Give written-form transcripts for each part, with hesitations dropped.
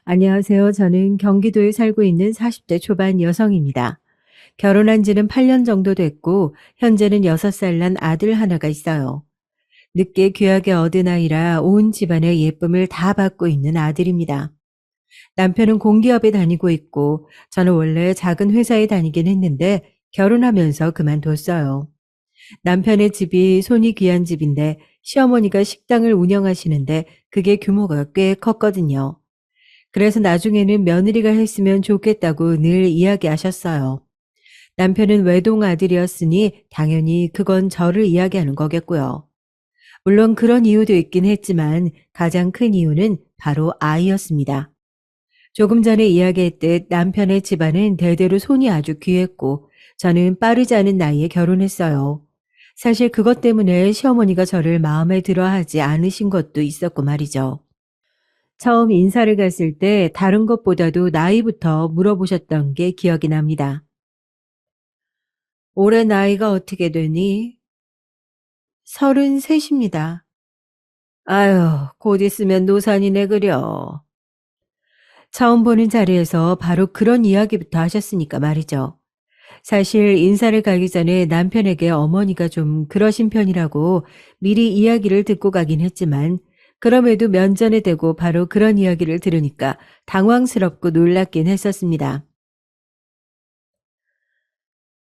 안녕하세요. 저는 경기도에 살고 있는 40대 초반 여성입니다. 결혼한 지는 8년 정도 됐고, 현재는 6살 난 아들 하나가 있어요. 늦게 귀하게 얻은 아이라 온 집안의 예쁨을 다 받고 있는 아들입니다. 남편은 공기업에 다니고 있고, 저는 원래 작은 회사에 다니긴 했는데, 결혼하면서 그만뒀어요. 남편의 집이 손이 귀한 집인데, 시어머니가 식당을 운영하시는데, 그게 규모가 꽤 컸거든요. 그래서 나중에는 며느리가 했으면 좋겠다고 늘 이야기하셨어요. 남편은 외동 아들이었으니 당연히 그건 저를 이야기하는 거겠고요. 물론 그런 이유도 있긴 했지만 가장 큰 이유는 바로 아이였습니다. 조금 전에 이야기했듯 남편의 집안은 대대로 손이 아주 귀했고 저는 빠르지 않은 나이에 결혼했어요. 사실 그것 때문에 시어머니가 저를 마음에 들어 하지 않으신 것도 있었고 말이죠. 처음 인사를 갔을 때 다른 것보다도 나이부터 물어보셨던 게 기억이 납니다. 올해 나이가 어떻게 되니? 33입니다. 아유, 곧 있으면 노산이네 그려. 처음 보는 자리에서 바로 그런 이야기부터 하셨으니까 말이죠. 사실 인사를 가기 전에 남편에게 어머니가 좀 그러신 편이라고 미리 이야기를 듣고 가긴 했지만 그럼에도 면전에 대고 바로 그런 이야기를 들으니까 당황스럽고 놀랍긴 했었습니다.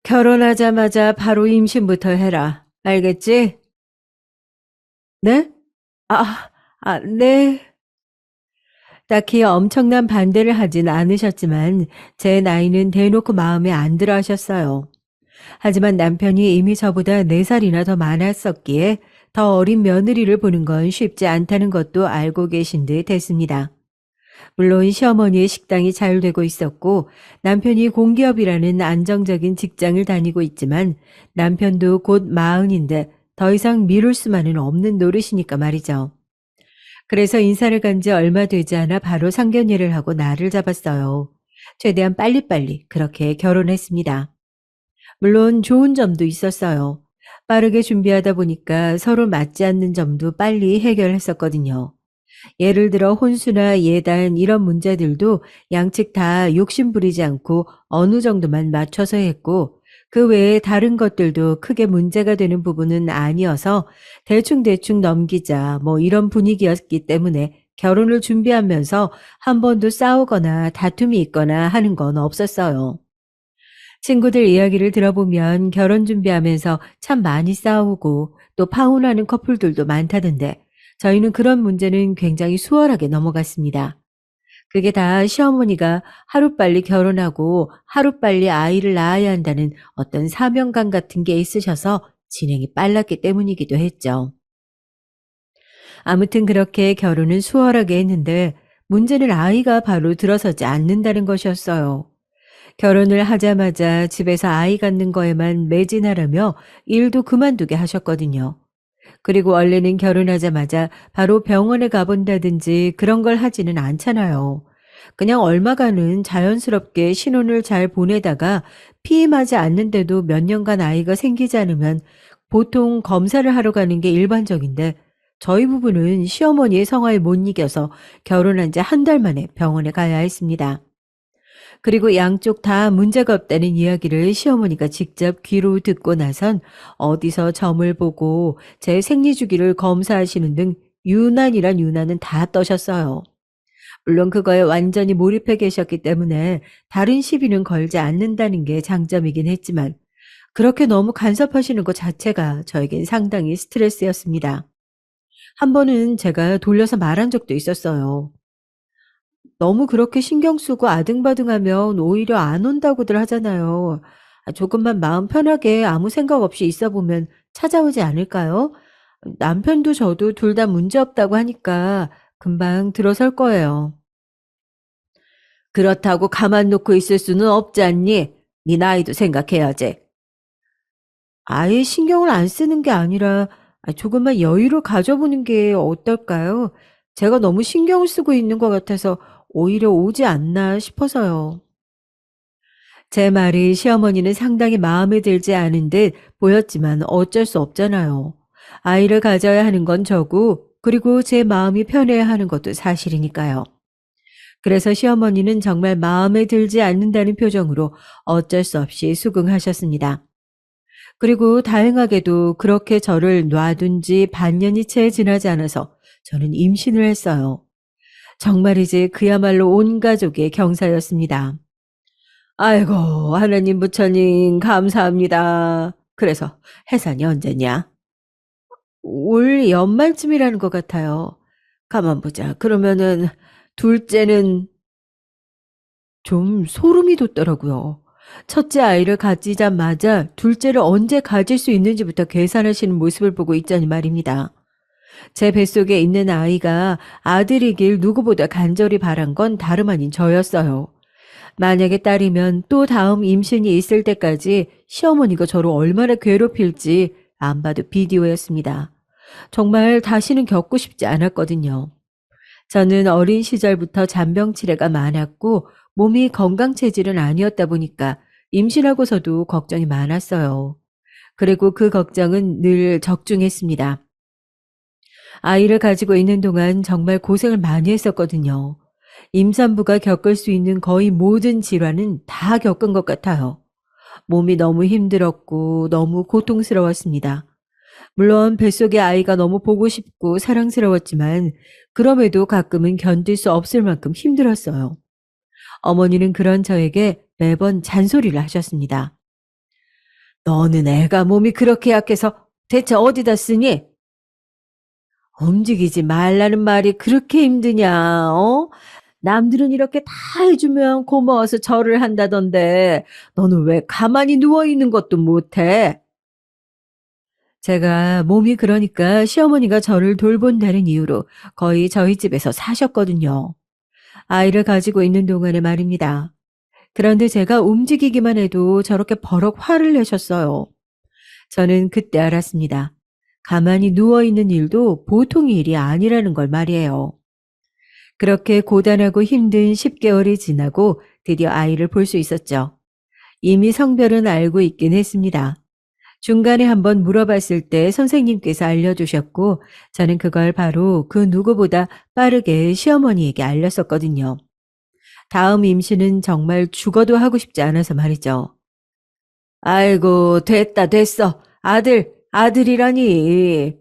결혼하자마자 바로 임신부터 해라. 알겠지? 네? 네. 딱히 엄청난 반대를 하진 않으셨지만 제 나이는 대놓고 마음에 안 들어 하셨어요. 하지만 남편이 이미 저보다 4살이나 더 많았었기에 더 어린 며느리를 보는 건 쉽지 않다는 것도 알고 계신 듯 했습니다. 물론 시어머니의 식당이 잘 되고 있었고 남편이 공기업이라는 안정적인 직장을 다니고 있지만 남편도 곧 40인데 더 이상 미룰 수만은 없는 노릇이니까 말이죠. 그래서 인사를 간 지 얼마 되지 않아 바로 상견례를 하고 날을 잡았어요. 최대한 빨리빨리 그렇게 결혼했습니다. 물론 좋은 점도 있었어요. 빠르게 준비하다 보니까 서로 맞지 않는 점도 빨리 해결했었거든요. 예를 들어 혼수나 예단 이런 문제들도 양측 다 욕심 부리지 않고 어느 정도만 맞춰서 했고 그 외에 다른 것들도 크게 문제가 되는 부분은 아니어서 대충대충 넘기자 뭐 이런 분위기였기 때문에 결혼을 준비하면서 한 번도 싸우거나 다툼이 있거나 하는 건 없었어요. 친구들 이야기를 들어보면 결혼 준비하면서 참 많이 싸우고 또 파혼하는 커플들도 많다던데 저희는 그런 문제는 굉장히 수월하게 넘어갔습니다. 그게 다 시어머니가 하루빨리 결혼하고 하루빨리 아이를 낳아야 한다는 어떤 사명감 같은 게 있으셔서 진행이 빨랐기 때문이기도 했죠. 아무튼 그렇게 결혼은 수월하게 했는데 문제는 아이가 바로 들어서지 않는다는 것이었어요. 결혼을 하자마자 집에서 아이 갖는 거에만 매진하라며 일도 그만두게 하셨거든요. 그리고 원래는 결혼하자마자 바로 병원에 가본다든지 그런 걸 하지는 않잖아요. 그냥 얼마간은 자연스럽게 신혼을 잘 보내다가 피임하지 않는데도 몇 년간 아이가 생기지 않으면 보통 검사를 하러 가는 게 일반적인데 저희 부부는 시어머니의 성화에 못 이겨서 결혼한 지 한 달 만에 병원에 가야 했습니다. 그리고 양쪽 다 문제가 없다는 이야기를 시어머니가 직접 귀로 듣고 나선 어디서 점을 보고 제 생리 주기를 검사하시는 등 유난이란 유난은 다 떠셨어요. 물론 그거에 완전히 몰입해 계셨기 때문에 다른 시비는 걸지 않는다는 게 장점이긴 했지만 그렇게 너무 간섭하시는 것 자체가 저에겐 상당히 스트레스였습니다. 한 번은 제가 돌려서 말한 적도 있었어요. 너무 그렇게 신경 쓰고 아등바등하면 오히려 안 온다고들 하잖아요. 조금만 마음 편하게 아무 생각 없이 있어 보면 찾아오지 않을까요? 남편도 저도 둘 다 문제없다고 하니까 금방 들어설 거예요. 그렇다고 가만 놓고 있을 수는 없지 않니? 네 나이도 생각해야지. 아예 신경을 안 쓰는 게 아니라 조금만 여유를 가져보는 게 어떨까요? 제가 너무 신경을 쓰고 있는 것 같아서 오히려 오지 않나 싶어서요. 제 말이 시어머니는 상당히 마음에 들지 않은 듯 보였지만 어쩔 수 없잖아요. 아이를 가져야 하는 건 저고, 그리고 제 마음이 편해야 하는 것도 사실이니까요. 그래서 시어머니는 정말 마음에 들지 않는다는 표정으로 어쩔 수 없이 수긍하셨습니다. 그리고 다행하게도 그렇게 저를 놔둔 지 반년이 채 지나지 않아서 저는 임신을 했어요. 정말이지 그야말로 온 가족의 경사였습니다. 아이고, 하나님 부처님, 감사합니다. 그래서 해산이 언제냐? 올 연말쯤이라는 것 같아요. 가만 보자. 그러면은 둘째는 좀 소름이 돋더라고요. 첫째 아이를 가지자마자 둘째를 언제 가질 수 있는지부터 계산하시는 모습을 보고 있자니 말입니다. 제 뱃속에 있는 아이가 아들이길 누구보다 간절히 바란 건 다름 아닌 저였어요. 만약에 딸이면 또 다음 임신이 있을 때까지 시어머니가 저를 얼마나 괴롭힐지 안 봐도 비디오였습니다. 정말 다시는 겪고 싶지 않았거든요. 저는 어린 시절부터 잔병 치레가 많았고 몸이 건강 체질은 아니었다 보니까 임신하고서도 걱정이 많았어요. 그리고 그 걱정은 늘 적중했습니다. 아이를 가지고 있는 동안 정말 고생을 많이 했었거든요. 임산부가 겪을 수 있는 거의 모든 질환은 다 겪은 것 같아요. 몸이 너무 힘들었고 너무 고통스러웠습니다. 물론 뱃속의 아이가 너무 보고 싶고 사랑스러웠지만 그럼에도 가끔은 견딜 수 없을 만큼 힘들었어요. 어머니는 그런 저에게 매번 잔소리를 하셨습니다. 너는 애가 몸이 그렇게 약해서 대체 어디다 쓰니? 움직이지 말라는 말이 그렇게 힘드냐, 어? 남들은 이렇게 다 해주면 고마워서 절을 한다던데, 너는 왜 가만히 누워있는 것도 못해? 제가 몸이 그러니까 시어머니가 저를 돌본다는 이유로 거의 저희 집에서 사셨거든요. 아이를 가지고 있는 동안에 말입니다. 그런데 제가 움직이기만 해도 저렇게 버럭 화를 내셨어요. 저는 그때 알았습니다. 가만히 누워있는 일도 보통의 일이 아니라는 걸 말이에요. 그렇게 고단하고 힘든 10개월이 지나고 드디어 아이를 볼 수 있었죠. 이미 성별은 알고 있긴 했습니다. 중간에 한번 물어봤을 때 선생님께서 알려주셨고 저는 그걸 바로 그 누구보다 빠르게 시어머니에게 알렸었거든요. 다음 임신은 정말 죽어도 하고 싶지 않아서 말이죠. 아이고, 됐다, 됐어. 아들이라니.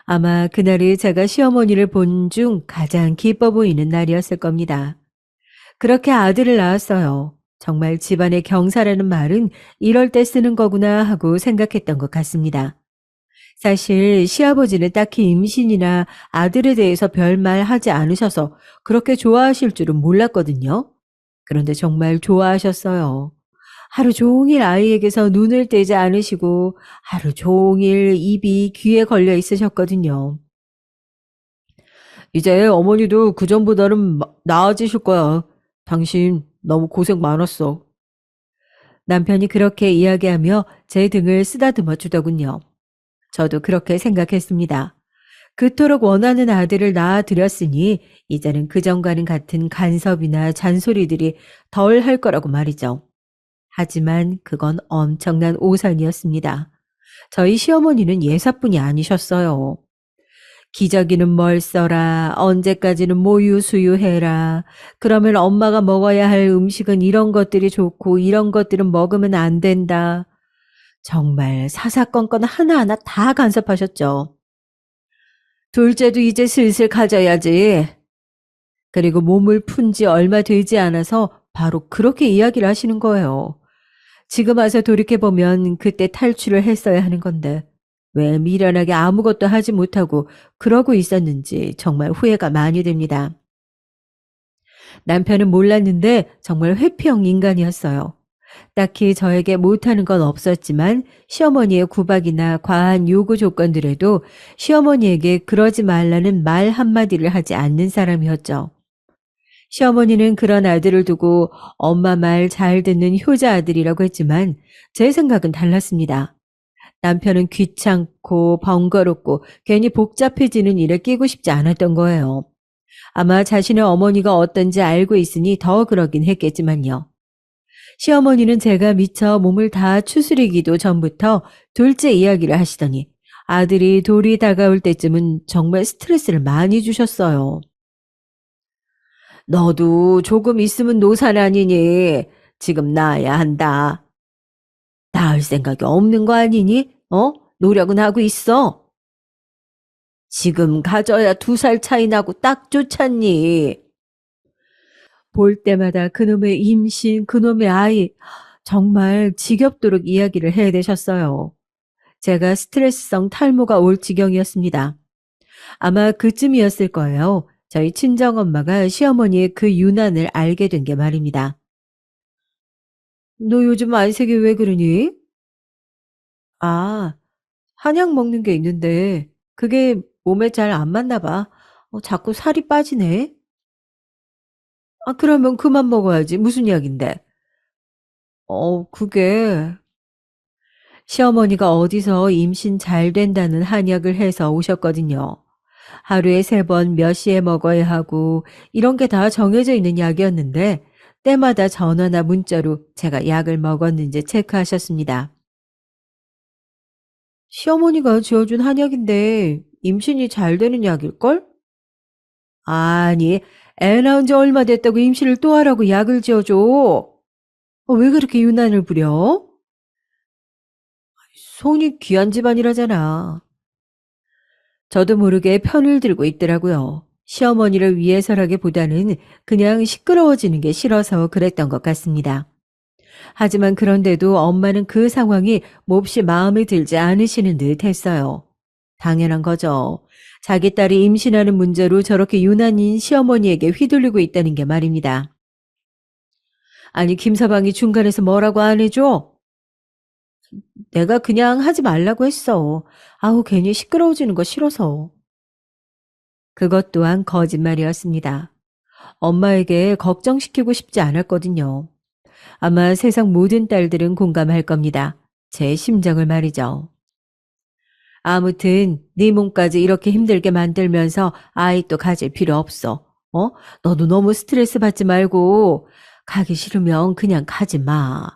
아마 그날이 제가 시어머니를 본 중 가장 기뻐 보이는 날이었을 겁니다. 그렇게 아들을 낳았어요. 정말 집안의 경사라는 말은 이럴 때 쓰는 거구나 하고 생각했던 것 같습니다. 사실 시아버지는 딱히 임신이나 아들에 대해서 별말 하지 않으셔서 그렇게 좋아하실 줄은 몰랐거든요. 그런데 정말 좋아하셨어요. 하루 종일 아이에게서 눈을 떼지 않으시고 하루 종일 입이 귀에 걸려 있으셨거든요. 이제 어머니도 그전보다는 나아지실 거야. 당신 너무 고생 많았어. 남편이 그렇게 이야기하며 제 등을 쓰다듬어 주더군요. 저도 그렇게 생각했습니다. 그토록 원하는 아들을 낳아드렸으니 이제는 그전과는 같은 간섭이나 잔소리들이 덜 할 거라고 말이죠. 하지만 그건 엄청난 오산이었습니다. 저희 시어머니는 예사뿐이 아니셨어요. 기저귀는 뭘 써라, 언제까지는 모유수유해라, 그러면 엄마가 먹어야 할 음식은 이런 것들이 좋고 이런 것들은 먹으면 안 된다. 정말 사사건건 하나하나 다 간섭하셨죠. 둘째도 이제 슬슬 가져야지. 그리고 몸을 푼 지 얼마 되지 않아서 바로 그렇게 이야기를 하시는 거예요. 지금 와서 돌이켜보면 그때 탈출을 했어야 하는 건데 왜 미련하게 아무것도 하지 못하고 그러고 있었는지 정말 후회가 많이 됩니다. 남편은 몰랐는데 정말 회피형 인간이었어요. 딱히 저에게 못하는 건 없었지만 시어머니의 구박이나 과한 요구 조건들에도 시어머니에게 그러지 말라는 말 한마디를 하지 않는 사람이었죠. 시어머니는 그런 아들을 두고 엄마 말 잘 듣는 효자 아들이라고 했지만 제 생각은 달랐습니다. 남편은 귀찮고 번거롭고 괜히 복잡해지는 일에 끼고 싶지 않았던 거예요. 아마 자신의 어머니가 어떤지 알고 있으니 더 그러긴 했겠지만요. 시어머니는 제가 미처 몸을 다 추스리기도 전부터 둘째 이야기를 하시더니 아들이 돌이 다가올 때쯤은 정말 스트레스를 많이 주셨어요. 너도 조금 있으면 노산 아니니? 지금 낳아야 한다. 낳을 생각이 없는 거 아니니? 노력은 하고 있어. 지금 가져야 2살 차이 나고 딱 좋잖니. 볼 때마다 그놈의 임신, 그놈의 아이, 정말 지겹도록 이야기를 해대셨어요. 제가 스트레스성 탈모가 올 지경이었습니다. 아마 그쯤이었을 거예요. 저희 친정엄마가 시어머니의 그 유난을 알게 된 게 말입니다. 너 요즘 안색이 왜 그러니? 아, 한약 먹는 게 있는데 그게 몸에 잘 안 맞나 봐. 자꾸 살이 빠지네. 아, 그러면 그만 먹어야지. 무슨 약인데? 그게 시어머니가 어디서 임신 잘 된다는 한약을 해서 오셨거든요. 하루에 3번 몇 시에 먹어야 하고 이런 게 다 정해져 있는 약이었는데 때마다 전화나 문자로 제가 약을 먹었는지 체크하셨습니다. 시어머니가 지어준 한약인데 임신이 잘 되는 약일걸? 아니, 애 낳은 지 얼마 됐다고 임신을 또 하라고 약을 지어줘. 왜 그렇게 유난을 부려? 손이 귀한 집안이라잖아. 저도 모르게 편을 들고 있더라고요. 시어머니를 위해서라기보다는 그냥 시끄러워지는 게 싫어서 그랬던 것 같습니다. 하지만 그런데도 엄마는 그 상황이 몹시 마음에 들지 않으시는 듯 했어요. 당연한 거죠. 자기 딸이 임신하는 문제로 저렇게 유난인 시어머니에게 휘둘리고 있다는 게 말입니다. 아니, 김서방이 중간에서 뭐라고 안 해줘? 내가 그냥 하지 말라고 했어. 아우, 괜히 시끄러워지는 거 싫어서. 그것 또한 거짓말이었습니다. 엄마에게 걱정시키고 싶지 않았거든요. 아마 세상 모든 딸들은 공감할 겁니다. 제 심정을 말이죠. 아무튼 네 몸까지 이렇게 힘들게 만들면서 아이 또 가질 필요 없어. 너도 너무 스트레스 받지 말고 가기 싫으면 그냥 가지 마.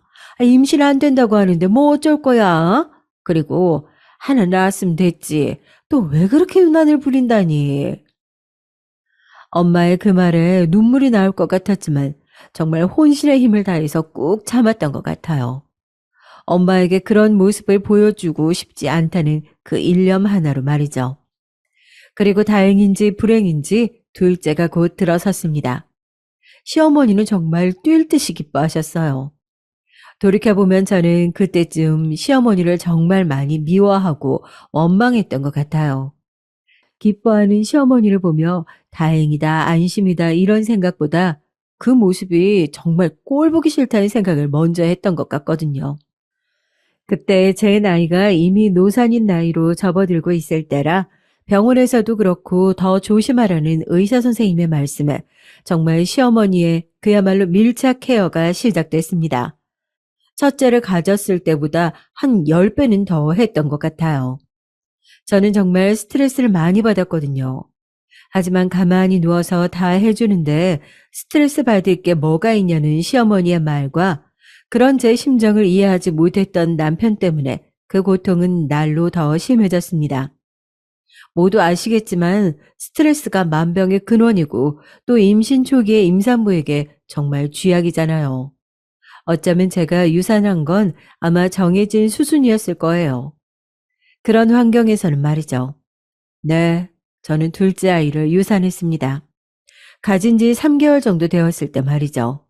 임신 안 된다고 하는데 뭐 어쩔 거야? 그리고 하나 낳았으면 됐지. 또 왜 그렇게 유난을 부린다니? 엄마의 그 말에 눈물이 나올 것 같았지만 정말 혼신의 힘을 다해서 꾹 참았던 것 같아요. 엄마에게 그런 모습을 보여주고 싶지 않다는 그 일념 하나로 말이죠. 그리고 다행인지 불행인지 둘째가 곧 들어섰습니다. 시어머니는 정말 뛸 듯이 기뻐하셨어요. 돌이켜보면 저는 그때쯤 시어머니를 정말 많이 미워하고 원망했던 것 같아요. 기뻐하는 시어머니를 보며 다행이다, 안심이다 이런 생각보다 그 모습이 정말 꼴 보기 싫다는 생각을 먼저 했던 것 같거든요. 그때 제 나이가 이미 노산인 나이로 접어들고 있을 때라 병원에서도 그렇고 더 조심하라는 의사 선생님의 말씀에 정말 시어머니의 그야말로 밀착 케어가 시작됐습니다. 첫째를 가졌을 때보다 한 10배는 더 했던 것 같아요. 저는 정말 스트레스를 많이 받았거든요. 하지만 가만히 누워서 다 해주는데 스트레스 받을 게 뭐가 있냐는 시어머니의 말과 그런 제 심정을 이해하지 못했던 남편 때문에 그 고통은 날로 더 심해졌습니다. 모두 아시겠지만 스트레스가 만병의 근원이고 또 임신 초기의 임산부에게 정말 쥐약이잖아요. 어쩌면 제가 유산한 건 아마 정해진 수순이었을 거예요. 그런 환경에서는 말이죠. 네, 저는 둘째 아이를 유산했습니다. 가진 지 3개월 정도 되었을 때 말이죠.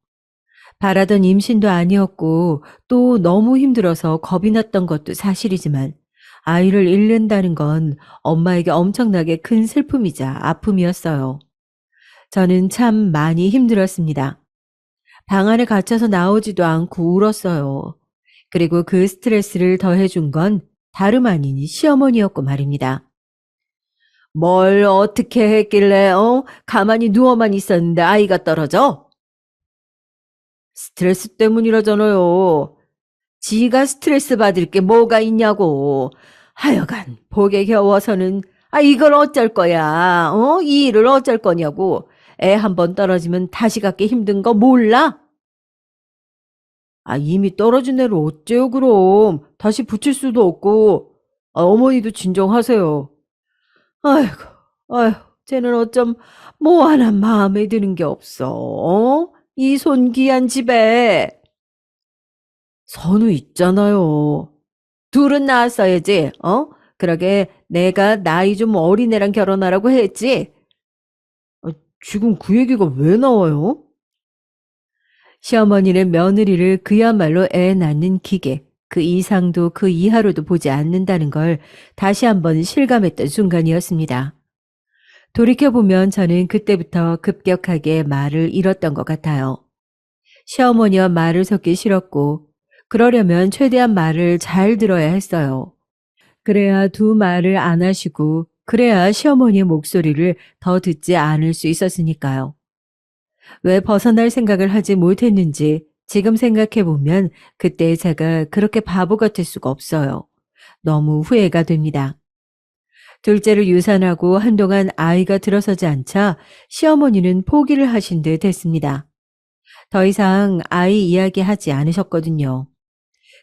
바라던 임신도 아니었고 또 너무 힘들어서 겁이 났던 것도 사실이지만 아이를 잃는다는 건 엄마에게 엄청나게 큰 슬픔이자 아픔이었어요. 저는 참 많이 힘들었습니다. 방 안에 갇혀서 나오지도 않고 울었어요. 그리고 그 스트레스를 더해준 건 다름 아닌 시어머니였고 말입니다. 뭘 어떻게 했길래 가만히 누워만 있었는데 아이가 떨어져? 스트레스 때문이라잖아요. 지가 스트레스 받을 게 뭐가 있냐고. 하여간 복에 겨워서는 이걸 어쩔 거야. 이 일을 어쩔 거냐고. 애 한 번 떨어지면 다시 갖기 힘든 거 몰라? 이미 떨어진 애를 어째요 그럼. 다시 붙일 수도 없고. 어머니도 진정하세요. 아이고, 아휴, 쟤는 어쩜 뭐 하나 마음에 드는 게 없어. 어? 이 손귀한 집에. 선우 있잖아요. 둘은 낳았어야지. 어? 그러게 내가 나이 좀 어린 애랑 결혼하라고 했지. 아, 지금 그 얘기가 왜 나와요? 시어머니는 며느리를 그야말로 애 낳는 기계, 그 이상도 그 이하로도 보지 않는다는 걸 다시 한번 실감했던 순간이었습니다. 돌이켜보면 저는 그때부터 급격하게 말을 잃었던 것 같아요. 시어머니와 말을 섞기 싫었고, 그러려면 최대한 말을 잘 들어야 했어요. 그래야 두 말을 안 하시고, 그래야 시어머니의 목소리를 더 듣지 않을 수 있었으니까요. 왜 벗어날 생각을 하지 못했는지 지금 생각해보면 그때 제가 그렇게 바보 같을 수가 없어요. 너무 후회가 됩니다. 둘째를 유산하고 한동안 아이가 들어서지 않자 시어머니는 포기를 하신 듯 했습니다. 더 이상 아이 이야기하지 않으셨거든요.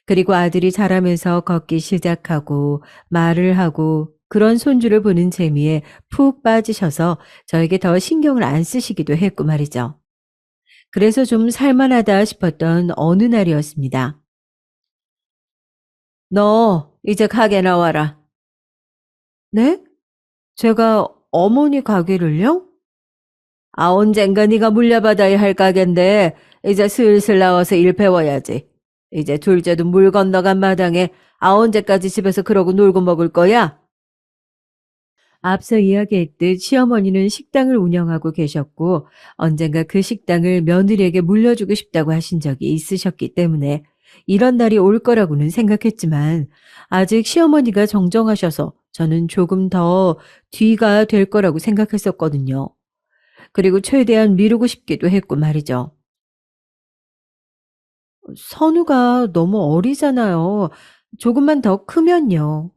그리고 아들이 자라면서 걷기 시작하고 말을 하고 그런 손주를 보는 재미에 푹 빠지셔서 저에게 더 신경을 안 쓰시기도 했고 말이죠. 그래서 좀 살만하다 싶었던 어느 날이었습니다. 너 이제 가게 나와라. 네? 제가 어머니 가게를요? 아, 언젠가 네가 물려받아야 할 가게인데 이제 슬슬 나와서 일 배워야지. 이제 둘째도 물 건너간 마당에 아, 언제까지 집에서 그러고 놀고 먹을 거야? 앞서 이야기했듯 시어머니는 식당을 운영하고 계셨고 언젠가 그 식당을 며느리에게 물려주고 싶다고 하신 적이 있으셨기 때문에 이런 날이 올 거라고는 생각했지만 아직 시어머니가 정정하셔서 저는 조금 더 뒤가 될 거라고 생각했었거든요. 그리고 최대한 미루고 싶기도 했고 말이죠. 선우가 너무 어리잖아요. 조금만 더 크면요.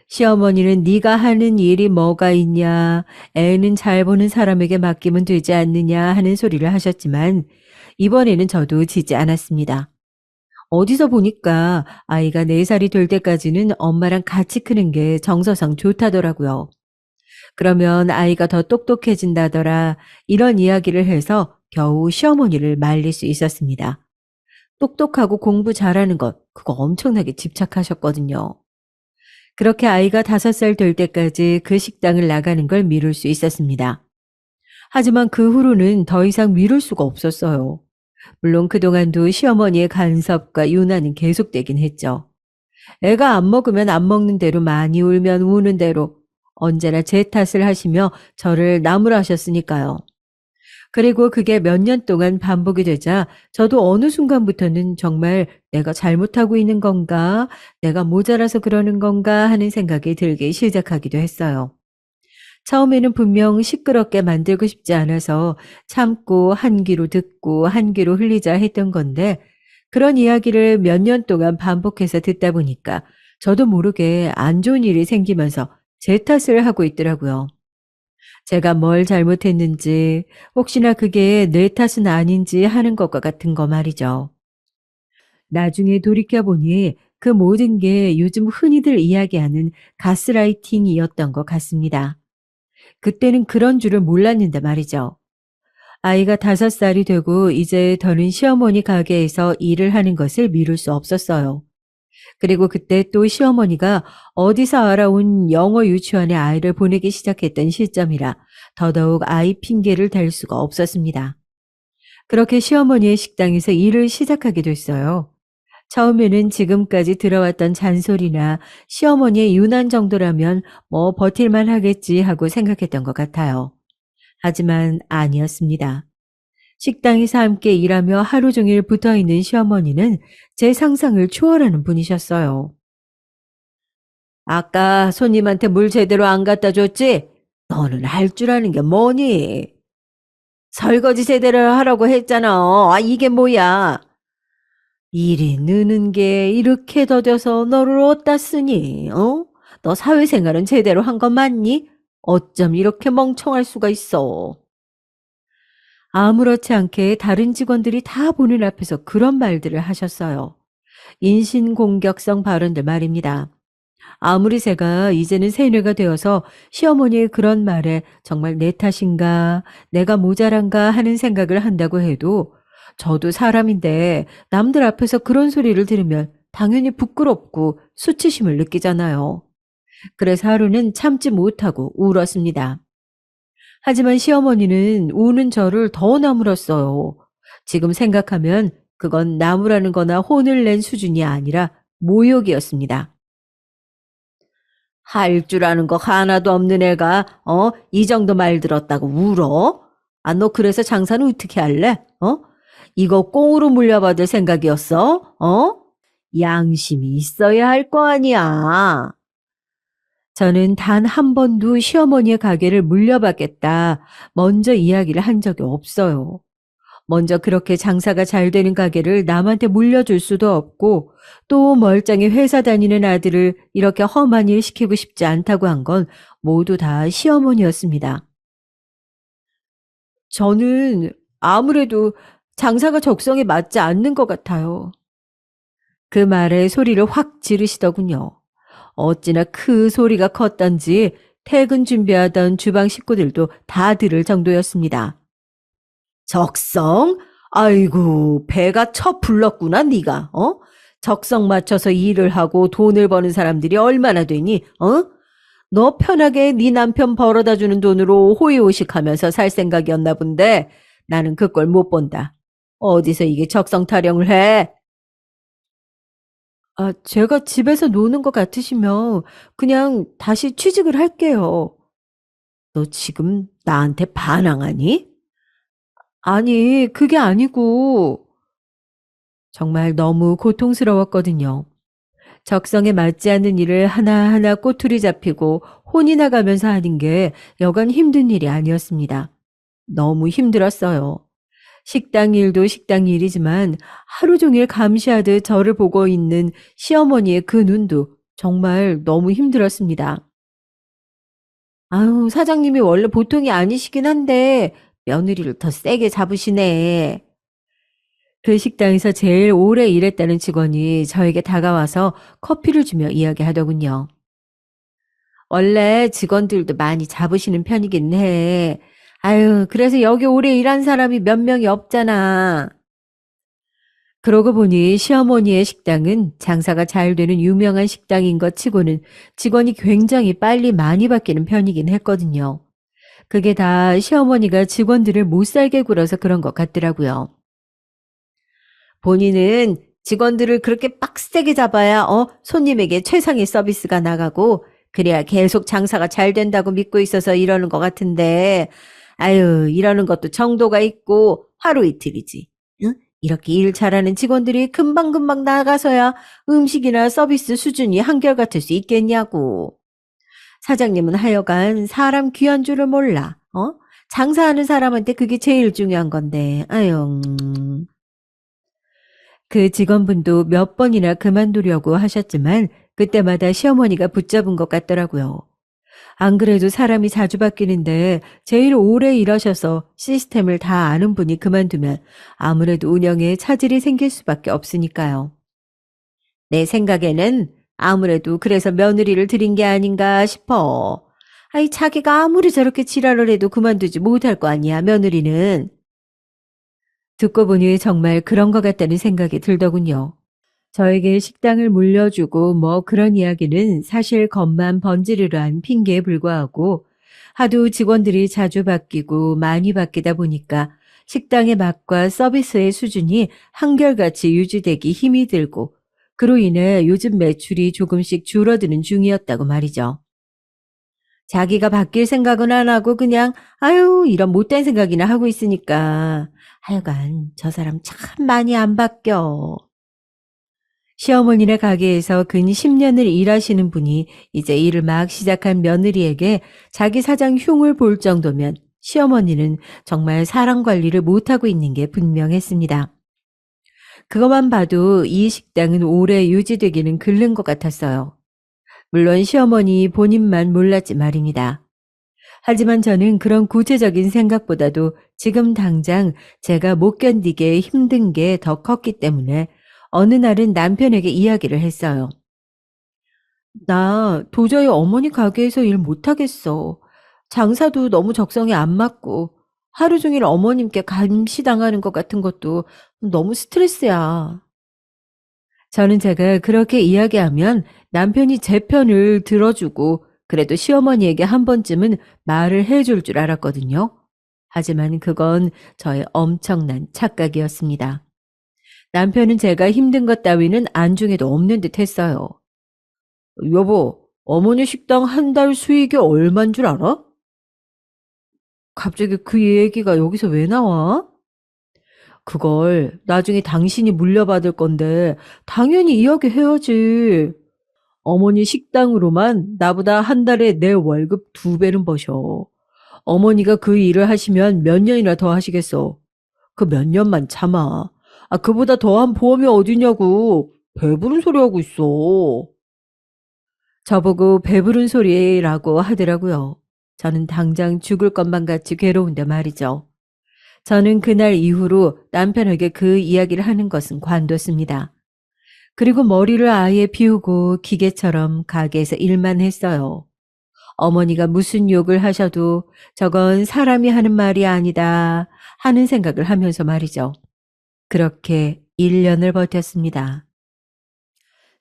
시어머니는 네가 하는 일이 뭐가 있냐, 애는 잘 보는 사람에게 맡기면 되지 않느냐 하는 소리를 하셨지만 이번에는 저도 지지 않았습니다. 어디서 보니까 아이가 4살이 될 때까지는 엄마랑 같이 크는 게 정서상 좋다더라고요. 그러면 아이가 더 똑똑해진다더라 이런 이야기를 해서 겨우 시어머니를 말릴 수 있었습니다. 똑똑하고 공부 잘하는 것, 그거 엄청나게 집착하셨거든요. 그렇게 아이가 5살 될 때까지 그 식당을 나가는 걸 미룰 수 있었습니다. 하지만 그 후로는 더 이상 미룰 수가 없었어요. 물론 그동안도 시어머니의 간섭과 유난은 계속되긴 했죠. 애가 안 먹으면 안 먹는 대로 많이 울면 우는 대로 언제나 제 탓을 하시며 저를 나무라셨으니까요. 그리고 그게 몇 년 동안 반복이 되자 저도 어느 순간부터는 정말 '내가 잘못하고 있는 건가? 내가 모자라서 그러는 건가?' 하는 생각이 들기 시작하기도 했어요. 처음에는 분명 시끄럽게 만들고 싶지 않아서 참고 한 귀로 듣고 한 귀로 흘리자 했던 건데 그런 이야기를 몇 년 동안 반복해서 듣다 보니까 저도 모르게 안 좋은 일이 생기면서 제 탓을 하고 있더라고요. 제가 뭘 잘못했는지 혹시나 그게 내 탓은 아닌지 하는 것과 같은 거 말이죠. 나중에 돌이켜 보니 그 모든 게 요즘 흔히들 이야기하는 가스라이팅이었던 것 같습니다. 그때는 그런 줄을 몰랐는데 말이죠. 아이가 5살이 되고 이제 더는 시어머니 가게에서 일을 하는 것을 미룰 수 없었어요. 그리고 그때 또 시어머니가 어디서 알아온 영어 유치원에 아이를 보내기 시작했던 시점이라 더더욱 아이 핑계를 댈 수가 없었습니다. 그렇게 시어머니의 식당에서 일을 시작하게 됐어요. 처음에는 지금까지 들어왔던 잔소리나 시어머니의 유난 정도라면 뭐 버틸만 하겠지 하고 생각했던 것 같아요. 하지만 아니었습니다. 식당에서 함께 일하며 하루 종일 붙어 있는 시어머니는 제 상상을 초월하는 분이셨어요. 아까 손님한테 물 제대로 안 갖다 줬지? 너는 할 줄 아는 게 뭐니? 설거지 제대로 하라고 했잖아. 아, 이게 뭐야? 일이 느는 게 이렇게 더뎌서 너를 어디다 쓰니? 어? 너 사회생활은 제대로 한 거 맞니? 어쩜 이렇게 멍청할 수가 있어? 아무렇지 않게 다른 직원들이 다 보는 앞에서 그런 말들을 하셨어요. 인신공격성 발언들 말입니다. 아무리 제가 이제는 세뇌가 되어서 시어머니의 그런 말에 정말 내 탓인가, 내가 모자란가 하는 생각을 한다고 해도 저도 사람인데 남들 앞에서 그런 소리를 들으면 당연히 부끄럽고 수치심을 느끼잖아요. 그래서 하루는 참지 못하고 울었습니다. 하지만 시어머니는 우는 저를 더 나무랐어요. 지금 생각하면 그건 나무라는 거나 혼을 낸 수준이 아니라 모욕이었습니다. 할 줄 아는 거 하나도 없는 애가 이 정도 말 들었다고 울어? 아, 너 그래서 장사는 어떻게 할래? 이거 꽁으로 물려받을 생각이었어? 양심이 있어야 할 거 아니야. 저는 단 한 번도 시어머니의 가게를 물려받겠다 먼저 이야기를 한 적이 없어요. 먼저 그렇게 장사가 잘 되는 가게를 남한테 물려줄 수도 없고 또 멀쩡히 회사 다니는 아들을 이렇게 험한 일 시키고 싶지 않다고 한 건 모두 다 시어머니였습니다. 저는 아무래도 장사가 적성에 맞지 않는 것 같아요. 그 말에 소리를 확 지르시더군요. 어찌나 그 소리가 컸던지 퇴근 준비하던 주방 식구들도 다 들을 정도였습니다. 적성? 아이고, 배가 쳐 불렀구나, 네가. 적성 맞춰서 일을 하고 돈을 버는 사람들이 얼마나 되니? 너 편하게 네 남편 벌어다 주는 돈으로 호의호식하면서 살 생각이었나 본데 나는 그 꼴 못 본다. 어디서 이게 적성 타령을 해? 아, 제가 집에서 노는 것 같으시면 그냥 다시 취직을 할게요. 너 지금 나한테 반항하니? 아니, 그게 아니고 정말 너무 고통스러웠거든요. 적성에 맞지 않는 일을 하나하나 꼬투리 잡히고 혼이 나가면서 하는 게 여간 힘든 일이 아니었습니다. 너무 힘들었어요. 식당 일도 식당 일이지만 하루 종일 감시하듯 저를 보고 있는 시어머니의 그 눈도 정말 너무 힘들었습니다. 아유, 사장님이 원래 보통이 아니시긴 한데 며느리를 더 세게 잡으시네. 그 식당에서 제일 오래 일했다는 직원이 저에게 다가와서 커피를 주며 이야기하더군요. 원래 직원들도 많이 잡으시는 편이긴 해. 아유, 그래서 여기 오래 일한 사람이 몇 명이 없잖아. 그러고 보니 시어머니의 식당은 장사가 잘 되는 유명한 식당인 것 치고는 직원이 굉장히 빨리 많이 바뀌는 편이긴 했거든요. 그게 다 시어머니가 직원들을 못 살게 굴어서 그런 것 같더라고요. 본인은 직원들을 그렇게 빡세게 잡아야 손님에게 최상의 서비스가 나가고 그래야 계속 장사가 잘 된다고 믿고 있어서 이러는 것 같은데 아유 이러는 것도 정도가 있고 하루 이틀이지. 응? 이렇게 일 잘하는 직원들이 금방금방 나가서야 음식이나 서비스 수준이 한결같을 수 있겠냐고. 사장님은 하여간 사람 귀한 줄을 몰라. 장사하는 사람한테 그게 제일 중요한 건데. 아유. 그 직원분도 몇 번이나 그만두려고 하셨지만 그때마다 시어머니가 붙잡은 것 같더라고요. 안 그래도 사람이 자주 바뀌는데 제일 오래 일하셔서 시스템을 다 아는 분이 그만두면 아무래도 운영에 차질이 생길 수밖에 없으니까요. 내 생각에는 아무래도 그래서 며느리를 들인 게 아닌가 싶어. 아이, 자기가 아무리 저렇게 지랄을 해도 그만두지 못할 거 아니야, 며느리는. 듣고 보니 정말 그런 것 같다는 생각이 들더군요. 저에게 식당을 물려주고 뭐 그런 이야기는 사실 겉만 번지르르한 핑계에 불과하고 하도 직원들이 자주 바뀌고 많이 바뀌다 보니까 식당의 맛과 서비스의 수준이 한결같이 유지되기 힘이 들고 그로 인해 요즘 매출이 조금씩 줄어드는 중이었다고 말이죠. 자기가 바뀔 생각은 안 하고 그냥 아유 이런 못된 생각이나 하고 있으니까 하여간 저 사람 참 많이 안 바뀌어. 시어머니네 가게에서 근 10년을 일하시는 분이 이제 일을 막 시작한 며느리에게 자기 사장 흉을 볼 정도면 시어머니는 정말 사람 관리를 못하고 있는 게 분명했습니다. 그것만 봐도 이 식당은 오래 유지되기는 글른 것 같았어요. 물론 시어머니 본인만 몰랐지 말입니다. 하지만 저는 그런 구체적인 생각보다도 지금 당장 제가 못 견디게 힘든 게 더 컸기 때문에 어느 날은 남편에게 이야기를 했어요. 나 도저히 어머니 가게에서 일 못하겠어. 장사도 너무 적성에 안 맞고 하루 종일 어머님께 감시당하는 것 같은 것도 너무 스트레스야. 저는 제가 그렇게 이야기하면 남편이 제 편을 들어주고 그래도 시어머니에게 한 번쯤은 말을 해줄 줄 알았거든요. 하지만 그건 저의 엄청난 착각이었습니다. 남편은 제가 힘든 것 따위는 안중에도 없는 듯 했어요. 여보, 어머니 식당 한 달 수익이 얼만 줄 알아? 갑자기 그 얘기가 여기서 왜 나와? 그걸 나중에 당신이 물려받을 건데 당연히 이야기해야지. 어머니 식당으로만 나보다 한 달에 내 월급 2배는 버셔. 어머니가 그 일을 하시면 몇 년이나 더 하시겠어. 그 몇 년만 참아. 아, 그보다 더한 보험이 어디냐고. 배부른 소리 하고 있어. 저보고 배부른 소리라고 하더라고요. 저는 당장 죽을 것만 같이 괴로운데 말이죠. 저는 그날 이후로 남편에게 그 이야기를 하는 것은 관뒀습니다. 그리고 머리를 아예 비우고 기계처럼 가게에서 일만 했어요. 어머니가 무슨 욕을 하셔도 저건 사람이 하는 말이 아니다 하는 생각을 하면서 말이죠. 그렇게 1년을 버텼습니다.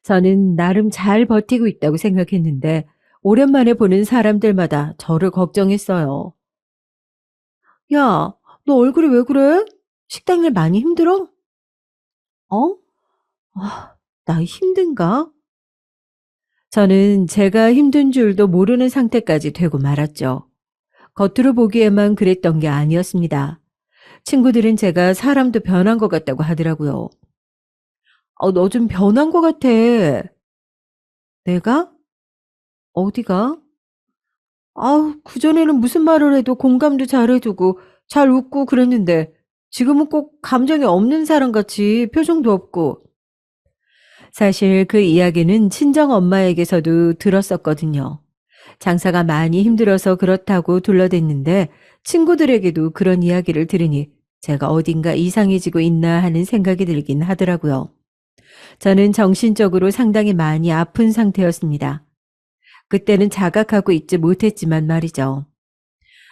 저는 나름 잘 버티고 있다고 생각했는데 오랜만에 보는 사람들마다 저를 걱정했어요. 야, 너 얼굴이 왜 그래? 식당 일 많이 힘들어? 어? 아, 나 힘든가? 저는 제가 힘든 줄도 모르는 상태까지 되고 말았죠. 겉으로 보기에만 그랬던 게 아니었습니다. 친구들은 제가 사람도 변한 것 같다고 하더라고요. 너 좀 변한 것 같아. 내가? 어디가? 아우, 그전에는 무슨 말을 해도 공감도 잘해주고 잘 웃고 그랬는데 지금은 꼭 감정이 없는 사람 같이 표정도 없고. 사실 그 이야기는 친정 엄마에게서도 들었었거든요. 장사가 많이 힘들어서 그렇다고 둘러댔는데 친구들에게도 그런 이야기를 들으니 제가 어딘가 이상해지고 있나 하는 생각이 들긴 하더라고요. 저는 정신적으로 상당히 많이 아픈 상태였습니다. 그때는 자각하고 있지 못했지만 말이죠.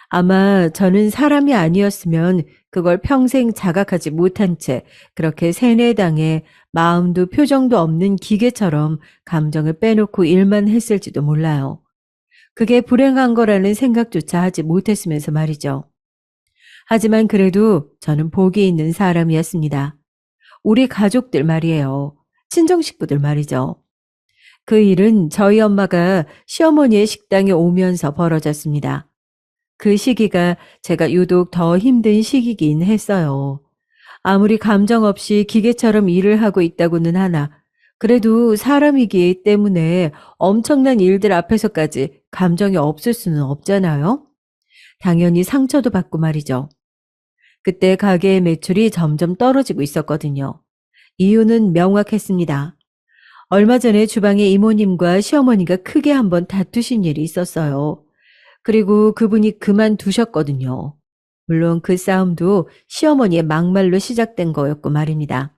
아마 저는 사람이 아니었으면 그걸 평생 자각하지 못한 채 그렇게 세뇌당해 마음도 표정도 없는 기계처럼 감정을 빼놓고 일만 했을지도 몰라요. 그게 불행한 거라는 생각조차 하지 못했으면서 말이죠. 하지만 그래도 저는 복이 있는 사람이었습니다. 우리 가족들 말이에요. 친정 식구들 말이죠. 그 일은 저희 엄마가 시어머니의 식당에 오면서 벌어졌습니다. 그 시기가 제가 유독 더 힘든 시기긴 했어요. 아무리 감정 없이 기계처럼 일을 하고 있다고는 하나, 그래도 사람이기 때문에 엄청난 일들 앞에서까지 감정이 없을 수는 없잖아요. 당연히 상처도 받고 말이죠. 그때 가게의 매출이 점점 떨어지고 있었거든요. 이유는 명확했습니다. 얼마 전에 주방에 이모님과 시어머니가 크게 한번 다투신 일이 있었어요. 그리고 그분이 그만두셨거든요. 물론 그 싸움도 시어머니의 막말로 시작된 거였고 말입니다.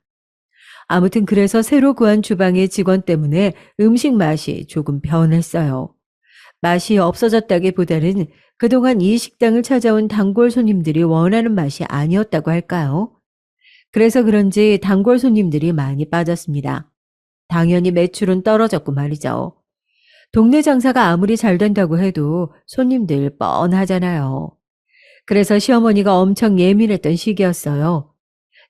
아무튼 그래서 새로 구한 주방의 직원 때문에 음식 맛이 조금 변했어요. 맛이 없어졌다기보다는 그동안 이 식당을 찾아온 단골 손님들이 원하는 맛이 아니었다고 할까요? 그래서 그런지 단골 손님들이 많이 빠졌습니다. 당연히 매출은 떨어졌고 말이죠. 동네 장사가 아무리 잘 된다고 해도 손님들 뻔하잖아요. 그래서 시어머니가 엄청 예민했던 시기였어요.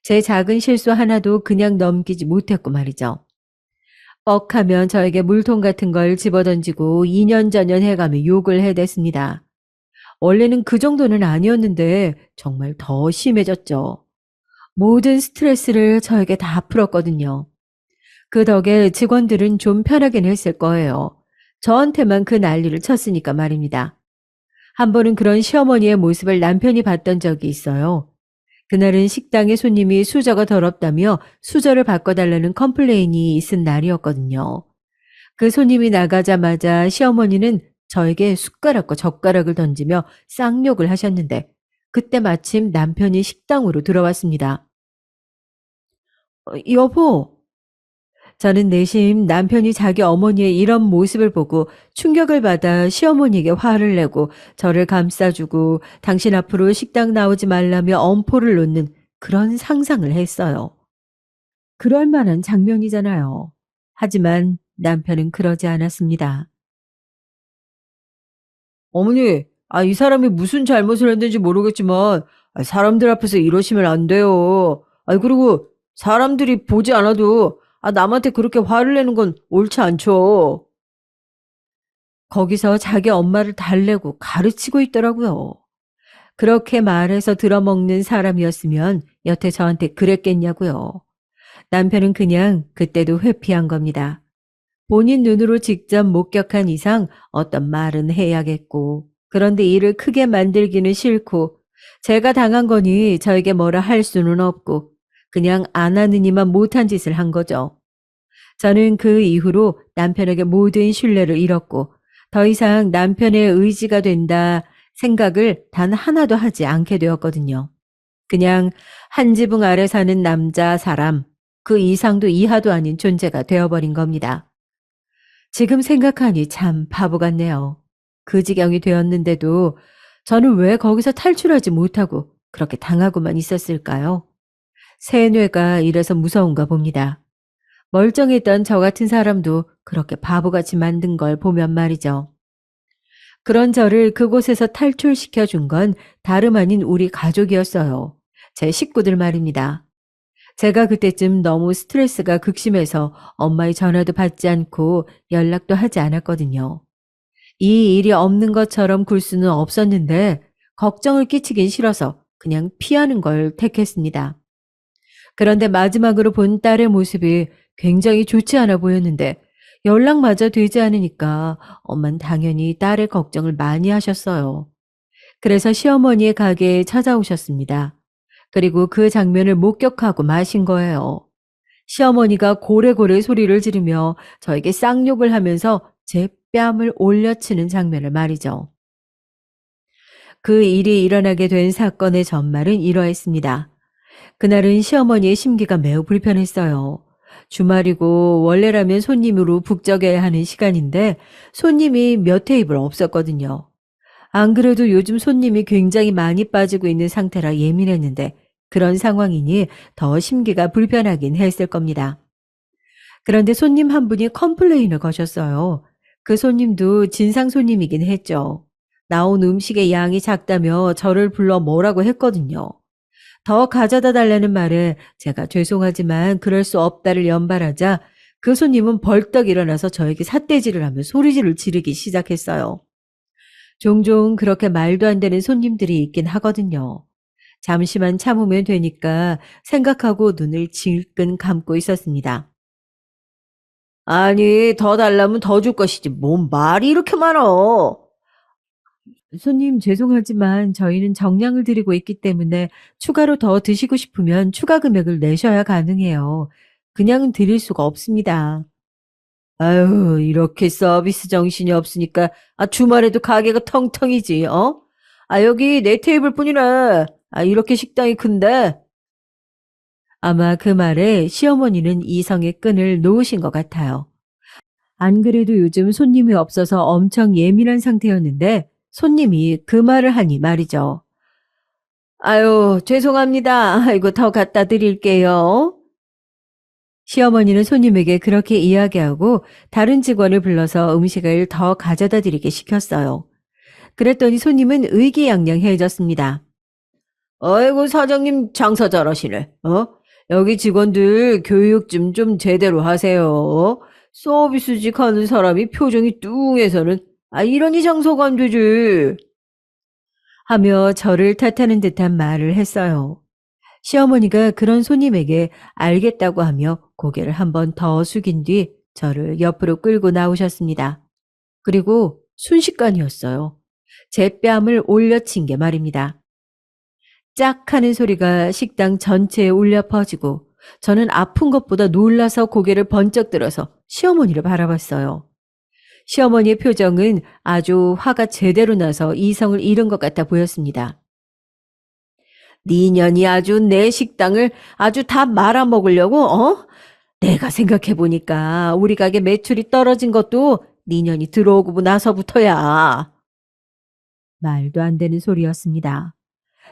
제 작은 실수 하나도 그냥 넘기지 못했고 말이죠. 뻑하면 저에게 물통 같은 걸 집어던지고 2년 전년 해가며 욕을 해댔습니다. 원래는 그 정도는 아니었는데 정말 더 심해졌죠. 모든 스트레스를 저에게 다 풀었거든요. 그 덕에 직원들은 좀 편하긴 했을 거예요. 저한테만 그 난리를 쳤으니까 말입니다. 한 번은 그런 시어머니의 모습을 남편이 봤던 적이 있어요. 그날은 식당에 손님이 수저가 더럽다며 수저를 바꿔달라는 컴플레인이 있은 날이었거든요. 그 손님이 나가자마자 시어머니는 저에게 숟가락과 젓가락을 던지며 쌍욕을 하셨는데 그때 마침 남편이 식당으로 들어왔습니다. 여보, 저는 내심 남편이 자기 어머니의 이런 모습을 보고 충격을 받아 시어머니에게 화를 내고 저를 감싸주고 당신 앞으로 식당 나오지 말라며 엄포를 놓는 그런 상상을 했어요. 그럴 만한 장면이잖아요. 하지만 남편은 그러지 않았습니다. 어머니, 이 사람이 무슨 잘못을 했는지 모르겠지만, 사람들 앞에서 이러시면 안 돼요. 그리고 사람들이 보지 않아도, 남한테 그렇게 화를 내는 건 옳지 않죠. 거기서 자기 엄마를 달래고 가르치고 있더라고요. 그렇게 말해서 들어먹는 사람이었으면 여태 저한테 그랬겠냐고요. 남편은 그냥 그때도 회피한 겁니다. 본인 눈으로 직접 목격한 이상 어떤 말은 해야겠고, 그런데 일을 크게 만들기는 싫고, 제가 당한 거니 저에게 뭐라 할 수는 없고, 그냥 안 하느니만 못한 짓을 한 거죠. 저는 그 이후로 남편에게 모든 신뢰를 잃었고, 더 이상 남편의 의지가 된다 생각을 단 하나도 하지 않게 되었거든요. 그냥 한 지붕 아래 사는 남자 사람, 그 이상도 이하도 아닌 존재가 되어버린 겁니다. 지금 생각하니 참 바보 같네요. 그 지경이 되었는데도 저는 왜 거기서 탈출하지 못하고 그렇게 당하고만 있었을까요? 새 뇌가 이래서 무서운가 봅니다. 멀쩡했던 저 같은 사람도 그렇게 바보같이 만든 걸 보면 말이죠. 그런 저를 그곳에서 탈출시켜 준 건 다름 아닌 우리 가족이었어요. 제 식구들 말입니다. 제가 그때쯤 너무 스트레스가 극심해서 엄마의 전화도 받지 않고 연락도 하지 않았거든요. 이 일이 없는 것처럼 굴 수는 없었는데 걱정을 끼치긴 싫어서 그냥 피하는 걸 택했습니다. 그런데 마지막으로 본 딸의 모습이 굉장히 좋지 않아 보였는데 연락마저 되지 않으니까 엄만 당연히 딸의 걱정을 많이 하셨어요. 그래서 시어머니의 가게에 찾아오셨습니다. 그리고 그 장면을 목격하고 마신 거예요. 시어머니가 고래고래 소리를 지르며 저에게 쌍욕을 하면서 제 뺨을 올려치는 장면을 말이죠. 그 일이 일어나게 된 사건의 전말은 이러했습니다. 그날은 시어머니의 심기가 매우 불편했어요. 주말이고 원래라면 손님으로 북적여야 하는 시간인데 손님이 몇 테이블 없었거든요. 안 그래도 요즘 손님이 굉장히 많이 빠지고 있는 상태라 예민했는데 그런 상황이니 더 심기가 불편하긴 했을 겁니다. 그런데 손님 한 분이 컴플레인을 거셨어요. 그 손님도 진상 손님이긴 했죠. 나온 음식의 양이 작다며 저를 불러 뭐라고 했거든요. 더 가져다 달라는 말에 제가 죄송하지만 그럴 수 없다를 연발하자 그 손님은 벌떡 일어나서 저에게 삿대질을 하며 소리를 지르기 시작했어요. 종종 그렇게 말도 안 되는 손님들이 있긴 하거든요. 잠시만 참으면 되니까 생각하고 눈을 질끈 감고 있었습니다. 아니, 더 달라면 더 줄 것이지. 뭔 말이 이렇게 많어? 손님 죄송하지만 저희는 정량을 드리고 있기 때문에 추가로 더 드시고 싶으면 추가 금액을 내셔야 가능해요. 그냥 드릴 수가 없습니다. 아유, 이렇게 서비스 정신이 없으니까 주말에도 가게가 텅텅이지, 어? 여기 네 테이블뿐이라. 이렇게 식당이 큰데. 아마 그 말에 시어머니는 이성의 끈을 놓으신 것 같아요. 안 그래도 요즘 손님이 없어서 엄청 예민한 상태였는데 손님이 그 말을 하니 말이죠. 아유, 죄송합니다. 아이고, 더 갖다 드릴게요. 시어머니는 손님에게 그렇게 이야기하고 다른 직원을 불러서 음식을 더 가져다 드리게 시켰어요. 그랬더니 손님은 의기양양해졌습니다. 아이고, 사장님 장사 잘하시네. 여기 직원들 교육 좀 제대로 하세요. 서비스직 하는 사람이 표정이 뚱해서는 이러니 장사가 안 되지. 하며 저를 탓하는 듯한 말을 했어요. 시어머니가 그런 손님에게 알겠다고 하며 고개를 한번 더 숙인 뒤 저를 옆으로 끌고 나오셨습니다. 그리고 순식간이었어요. 제 뺨을 올려친 게 말입니다. 짝 하는 소리가 식당 전체에 울려 퍼지고 저는 아픈 것보다 놀라서 고개를 번쩍 들어서 시어머니를 바라봤어요. 시어머니의 표정은 아주 화가 제대로 나서 이성을 잃은 것 같아 보였습니다. 네 년이 아주 내 식당을 아주 다 말아먹으려고, 어? 내가 생각해보니까 우리 가게 매출이 떨어진 것도 니년이 들어오고 나서부터야. 말도 안 되는 소리였습니다.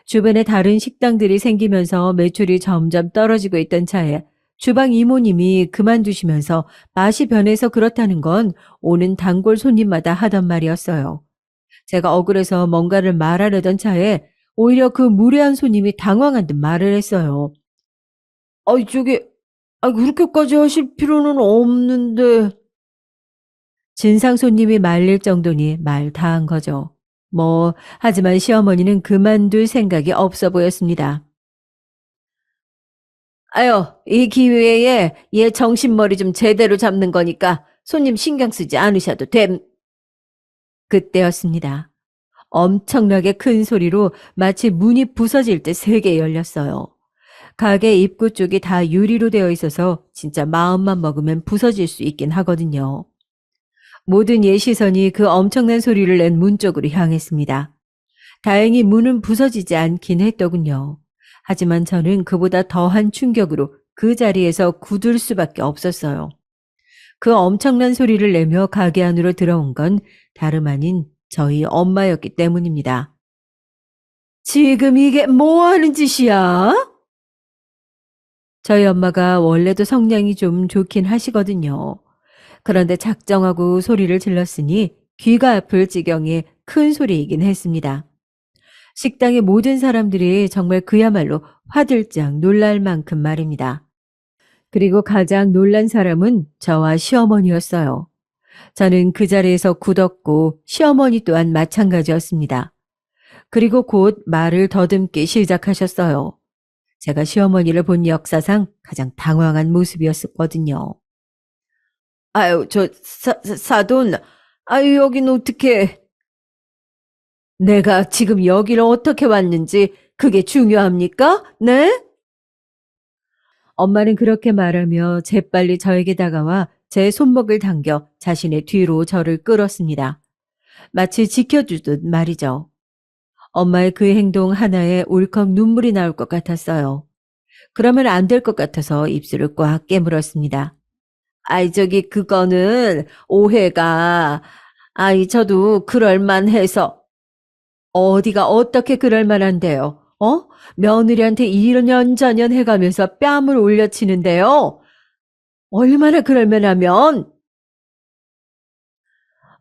주변에 다른 식당들이 생기면서 매출이 점점 떨어지고 있던 차에 주방 이모님이 그만두시면서 맛이 변해서 그렇다는 건 오는 단골 손님마다 하던 말이었어요. 제가 억울해서 뭔가를 말하려던 차에 오히려 그 무례한 손님이 당황한 듯 말을 했어요. 아이, 그렇게까지 하실 필요는 없는데. 진상 손님이 말릴 정도니 말 다 한 거죠. 하지만 시어머니는 그만둘 생각이 없어 보였습니다. 아유, 이 기회에 얘 정신머리 좀 제대로 잡는 거니까 손님 신경 쓰지 않으셔도 됨. 그때였습니다. 엄청나게 큰 소리로 마치 문이 부서질 때 세게 열렸어요. 가게 입구 쪽이 다 유리로 되어 있어서 진짜 마음만 먹으면 부서질 수 있긴 하거든요. 모든 시선이 그 엄청난 소리를 낸 문 쪽으로 향했습니다. 다행히 문은 부서지지 않긴 했더군요. 하지만 저는 그보다 더한 충격으로 그 자리에서 굳을 수밖에 없었어요. 그 엄청난 소리를 내며 가게 안으로 들어온 건 다름 아닌 저희 엄마였기 때문입니다. 지금 이게 뭐 하는 짓이야? 저희 엄마가 원래도 성량이 좀 좋긴 하시거든요. 그런데 작정하고 소리를 질렀으니 귀가 아플 지경의 큰 소리이긴 했습니다. 식당의 모든 사람들이 정말 그야말로 화들짝 놀랄 만큼 말입니다. 그리고 가장 놀란 사람은 저와 시어머니였어요. 저는 그 자리에서 굳었고 시어머니 또한 마찬가지였습니다. 그리고 곧 말을 더듬기 시작하셨어요. 제가 시어머니를 본 역사상 가장 당황한 모습이었거든요. 아유, 사돈, 아유, 여긴 어떻게, 내가 지금 여기를 어떻게 왔는지 그게 중요합니까? 네? 엄마는 그렇게 말하며 재빨리 저에게 다가와 제 손목을 당겨 자신의 뒤로 저를 끌었습니다. 마치 지켜주듯 말이죠. 엄마의 그 행동 하나에 울컥 눈물이 나올 것 같았어요. 그러면 안 될 것 같아서 입술을 꽉 깨물었습니다. 아이, 그거는 오해가, 저도 그럴만해서. 어디가 어떻게 그럴만한데요? 며느리한테 이년저년 해가면서 뺨을 올려치는데요. 얼마나 그럴만하면.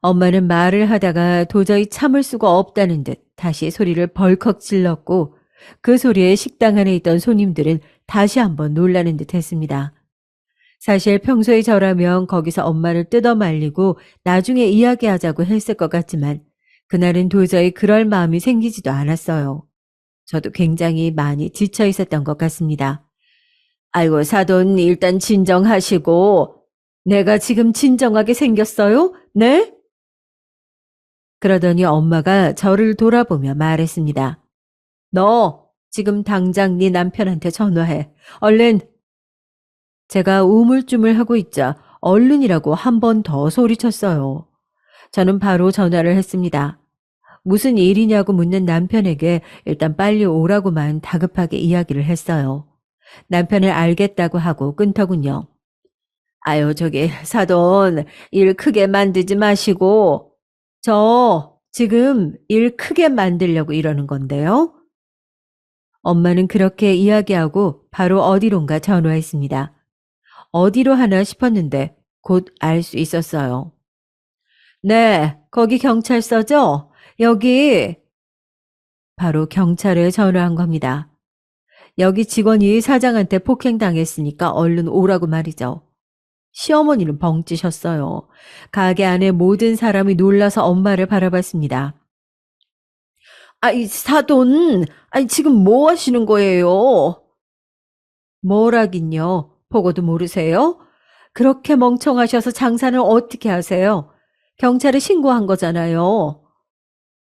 엄마는 말을 하다가 도저히 참을 수가 없다는 듯 다시 소리를 벌컥 질렀고 그 소리에 식당 안에 있던 손님들은 다시 한번 놀라는 듯 했습니다. 사실 평소에 저라면 거기서 엄마를 뜯어 말리고 나중에 이야기하자고 했을 것 같지만 그날은 도저히 그럴 마음이 생기지도 않았어요. 저도 굉장히 많이 지쳐 있었던 것 같습니다. 아이고, 사돈 일단 진정하시고. 내가 지금 진정하게 생겼어요? 네? 그러더니 엄마가 저를 돌아보며 말했습니다. 너 지금 당장 네 남편한테 전화해. 얼른. 제가 우물쭈물하고 있자 얼른이라고 한 번 더 소리쳤어요. 저는 바로 전화를 했습니다. 무슨 일이냐고 묻는 남편에게 일단 빨리 오라고만 다급하게 이야기를 했어요. 남편을 알겠다고 하고 끊더군요. 아유, 사돈, 일 크게 만들지 마시고. 저 지금 일 크게 만들려고 이러는 건데요. 엄마는 그렇게 이야기하고 바로 어디론가 전화했습니다. 어디로 하나 싶었는데 곧 알 수 있었어요. 네, 거기 경찰서죠? 여기. 바로 경찰에 전화한 겁니다. 여기 직원이 사장한테 폭행당했으니까 얼른 오라고 말이죠. 시어머니는 벙찌셨어요. 가게 안에 모든 사람이 놀라서 엄마를 바라봤습니다. 사돈, 지금 뭐 하시는 거예요? 뭐라긴요. 보고도 모르세요? 그렇게 멍청하셔서 장사는 어떻게 하세요? 경찰에 신고한 거잖아요.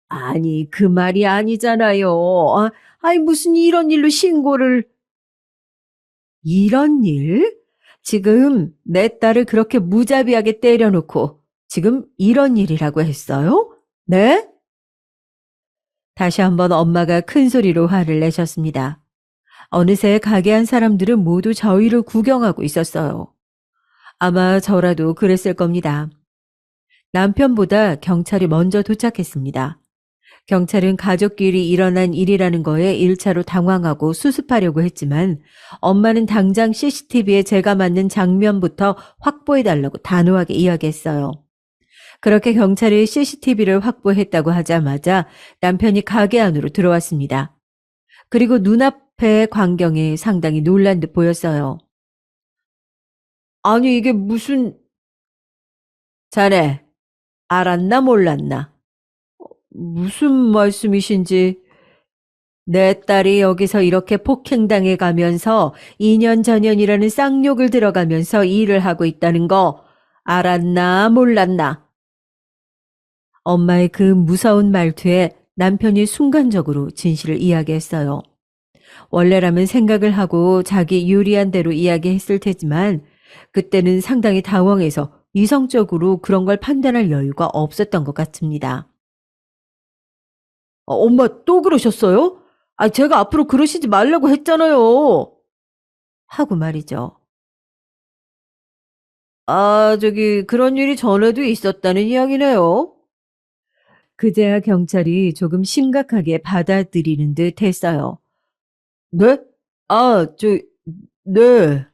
아니, 그 말이 아니잖아요. 무슨 이런 일로 신고를. 이런 일? 지금 내 딸을 그렇게 무자비하게 때려놓고 지금 이런 일이라고 했어요? 네? 다시 한번 엄마가 큰 소리로 화를 내셨습니다. 어느새 가게 안 사람들은 모두 저희를 구경하고 있었어요. 아마 저라도 그랬을 겁니다. 남편보다 경찰이 먼저 도착했습니다. 경찰은 가족끼리 일어난 일이라는 거에 1차로 당황하고 수습하려고 했지만 엄마는 당장 CCTV에 제가 맞는 장면부터 확보해달라고 단호하게 이야기했어요. 그렇게 경찰이 CCTV를 확보했다고 하자마자 남편이 가게 안으로 들어왔습니다. 그리고 눈앞의 광경에 상당히 놀란 듯 보였어요. 아니, 이게 무슨, 자네, 알았나 몰랐나? 무슨 말씀이신지. 내 딸이 여기서 이렇게 폭행당해 가면서 2년 전년이라는 쌍욕을 들어가면서 일을 하고 있다는 거 알았나 몰랐나? 엄마의 그 무서운 말투에 남편이 순간적으로 진실을 이야기했어요. 원래라면 생각을 하고 자기 유리한 대로 이야기했을 테지만 그때는 상당히 당황해서 이성적으로 그런 걸 판단할 여유가 없었던 것 같습니다. 엄마 또 그러셨어요? 아, 제가 앞으로 그러시지 말라고 했잖아요. 하고 말이죠. 아, 그런 일이 전에도 있었다는 이야기네요. 그제야 경찰이 조금 심각하게 받아들이는 듯 했어요. 네? 아, 네.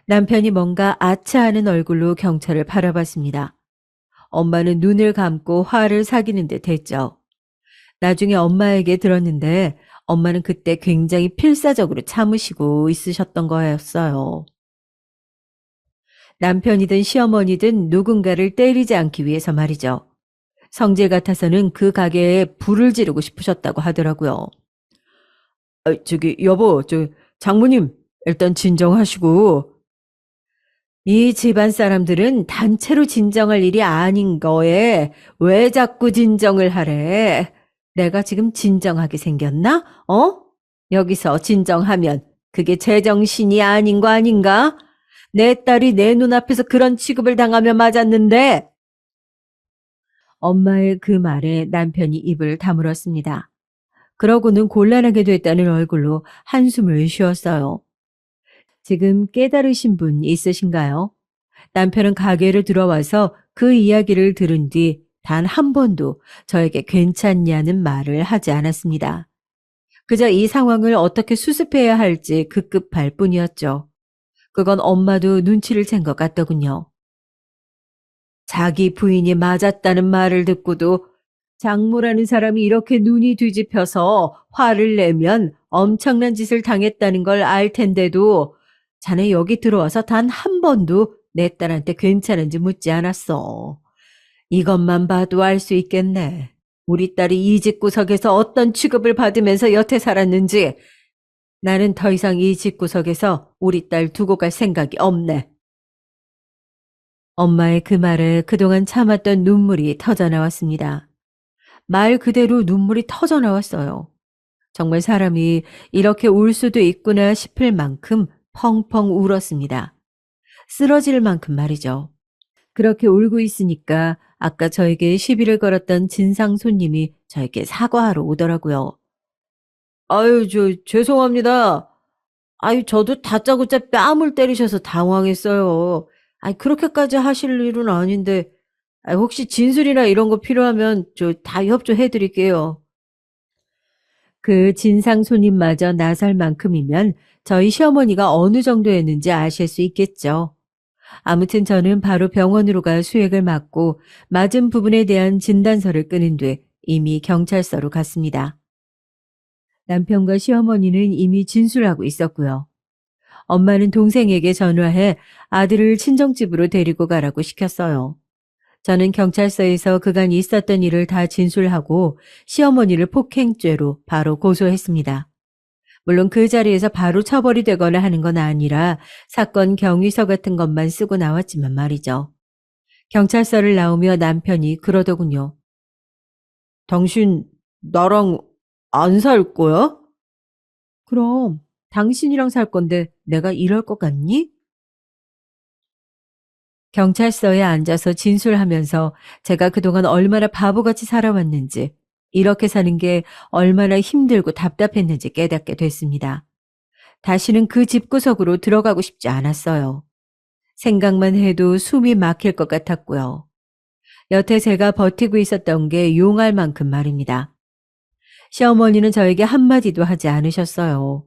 남편이 뭔가 아차하는 얼굴로 경찰을 바라봤습니다. 엄마는 눈을 감고 화를 사귀는 듯 했죠. 나중에 엄마에게 들었는데 엄마는 그때 굉장히 필사적으로 참으시고 있으셨던 거였어요. 남편이든 시어머니든 누군가를 때리지 않기 위해서 말이죠. 성질 같아서는 그 가게에 불을 지르고 싶으셨다고 하더라고요. 여보, 장모님, 일단 진정하시고. 이 집안 사람들은 단체로 진정할 일이 아닌 거에 왜 자꾸 진정을 하래? 내가 지금 진정하게 생겼나? 어? 여기서 진정하면 그게 제정신이 아닌 거 아닌가? 내 딸이 내 눈앞에서 그런 취급을 당하며 맞았는데 엄마의 그 말에 남편이 입을 다물었습니다. 그러고는 곤란하게 됐다는 얼굴로 한숨을 쉬었어요. 지금 깨달으신 분 있으신가요? 남편은 가게를 들어와서 그 이야기를 들은 뒤 단 한 번도 저에게 괜찮냐는 말을 하지 않았습니다. 그저 이 상황을 어떻게 수습해야 할지 급급할 뿐이었죠. 그건 엄마도 눈치를 챈 것 같더군요. 자기 부인이 맞았다는 말을 듣고도 장모라는 사람이 이렇게 눈이 뒤집혀서 화를 내면 엄청난 짓을 당했다는 걸 알 텐데도 자네 여기 들어와서 단 한 번도 내 딸한테 괜찮은지 묻지 않았어. 이것만 봐도 알 수 있겠네. 우리 딸이 이 집구석에서 어떤 취급을 받으면서 여태 살았는지 나는 더 이상 이 집구석에서 우리 딸 두고 갈 생각이 없네. 엄마의 그 말에 그동안 참았던 눈물이 터져 나왔습니다. 말 그대로 눈물이 터져 나왔어요. 정말 사람이 이렇게 울 수도 있구나 싶을 만큼 펑펑 울었습니다. 쓰러질 만큼 말이죠. 그렇게 울고 있으니까 아까 저에게 시비를 걸었던 진상 손님이 저에게 사과하러 오더라고요. 아유, 죄송합니다. 아유, 저도 다짜고짜 뺨을 때리셔서 당황했어요. 아이, 그렇게까지 하실 일은 아닌데, 혹시 진술이나 이런 거 필요하면 저 다 협조해 드릴게요. 그 진상 손님마저 나설 만큼이면 저희 시어머니가 어느 정도였는지 아실 수 있겠죠. 아무튼 저는 바로 병원으로 가 수액을 맞고 맞은 부분에 대한 진단서를 끄는 뒤 이미 경찰서로 갔습니다. 남편과 시어머니는 이미 진술하고 있었고요. 엄마는 동생에게 전화해 아들을 친정집으로 데리고 가라고 시켰어요. 저는 경찰서에서 그간 있었던 일을 다 진술하고 시어머니를 폭행죄로 바로 고소했습니다. 물론 그 자리에서 바로 처벌이 되거나 하는 건 아니라 사건 경위서 같은 것만 쓰고 나왔지만 말이죠. 경찰서를 나오며 남편이 그러더군요. 당신 나랑 안 살 거야? 그럼 당신이랑 살 건데 내가 이럴 것 같니? 경찰서에 앉아서 진술하면서 제가 그동안 얼마나 바보같이 살아왔는지, 이렇게 사는 게 얼마나 힘들고 답답했는지 깨닫게 됐습니다. 다시는 그 집구석으로 들어가고 싶지 않았어요. 생각만 해도 숨이 막힐 것 같았고요. 여태 제가 버티고 있었던 게 용할 만큼 말입니다. 시어머니는 저에게 한마디도 하지 않으셨어요.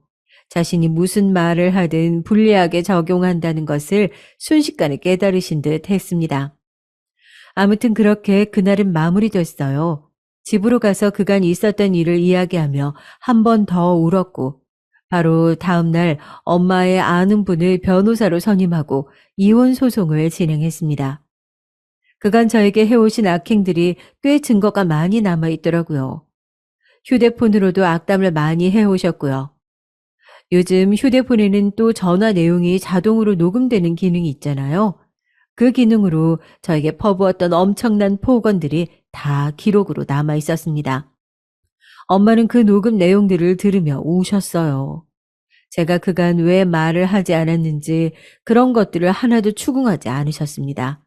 자신이 무슨 말을 하든 불리하게 적용한다는 것을 순식간에 깨달으신 듯 했습니다. 아무튼 그렇게 그날은 마무리됐어요. 집으로 가서 그간 있었던 일을 이야기하며 한 번 더 울었고, 바로 다음 날 엄마의 아는 분을 변호사로 선임하고 이혼 소송을 진행했습니다. 그간 저에게 해오신 악행들이 꽤 증거가 많이 남아 있더라고요. 휴대폰으로도 악담을 많이 해오셨고요. 요즘 휴대폰에는 또 전화 내용이 자동으로 녹음되는 기능이 있잖아요. 그 기능으로 저에게 퍼부었던 엄청난 폭언들이 다 기록으로 남아 있었습니다. 엄마는 그 녹음 내용들을 들으며 우셨어요. 제가 그간 왜 말을 하지 않았는지 그런 것들을 하나도 추궁하지 않으셨습니다.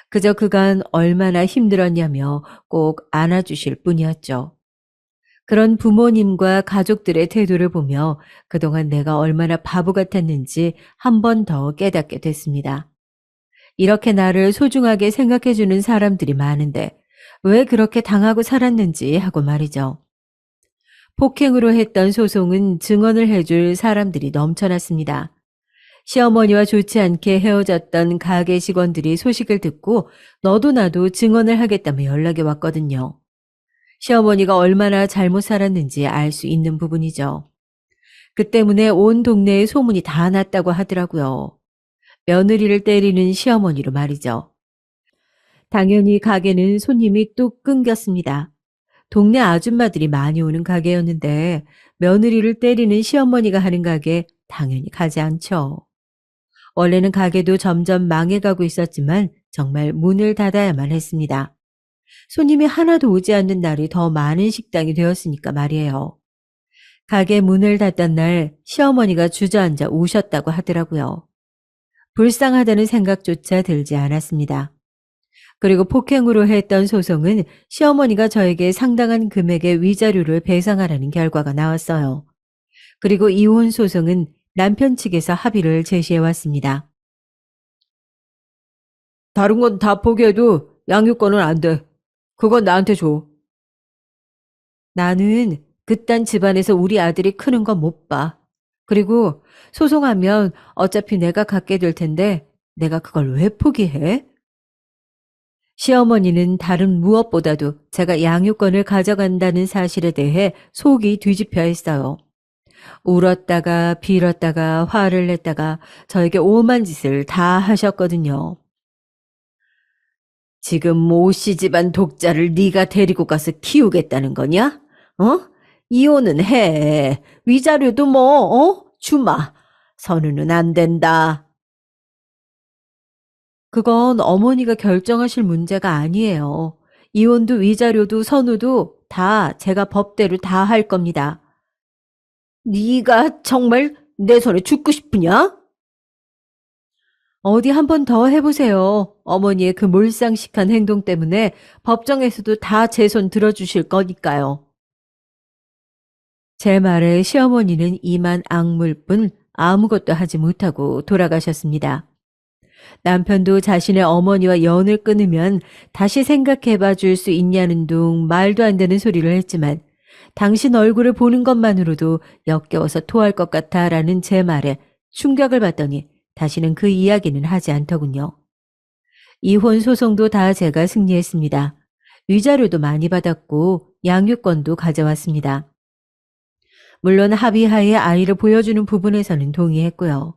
그저 그간 얼마나 힘들었냐며 꼭 안아주실 뿐이었죠. 그런 부모님과 가족들의 태도를 보며 그동안 내가 얼마나 바보 같았는지 한 번 더 깨닫게 됐습니다. 이렇게 나를 소중하게 생각해주는 사람들이 많은데 왜 그렇게 당하고 살았는지 하고 말이죠. 폭행으로 했던 소송은 증언을 해줄 사람들이 넘쳐났습니다. 시어머니와 좋지 않게 헤어졌던 가게 직원들이 소식을 듣고 너도 나도 증언을 하겠다며 연락이 왔거든요. 시어머니가 얼마나 잘못 살았는지 알 수 있는 부분이죠. 그 때문에 온 동네에 소문이 다 났다고 하더라고요. 며느리를 때리는 시어머니로 말이죠. 당연히 가게는 손님이 뚝 끊겼습니다. 동네 아줌마들이 많이 오는 가게였는데 며느리를 때리는 시어머니가 하는 가게 당연히 가지 않죠. 원래는 가게도 점점 망해가고 있었지만 정말 문을 닫아야만 했습니다. 손님이 하나도 오지 않는 날이 더 많은 식당이 되었으니까 말이에요. 가게 문을 닫던 날 시어머니가 주저앉아 우셨다고 하더라고요. 불쌍하다는 생각조차 들지 않았습니다. 그리고 폭행으로 했던 소송은 시어머니가 저에게 상당한 금액의 위자료를 배상하라는 결과가 나왔어요. 그리고 이혼 소송은 남편 측에서 합의를 제시해 왔습니다. 다른 건 다 포기해도 양육권은 안 돼. 그건 나한테 줘. 나는 그딴 집안에서 우리 아들이 크는 건 못 봐. 그리고 소송하면 어차피 내가 갖게 될 텐데 내가 그걸 왜 포기해? 시어머니는 다른 무엇보다도 제가 양육권을 가져간다는 사실에 대해 속이 뒤집혀 있어요. 울었다가 빌었다가 화를 냈다가 저에게 오만 짓을 다 하셨거든요. 지금 오씨 집안 독자를 네가 데리고 가서 키우겠다는 거냐? 어? 이혼은 해. 위자료도 주마. 선우는 안 된다. 그건 어머니가 결정하실 문제가 아니에요. 이혼도 위자료도 선우도 다 제가 법대로 다 할 겁니다. 네가 정말 내 손에 죽고 싶으냐? 어디 한 번 더 해보세요. 어머니의 그 몰상식한 행동 때문에 법정에서도 다 제 손 들어주실 거니까요. 제 말에 시어머니는 이만 악물 뿐 아무것도 하지 못하고 돌아가셨습니다. 남편도 자신의 어머니와 연을 끊으면 다시 생각해봐 줄 수 있냐는 둥 말도 안 되는 소리를 했지만 당신 얼굴을 보는 것만으로도 역겨워서 토할 것 같아 라는 제 말에 충격을 받더니 다시는 그 이야기는 하지 않더군요. 이혼 소송도 다 제가 승리했습니다. 위자료도 많이 받았고 양육권도 가져왔습니다. 물론 합의하에 아이를 보여주는 부분에서는 동의했고요.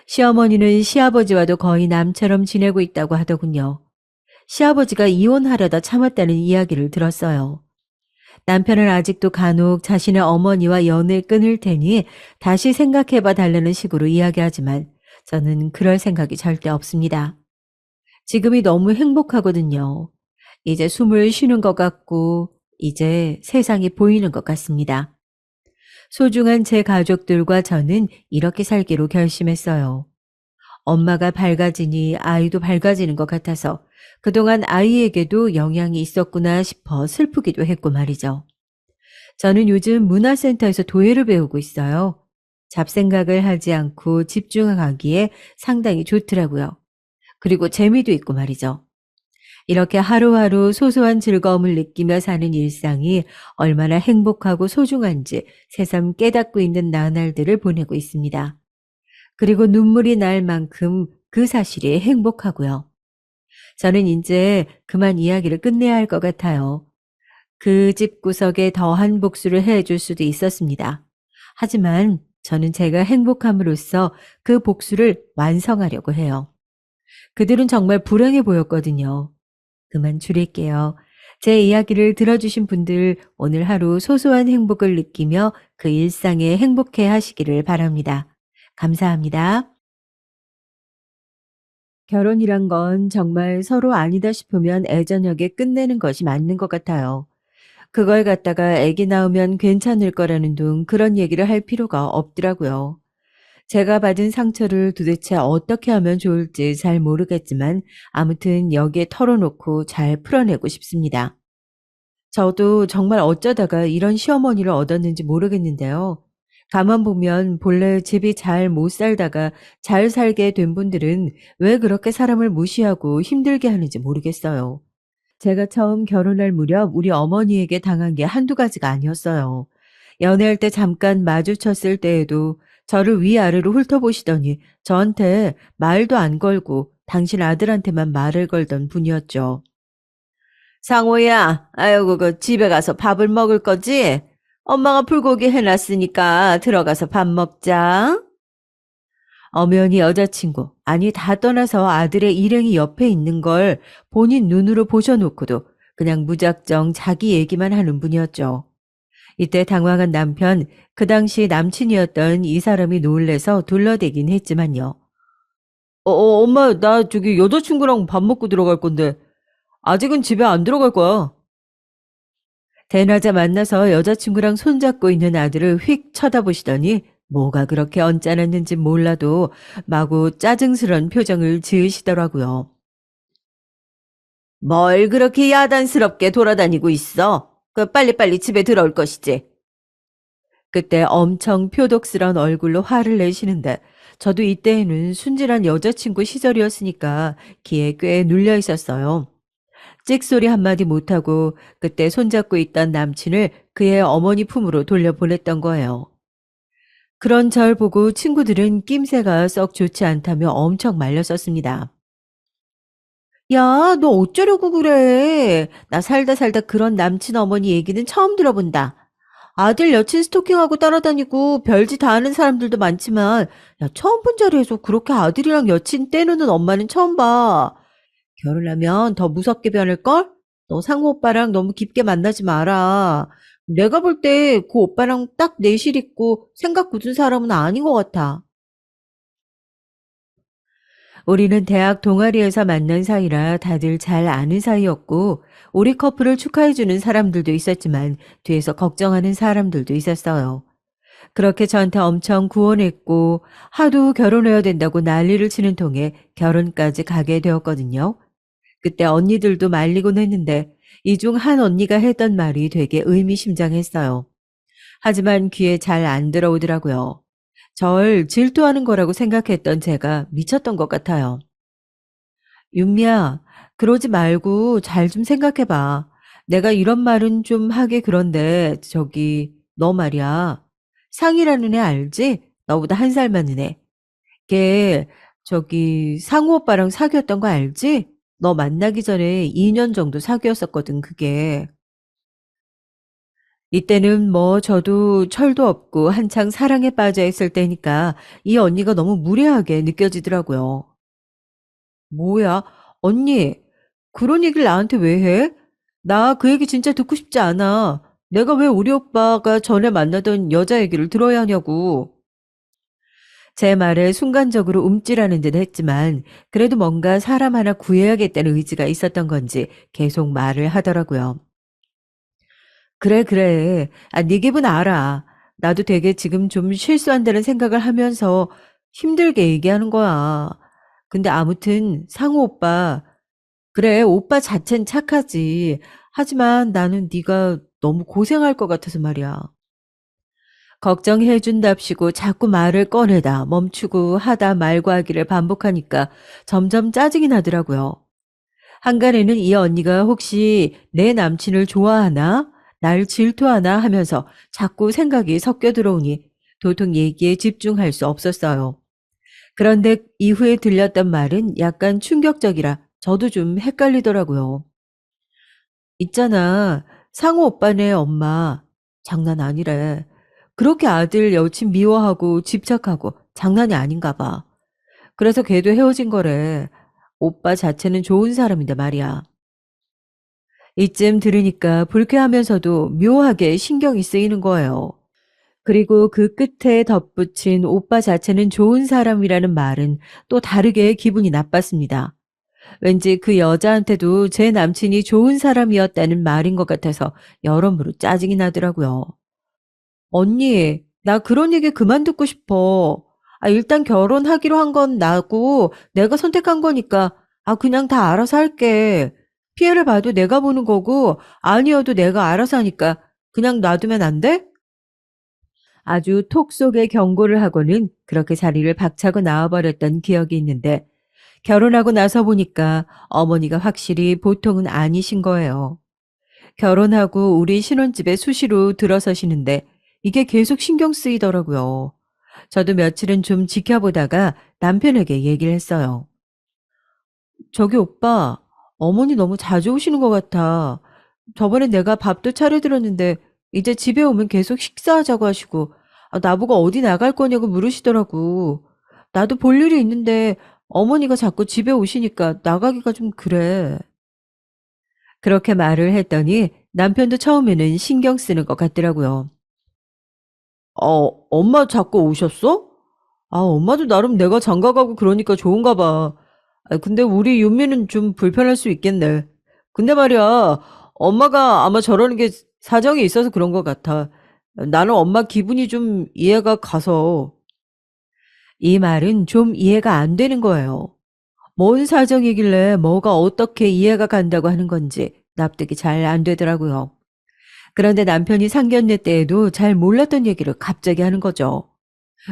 시어머니는 시아버지와도 거의 남처럼 지내고 있다고 하더군요. 시아버지가 이혼하려다 참았다는 이야기를 들었어요. 남편은 아직도 간혹 자신의 어머니와 연을 끊을 테니 다시 생각해봐 달라는 식으로 이야기하지만 저는 그럴 생각이 절대 없습니다. 지금이 너무 행복하거든요. 이제 숨을 쉬는 것 같고 이제 세상이 보이는 것 같습니다. 소중한 제 가족들과 저는 이렇게 살기로 결심했어요. 엄마가 밝아지니 아이도 밝아지는 것 같아서 그동안 아이에게도 영향이 있었구나 싶어 슬프기도 했고 말이죠. 저는 요즘 문화센터에서 도예를 배우고 있어요. 잡생각을 하지 않고 집중하기에 상당히 좋더라고요. 그리고 재미도 있고 말이죠. 이렇게 하루하루 소소한 즐거움을 느끼며 사는 일상이 얼마나 행복하고 소중한지 새삼 깨닫고 있는 나날들을 보내고 있습니다. 그리고 눈물이 날 만큼 그 사실이 행복하고요. 저는 이제 그만 이야기를 끝내야 할 것 같아요. 그 집 구석에 더한 복수를 해줄 수도 있었습니다. 하지만 저는 제가 행복함으로써 그 복수를 완성하려고 해요. 그들은 정말 불행해 보였거든요. 그만 줄일게요. 제 이야기를 들어주신 분들 오늘 하루 소소한 행복을 느끼며 그 일상에 행복해 하시기를 바랍니다. 감사합니다. 결혼이란 건 정말 서로 아니다 싶으면 애저녁에 끝내는 것이 맞는 것 같아요. 그걸 갖다가 아기 낳으면 괜찮을 거라는 둥 그런 얘기를 할 필요가 없더라고요. 제가 받은 상처를 도대체 어떻게 하면 좋을지 잘 모르겠지만 아무튼 여기에 털어놓고 잘 풀어내고 싶습니다. 저도 정말 어쩌다가 이런 시어머니를 얻었는지 모르겠는데요. 가만 보면 본래 집이 잘 못 살다가 잘 살게 된 분들은 왜 그렇게 사람을 무시하고 힘들게 하는지 모르겠어요. 제가 처음 결혼할 무렵 우리 어머니에게 당한 게 한두 가지가 아니었어요. 연애할 때 잠깐 마주쳤을 때에도 저를 위아래로 훑어보시더니 저한테 말도 안 걸고 당신 아들한테만 말을 걸던 분이었죠. 상호야, 아이고, 그 집에 가서 밥을 먹을 거지? 엄마가 불고기 해놨으니까 들어가서 밥 먹자. 엄연히 여자친구, 아니 다 떠나서 아들의 일행이 옆에 있는 걸 본인 눈으로 보셔놓고도 그냥 무작정 자기 얘기만 하는 분이었죠. 이때 당황한 남편, 그 당시 남친이었던 이 사람이 놀래서 둘러대긴 했지만요. 엄마, 나 저기 여자친구랑 밥 먹고 들어갈 건데 아직은 집에 안 들어갈 거야. 대낮에 만나서 여자친구랑 손잡고 있는 아들을 휙 쳐다보시더니 뭐가 그렇게 언짢았는지 몰라도 마구 짜증스런 표정을 지으시더라고요. 뭘 그렇게 야단스럽게 돌아다니고 있어? 그 빨리빨리 집에 들어올 것이지. 그때 엄청 표독스런 얼굴로 화를 내시는데 저도 이때에는 순진한 여자친구 시절이었으니까 귀에 꽤 눌려 있었어요. 찍소리 한마디 못하고 그때 손잡고 있던 남친을 그의 어머니 품으로 돌려보냈던 거예요. 그런 절 보고 친구들은 낌새가 썩 좋지 않다며 엄청 말렸었습니다. 야, 너 어쩌려고 그래? 나 살다 살다 그런 남친 어머니 얘기는 처음 들어본다. 아들 여친 스토킹하고 따라다니고 별짓 다 하는 사람들도 많지만, 야, 처음 본 자리에서 그렇게 아들이랑 여친 떼놓는 엄마는 처음 봐. 결혼하면 더 무섭게 변할걸? 너 상우 오빠랑 너무 깊게 만나지 마라. 내가 볼 때 그 오빠랑 딱 내실 있고 생각 굳은 사람은 아닌 것 같아. 우리는 대학 동아리에서 만난 사이라 다들 잘 아는 사이였고, 우리 커플을 축하해주는 사람들도 있었지만, 뒤에서 걱정하는 사람들도 있었어요. 그렇게 저한테 엄청 구원했고, 하도 결혼해야 된다고 난리를 치는 통에 결혼까지 가게 되었거든요. 그때 언니들도 말리곤 했는데 이 중 한 언니가 했던 말이 되게 의미심장했어요. 하지만 귀에 잘 안 들어오더라고요. 절 질투하는 거라고 생각했던 제가 미쳤던 것 같아요. 윤미야, 그러지 말고 잘 좀 생각해봐. 내가 이런 말은 좀 하기 그런데 저기 너 말이야. 상이라는 애 알지? 너보다 한 살 많은 애. 걔 저기 상우 오빠랑 사귀었던 거 알지? 너 만나기 전에 2년 정도 사귀었었거든, 그게. 이때는 뭐 저도 철도 없고 한창 사랑에 빠져 있을 때니까 이 언니가 너무 무례하게 느껴지더라고요. 뭐야? 언니, 그런 얘기를 나한테 왜 해? 나 그 얘기 진짜 듣고 싶지 않아. 내가 왜 우리 오빠가 전에 만나던 여자 얘기를 들어야 하냐고. 제 말에 순간적으로 움찔하는 듯 했지만 그래도 뭔가 사람 하나 구해야겠다는 의지가 있었던 건지 계속 말을 하더라고요. 그래, 그래. 아, 네 기분 알아. 나도 되게 지금 좀 실수한다는 생각을 하면서 힘들게 얘기하는 거야. 근데 아무튼 상우 오빠, 그래, 오빠 자체는 착하지. 하지만 나는 네가 너무 고생할 것 같아서 말이야. 걱정해 준답시고 자꾸 말을 꺼내다 멈추고 하다 말고 하기를 반복하니까 점점 짜증이 나더라고요. 한간에는 이 언니가 혹시 내 남친을 좋아하나? 날 질투하나? 하면서 자꾸 생각이 섞여 들어오니 도통 얘기에 집중할 수 없었어요. 그런데 이후에 들렸던 말은 약간 충격적이라 저도 좀 헷갈리더라고요. 있잖아. 상호 오빠네 엄마. 장난 아니래. 그렇게 아들 여친 미워하고 집착하고 장난이 아닌가 봐. 그래서 걔도 헤어진 거래. 오빠 자체는 좋은 사람인데 말이야. 이쯤 들으니까 불쾌하면서도 묘하게 신경이 쓰이는 거예요. 그리고 그 끝에 덧붙인 오빠 자체는 좋은 사람이라는 말은 또 다르게 기분이 나빴습니다. 왠지 그 여자한테도 제 남친이 좋은 사람이었다는 말인 것 같아서 여러모로 짜증이 나더라고요. 언니, 나 그런 얘기 그만 듣고 싶어. 일단 결혼하기로 한 건 나고 내가 선택한 거니까 그냥 다 알아서 할게. 피해를 봐도 내가 보는 거고 아니어도 내가 알아서 하니까 그냥 놔두면 안 돼? 아주 톡 속에 경고를 하고는 그렇게 자리를 박차고 나와버렸던 기억이 있는데 결혼하고 나서 보니까 어머니가 확실히 보통은 아니신 거예요. 결혼하고 우리 신혼집에 수시로 들어서시는데 이게 계속 신경 쓰이더라고요. 저도 며칠은 좀 지켜보다가 남편에게 얘기를 했어요. 저기 오빠, 어머니 너무 자주 오시는 것 같아. 저번에 내가 밥도 차려드렸는데 이제 집에 오면 계속 식사하자고 하시고 나보고 어디 나갈 거냐고 물으시더라고. 나도 볼 일이 있는데 어머니가 자꾸 집에 오시니까 나가기가 좀 그래. 그렇게 말을 했더니 남편도 처음에는 신경 쓰는 것 같더라고요. 엄마 자꾸 오셨어? 엄마도 나름 내가 장가 가고 그러니까 좋은가 봐. 근데 우리 윤미는 좀 불편할 수 있겠네. 근데 말이야, 엄마가 아마 저러는 게 사정이 있어서 그런 것 같아. 나는 엄마 기분이 좀 이해가 가서. 이 말은 좀 이해가 안 되는 거예요. 뭔 사정이길래 뭐가 어떻게 이해가 간다고 하는 건지 납득이 잘 안 되더라고요. 그런데 남편이 상견례 때에도 잘 몰랐던 얘기를 갑자기 하는 거죠.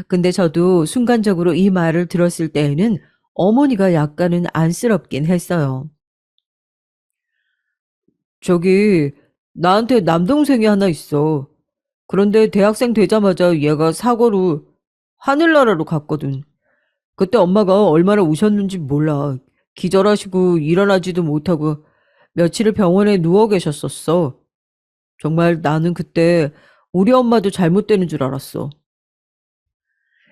근데 저도 순간적으로 이 말을 들었을 때에는 어머니가 약간은 안쓰럽긴 했어요. 저기, 나한테 남동생이 하나 있어. 그런데 대학생 되자마자 얘가 사고로 하늘나라로 갔거든. 그때 엄마가 얼마나 우셨는지 몰라. 기절하시고 일어나지도 못하고 며칠을 병원에 누워 계셨었어. 정말 나는 그때 우리 엄마도 잘못되는 줄 알았어.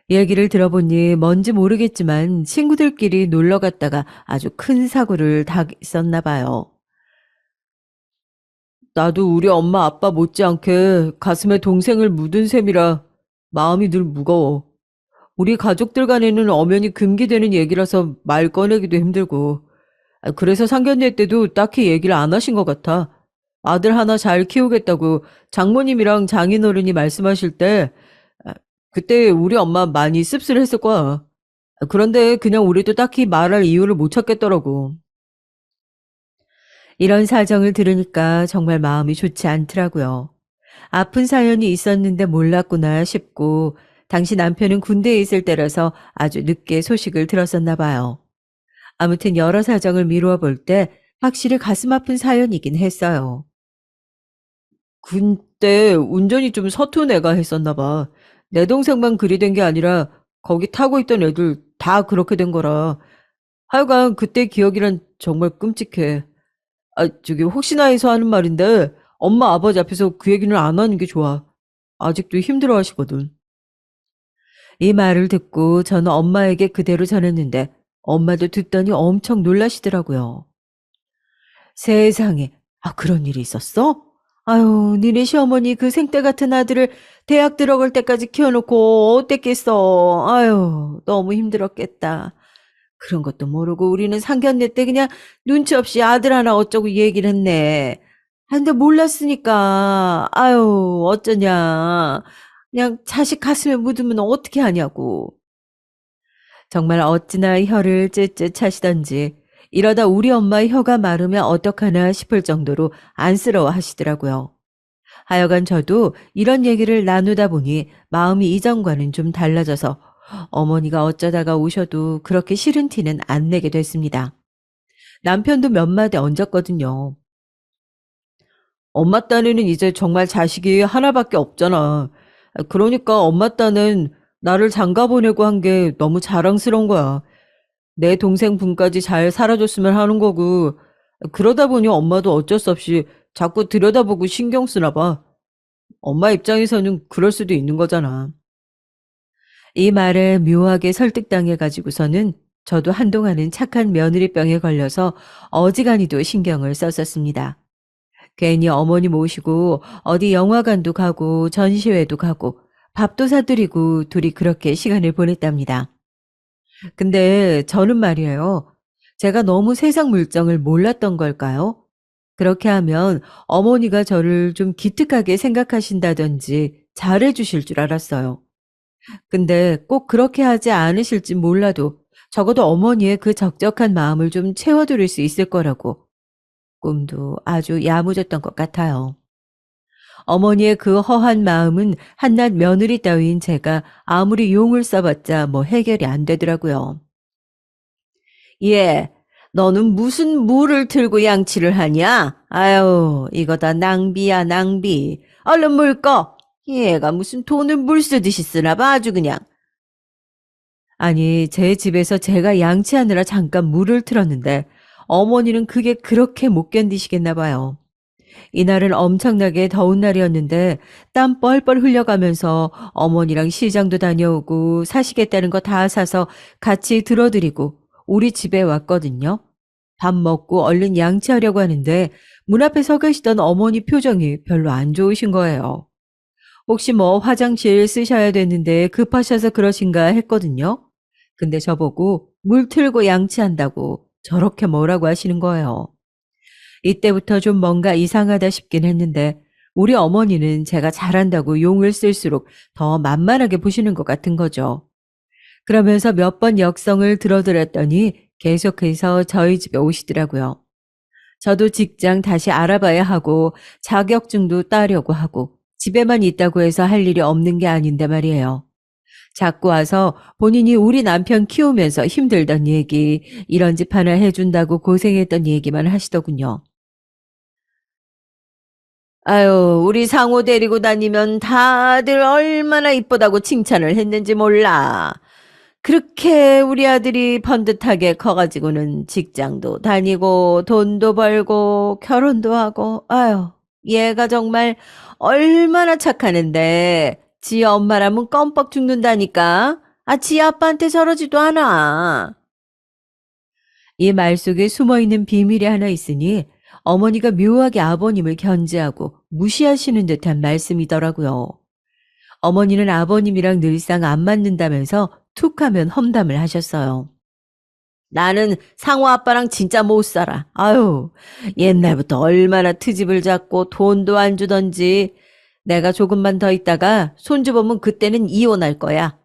얘기를 들어보니 뭔지 모르겠지만 친구들끼리 놀러 갔다가 아주 큰 사고를 당했었나 봐요. 나도 우리 엄마 아빠 못지않게 가슴에 동생을 묻은 셈이라 마음이 늘 무거워. 우리 가족들 간에는 엄연히 금기되는 얘기라서 말 꺼내기도 힘들고. 그래서 상견례 때도 딱히 얘기를 안 하신 것 같아. 아들 하나 잘 키우겠다고 장모님이랑 장인어른이 말씀하실 때 아, 그때 우리 엄마 많이 씁쓸했을 거야. 그런데 그냥 우리도 딱히 말할 이유를 못 찾겠더라고. 이런 사정을 들으니까 정말 마음이 좋지 않더라고요. 아픈 사연이 있었는데 몰랐구나 싶고 당시 남편은 군대에 있을 때라서 아주 늦게 소식을 들었었나 봐요. 아무튼 여러 사정을 미루어 볼 때 확실히 가슴 아픈 사연이긴 했어요. 그때 운전이 좀 서툰 애가 했었나 봐. 내 동생만 그리 된 게 아니라 거기 타고 있던 애들 다 그렇게 된 거라. 하여간 그때 기억이란 정말 끔찍해. 저기 혹시나 해서 하는 말인데 엄마 아버지 앞에서 그 얘기는 안 하는 게 좋아. 아직도 힘들어 하시거든. 이 말을 듣고 저는 엄마에게 그대로 전했는데 엄마도 듣더니 엄청 놀라시더라고요. 세상에, 그런 일이 있었어? 아유, 니네 시어머니 그 생떼 같은 아들을 대학 들어갈 때까지 키워놓고 어땠겠어. 아유, 너무 힘들었겠다. 그런 것도 모르고 우리는 상견례 때 그냥 눈치 없이 아들 하나 어쩌고 얘기를 했네. 근데 몰랐으니까, 아유, 어쩌냐. 그냥 자식 가슴에 묻으면 어떻게 하냐고. 정말 어찌나 혀를 쯧쯧 차시던지 이러다 우리 엄마 혀가 마르면 어떡하나 싶을 정도로 안쓰러워 하시더라고요. 하여간 저도 이런 얘기를 나누다 보니 마음이 이전과는 좀 달라져서 어머니가 어쩌다가 오셔도 그렇게 싫은 티는 안 내게 됐습니다. 남편도 몇 마디 얹었거든요. 엄마 딴에는 이제 정말 자식이 하나밖에 없잖아. 그러니까 엄마 딴은 나를 장가 보내고 한 게 너무 자랑스러운 거야. 내 동생 분까지 잘 살아줬으면 하는 거고, 그러다 보니 엄마도 어쩔 수 없이 자꾸 들여다보고 신경 쓰나 봐. 엄마 입장에서는 그럴 수도 있는 거잖아. 이 말에 묘하게 설득당해 가지고서는 저도 한동안은 착한 며느리병에 걸려서 어지간히도 신경을 썼었습니다. 괜히 어머니 모시고 어디 영화관도 가고 전시회도 가고 밥도 사드리고 둘이 그렇게 시간을 보냈답니다. 근데 저는 말이에요. 제가 너무 세상 물정을 몰랐던 걸까요? 그렇게 하면 어머니가 저를 좀 기특하게 생각하신다든지 잘해 주실 줄 알았어요. 근데 꼭 그렇게 하지 않으실지 몰라도 적어도 어머니의 그 적적한 마음을 좀 채워드릴 수 있을 거라고 꿈도 아주 야무졌던 것 같아요. 어머니의 그 허한 마음은 한낱 며느리 따위인 제가 아무리 용을 써봤자 뭐 해결이 안 되더라고요. 예, 너는 무슨 물을 틀고 양치를 하냐? 아유, 이거 다 낭비야, 낭비. 얼른 물 꺼. 얘가 무슨 돈을 물 쓰듯이 쓰나 봐, 아주 그냥. 아니, 제 집에서 제가 양치하느라 잠깐 물을 틀었는데 어머니는 그게 그렇게 못 견디시겠나 봐요. 이날은 엄청나게 더운 날이었는데 땀 뻘뻘 흘려가면서 어머니랑 시장도 다녀오고 사시겠다는 거 다 사서 같이 들어드리고 우리 집에 왔거든요. 밥 먹고 얼른 양치하려고 하는데 문 앞에 서 계시던 어머니 표정이 별로 안 좋으신 거예요. 혹시 뭐 화장실 쓰셔야 되는데 급하셔서 그러신가 했거든요. 근데 저보고 물 틀고 양치한다고 저렇게 뭐라고 하시는 거예요. 이때부터 좀 뭔가 이상하다 싶긴 했는데 우리 어머니는 제가 잘한다고 용을 쓸수록 더 만만하게 보시는 것 같은 거죠. 그러면서 몇 번 역성을 들어드렸더니 계속해서 저희 집에 오시더라고요. 저도 직장 다시 알아봐야 하고 자격증도 따려고 하고 집에만 있다고 해서 할 일이 없는 게 아닌데 말이에요. 자꾸 와서 본인이 우리 남편 키우면서 힘들던 얘기, 이런 집 하나 해준다고 고생했던 얘기만 하시더군요. 아유, 우리 상호 데리고 다니면 다들 얼마나 이쁘다고 칭찬을 했는지 몰라. 그렇게 우리 아들이 번듯하게 커가지고는 직장도 다니고 돈도 벌고 결혼도 하고, 아유, 얘가 정말 얼마나 착하는데 지 엄마라면 껌뻑 죽는다니까. 아, 지 아빠한테 저러지도 않아. 이 말 속에 숨어있는 비밀이 하나 있으니 어머니가 묘하게 아버님을 견제하고 무시하시는 듯한 말씀이더라고요. 어머니는 아버님이랑 늘상 안 맞는다면서 툭 하면 험담을 하셨어요. 나는 상호 아빠랑 진짜 못 살아. 아유, 옛날부터 얼마나 트집을 잡고 돈도 안 주던지. 내가 조금만 더 있다가 손주 보면 그때는 이혼할 거야.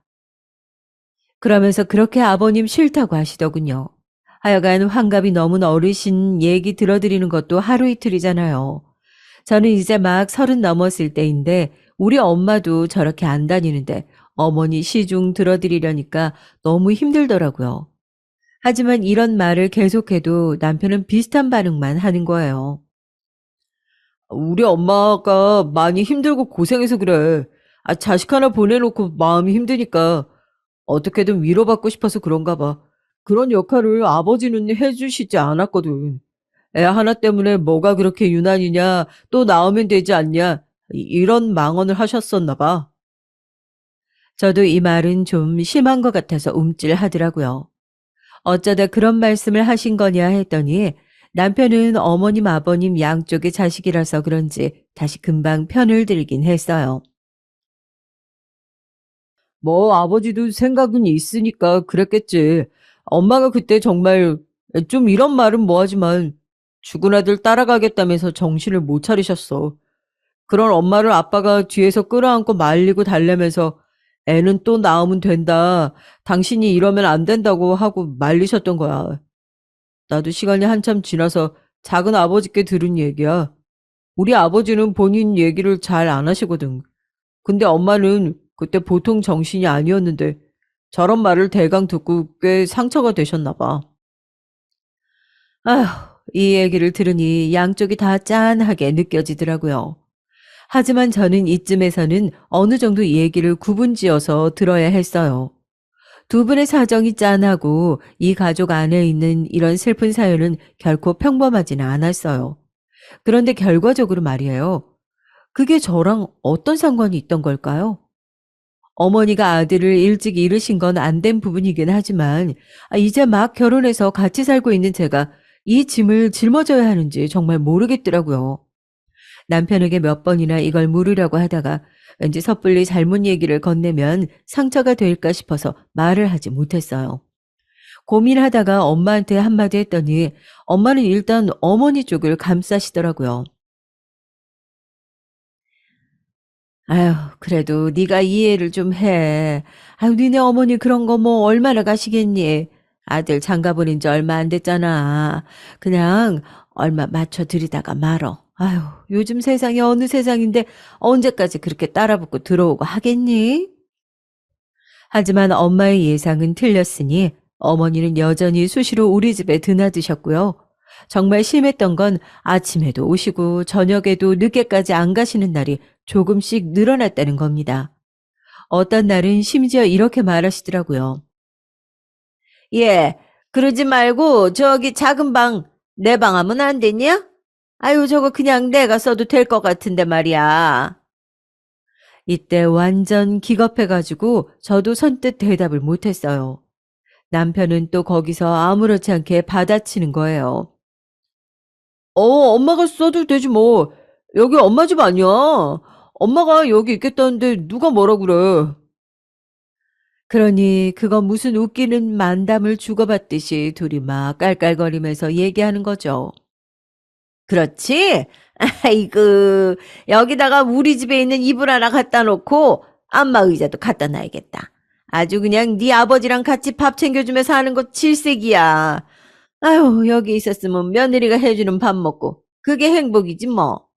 그러면서 그렇게 아버님 싫다고 하시더군요. 하여간 환갑이 넘은 어르신 얘기 들어드리는 것도 하루 이틀이잖아요. 저는 이제 막 30 넘었을 때인데 우리 엄마도 저렇게 안 다니는데 어머니 시중 들어드리려니까 너무 힘들더라고요. 하지만 이런 말을 계속해도 남편은 비슷한 반응만 하는 거예요. 우리 엄마가 많이 힘들고 고생해서 그래. 아, 자식 하나 보내놓고 마음이 힘드니까 어떻게든 위로받고 싶어서 그런가 봐. 그런 역할을 아버지는 해주시지 않았거든. 애 하나 때문에 뭐가 그렇게 유난이냐, 또 낳으면 되지 않냐, 이런 망언을 하셨었나 봐. 저도 이 말은 좀 심한 것 같아서 움찔하더라고요. 어쩌다 그런 말씀을 하신 거냐 했더니 남편은 어머님, 아버님 양쪽의 자식이라서 그런지 다시 금방 편을 들긴 했어요. 뭐 아버지도 생각은 있으니까 그랬겠지. 엄마가 그때 정말 좀 이런 말은 뭐하지만 죽은 아들 따라가겠다면서 정신을 못 차리셨어. 그런 엄마를 아빠가 뒤에서 끌어안고 말리고 달래면서 애는 또 낳으면 된다. 당신이 이러면 안 된다고 하고 말리셨던 거야. 나도 시간이 한참 지나서 작은 아버지께 들은 얘기야. 우리 아버지는 본인 얘기를 잘 안 하시거든. 근데 엄마는 그때 보통 정신이 아니었는데 저런 말을 대강 듣고 꽤 상처가 되셨나 봐. 아휴, 이 얘기를 들으니 양쪽이 다 짠하게 느껴지더라고요. 하지만 저는 이쯤에서는 어느 정도 이 얘기를 구분지어서 들어야 했어요. 두 분의 사정이 짠하고 이 가족 안에 있는 이런 슬픈 사연은 결코 평범하지는 않았어요. 그런데 결과적으로 말이에요. 그게 저랑 어떤 상관이 있던 걸까요? 어머니가 아들을 일찍 잃으신 건 안 된 부분이긴 하지만 이제 막 결혼해서 같이 살고 있는 제가 이 짐을 짊어져야 하는지 정말 모르겠더라고요. 남편에게 몇 번이나 이걸 물으려고 하다가 왠지 섣불리 잘못 얘기를 건네면 상처가 될까 싶어서 말을 하지 못했어요. 고민하다가 엄마한테 한마디 했더니 엄마는 일단 어머니 쪽을 감싸시더라고요. 아휴, 그래도 네가 이해를 좀 해. 아유, 니네 어머니 그런 거 뭐 얼마나 가시겠니? 아들 장가 보낸 지 얼마 안 됐잖아. 그냥 얼마 맞춰 드리다가 말어. 아휴, 요즘 세상이 어느 세상인데 언제까지 그렇게 따라붙고 들어오고 하겠니? 하지만 엄마의 예상은 틀렸으니 어머니는 여전히 수시로 우리 집에 드나드셨고요. 정말 심했던 건 아침에도 오시고 저녁에도 늦게까지 안 가시는 날이 조금씩 늘어났다는 겁니다. 어떤 날은 심지어 이렇게 말하시더라고요. 예, 그러지 말고 저기 작은 방, 내 방 하면 안 되냐? 아유, 저거 그냥 내가 써도 될 것 같은데 말이야. 이때 완전 기겁해가지고 저도 선뜻 대답을 못했어요. 남편은 또 거기서 아무렇지 않게 받아치는 거예요. 엄마가 써도 되지 뭐. 여기 엄마 집 아니야. 엄마가 여기 있겠다는데 누가 뭐라 그래. 그러니 그건 무슨 웃기는 만담을 주고받듯이 둘이 막 깔깔거리면서 얘기하는 거죠. 그렇지? 아이고, 여기다가 우리 집에 있는 이불 하나 갖다 놓고 안마 의자도 갖다 놔야겠다. 아주 그냥 네 아버지랑 같이 밥 챙겨주며 사는 거 질색이야. 아유, 여기 있었으면 며느리가 해주는 밥 먹고 그게 행복이지 뭐.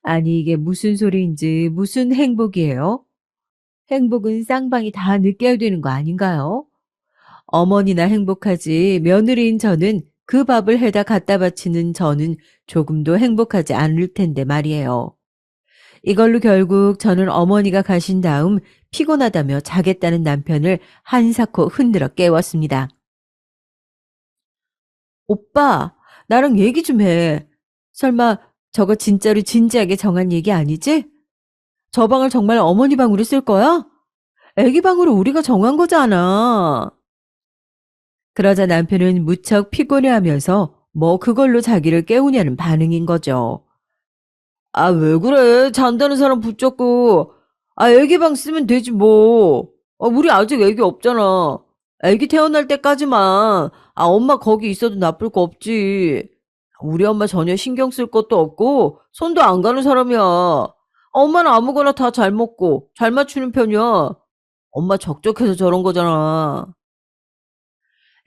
아니 이게 무슨 소리인지 무슨 행복이에요? 행복은 쌍방이 다 느껴야 되는 거 아닌가요? 어머니나 행복하지 며느리인 저는 그 밥을 해다 갖다 바치는 저는 조금도 행복하지 않을 텐데 말이에요. 이걸로 결국 저는 어머니가 가신 다음 피곤하다며 자겠다는 남편을 한사코 흔들어 깨웠습니다. 오빠, 나랑 얘기 좀 해. 설마 저거 진짜로 진지하게 정한 얘기 아니지? 저 방을 정말 어머니 방으로 쓸 거야? 애기 방으로 우리가 정한 거잖아. 그러자 남편은 무척 피곤해하면서 뭐 그걸로 자기를 깨우냐는 반응인 거죠. 아, 왜 그래? 잔다는 사람 붙잡고. 아, 애기 방 쓰면 되지 뭐. 우리 아직 애기 없잖아. 애기 태어날 때까지만. 엄마 거기 있어도 나쁠 거 없지. 우리 엄마 전혀 신경 쓸 것도 없고 손도 안 가는 사람이야. 엄마는 아무거나 다 잘 먹고 잘 맞추는 편이야. 엄마 적적해서 저런 거잖아.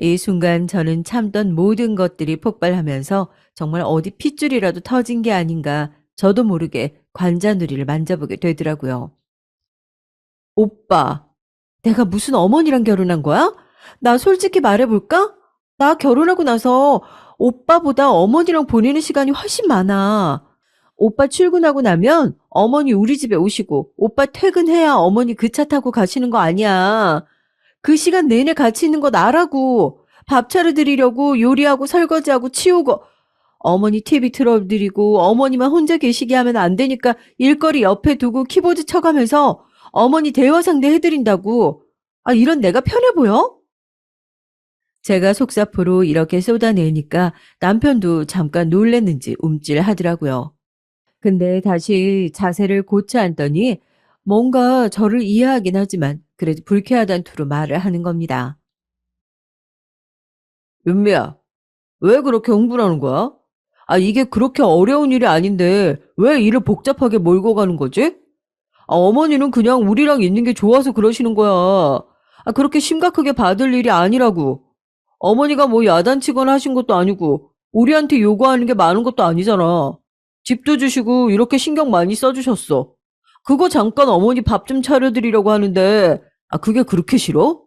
이 순간 저는 참던 모든 것들이 폭발하면서 정말 어디 핏줄이라도 터진 게 아닌가 저도 모르게 관자놀이를 만져보게 되더라고요. 오빠, 내가 무슨 어머니랑 결혼한 거야? 나 솔직히 말해볼까? 나 결혼하고 나서 오빠보다 어머니랑 보내는 시간이 훨씬 많아. 오빠 출근하고 나면 어머니 우리 집에 오시고 오빠 퇴근해야 어머니 그 차 타고 가시는 거 아니야. 그 시간 내내 같이 있는 거 나라고. 밥 차려드리려고 요리하고 설거지하고 치우고 어머니 TV 틀어드리고 어머니만 혼자 계시게 하면 안 되니까 일거리 옆에 두고 키보드 쳐가면서 어머니 대화 상대 해드린다고. 이런 내가 편해 보여? 제가 속사포로 이렇게 쏟아내니까 남편도 잠깐 놀랬는지 움찔하더라고요. 근데 다시 자세를 고쳐 앉더니 뭔가 저를 이해하긴 하지만 그래도 불쾌하단 투로 말을 하는 겁니다. 윤미야, 왜 그렇게 흥분하는 거야? 이게 그렇게 어려운 일이 아닌데 왜 일을 복잡하게 몰고 가는 거지? 어머니는 그냥 우리랑 있는 게 좋아서 그러시는 거야. 그렇게 심각하게 받을 일이 아니라고. 어머니가 뭐 야단치거나 하신 것도 아니고 우리한테 요구하는 게 많은 것도 아니잖아. 집도 주시고 이렇게 신경 많이 써주셨어. 그거 잠깐 어머니 밥 좀 차려드리려고 하는데, 그게 그렇게 싫어?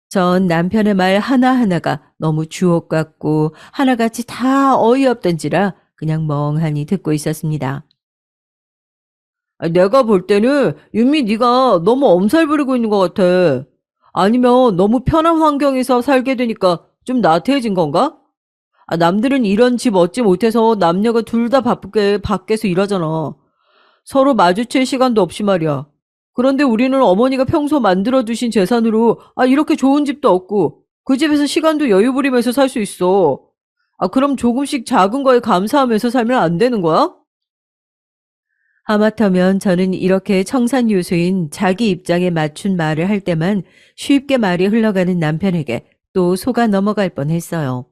전 남편의 말 하나하나가 너무 주옥 같고 하나같이 다 어이없던지라 그냥 멍하니 듣고 있었습니다. 내가 볼 때는 윤미 네가 너무 엄살 부리고 있는 것 같아. 아니면 너무 편한 환경에서 살게 되니까 좀 나태해진 건가? 남들은 이런 집 얻지 못해서 남녀가 둘 다 바쁘게 밖에서 일하잖아. 서로 마주칠 시간도 없이 말이야. 그런데 우리는 어머니가 평소 만들어 두신 재산으로 이렇게 좋은 집도 얻고 그 집에서 시간도 여유 부리면서 살 수 있어. 그럼 조금씩 작은 거에 감사하면서 살면 안 되는 거야? 하마터면 저는 이렇게 청산유수인 자기 입장에 맞춘 말을 할 때만 쉽게 말이 흘러가는 남편에게 또 속아 넘어갈 뻔했어요.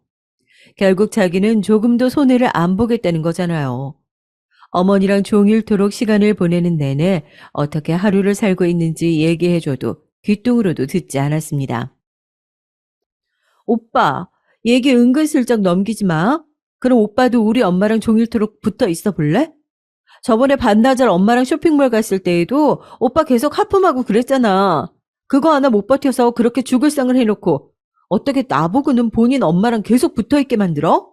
결국 자기는 조금도 손해를 안 보겠다는 거잖아요. 어머니랑 종일토록 시간을 보내는 내내 어떻게 하루를 살고 있는지 얘기해줘도 귓등으로도 듣지 않았습니다. 오빠, 얘기 은근슬쩍 넘기지 마. 그럼 오빠도 우리 엄마랑 종일토록 붙어 있어 볼래? 저번에 반나절 엄마랑 쇼핑몰 갔을 때에도 오빠 계속 하품하고 그랬잖아. 그거 하나 못 버텨서 그렇게 죽을 상을 해놓고 어떻게 나보고는 본인 엄마랑 계속 붙어있게 만들어?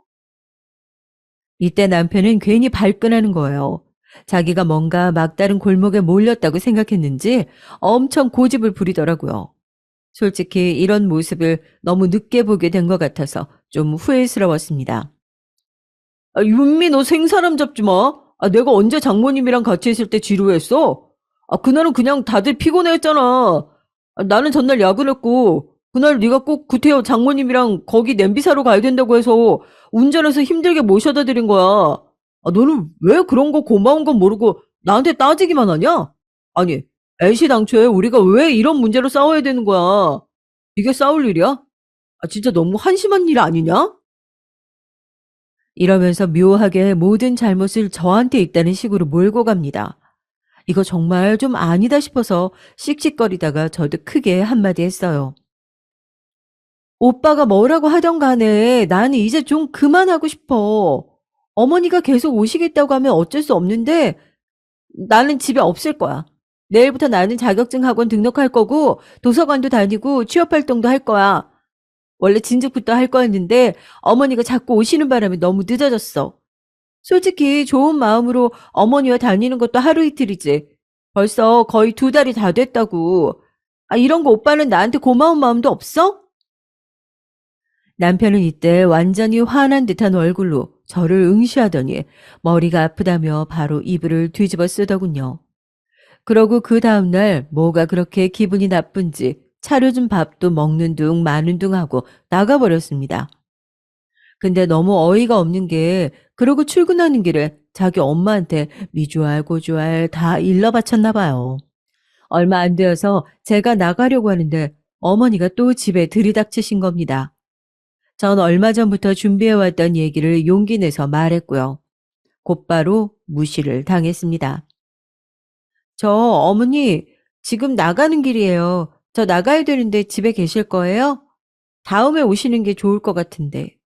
이때 남편은 괜히 발끈하는 거예요. 자기가 뭔가 막다른 골목에 몰렸다고 생각했는지 엄청 고집을 부리더라고요. 솔직히 이런 모습을 너무 늦게 보게 된 것 같아서 좀 후회스러웠습니다. 윤미 너 생사람 잡지 마. 내가 언제 장모님이랑 같이 있을 때 지루했어? 그날은 그냥 다들 피곤해했잖아. 나는 전날 야근했고 그날 네가 꼭 구태여 장모님이랑 거기 냄비 사러 가야 된다고 해서 운전해서 힘들게 모셔다 드린 거야. 너는 왜 그런 거 고마운 건 모르고 나한테 따지기만 하냐? 아니, 애시당초에 우리가 왜 이런 문제로 싸워야 되는 거야? 이게 싸울 일이야? 진짜 너무 한심한 일 아니냐? 이러면서 묘하게 모든 잘못을 저한테 있다는 식으로 몰고 갑니다. 이거 정말 좀 아니다 싶어서 씩씩거리다가 저도 크게 한마디 했어요. 오빠가 뭐라고 하던 간에 나는 이제 좀 그만하고 싶어. 어머니가 계속 오시겠다고 하면 어쩔 수 없는데 나는 집에 없을 거야. 내일부터 나는 자격증 학원 등록할 거고 도서관도 다니고 취업 활동도 할 거야. 원래 진즉부터 할 거였는데 어머니가 자꾸 오시는 바람에 너무 늦어졌어. 솔직히 좋은 마음으로 어머니와 다니는 것도 하루 이틀이지. 벌써 거의 2달이 다 됐다고. 이런 거 오빠는 나한테 고마운 마음도 없어? 남편은 이때 완전히 화난 듯한 얼굴로 저를 응시하더니 머리가 아프다며 바로 이불을 뒤집어 쓰더군요. 그러고 그 다음날 뭐가 그렇게 기분이 나쁜지 차려준 밥도 먹는 둥 마는 둥 하고 나가버렸습니다. 근데 너무 어이가 없는 게 그러고 출근하는 길에 자기 엄마한테 미주알 고주알 다 일러 바쳤나 봐요. 얼마 안 되어서 제가 나가려고 하는데 어머니가 또 집에 들이닥치신 겁니다. 전 얼마 전부터 준비해왔던 얘기를 용기 내서 말했고요. 곧바로 무시를 당했습니다. 저 어머니 지금 나가는 길이에요. 저 나가야 되는데 집에 계실 거예요? 다음에 오시는 게 좋을 것 같은데.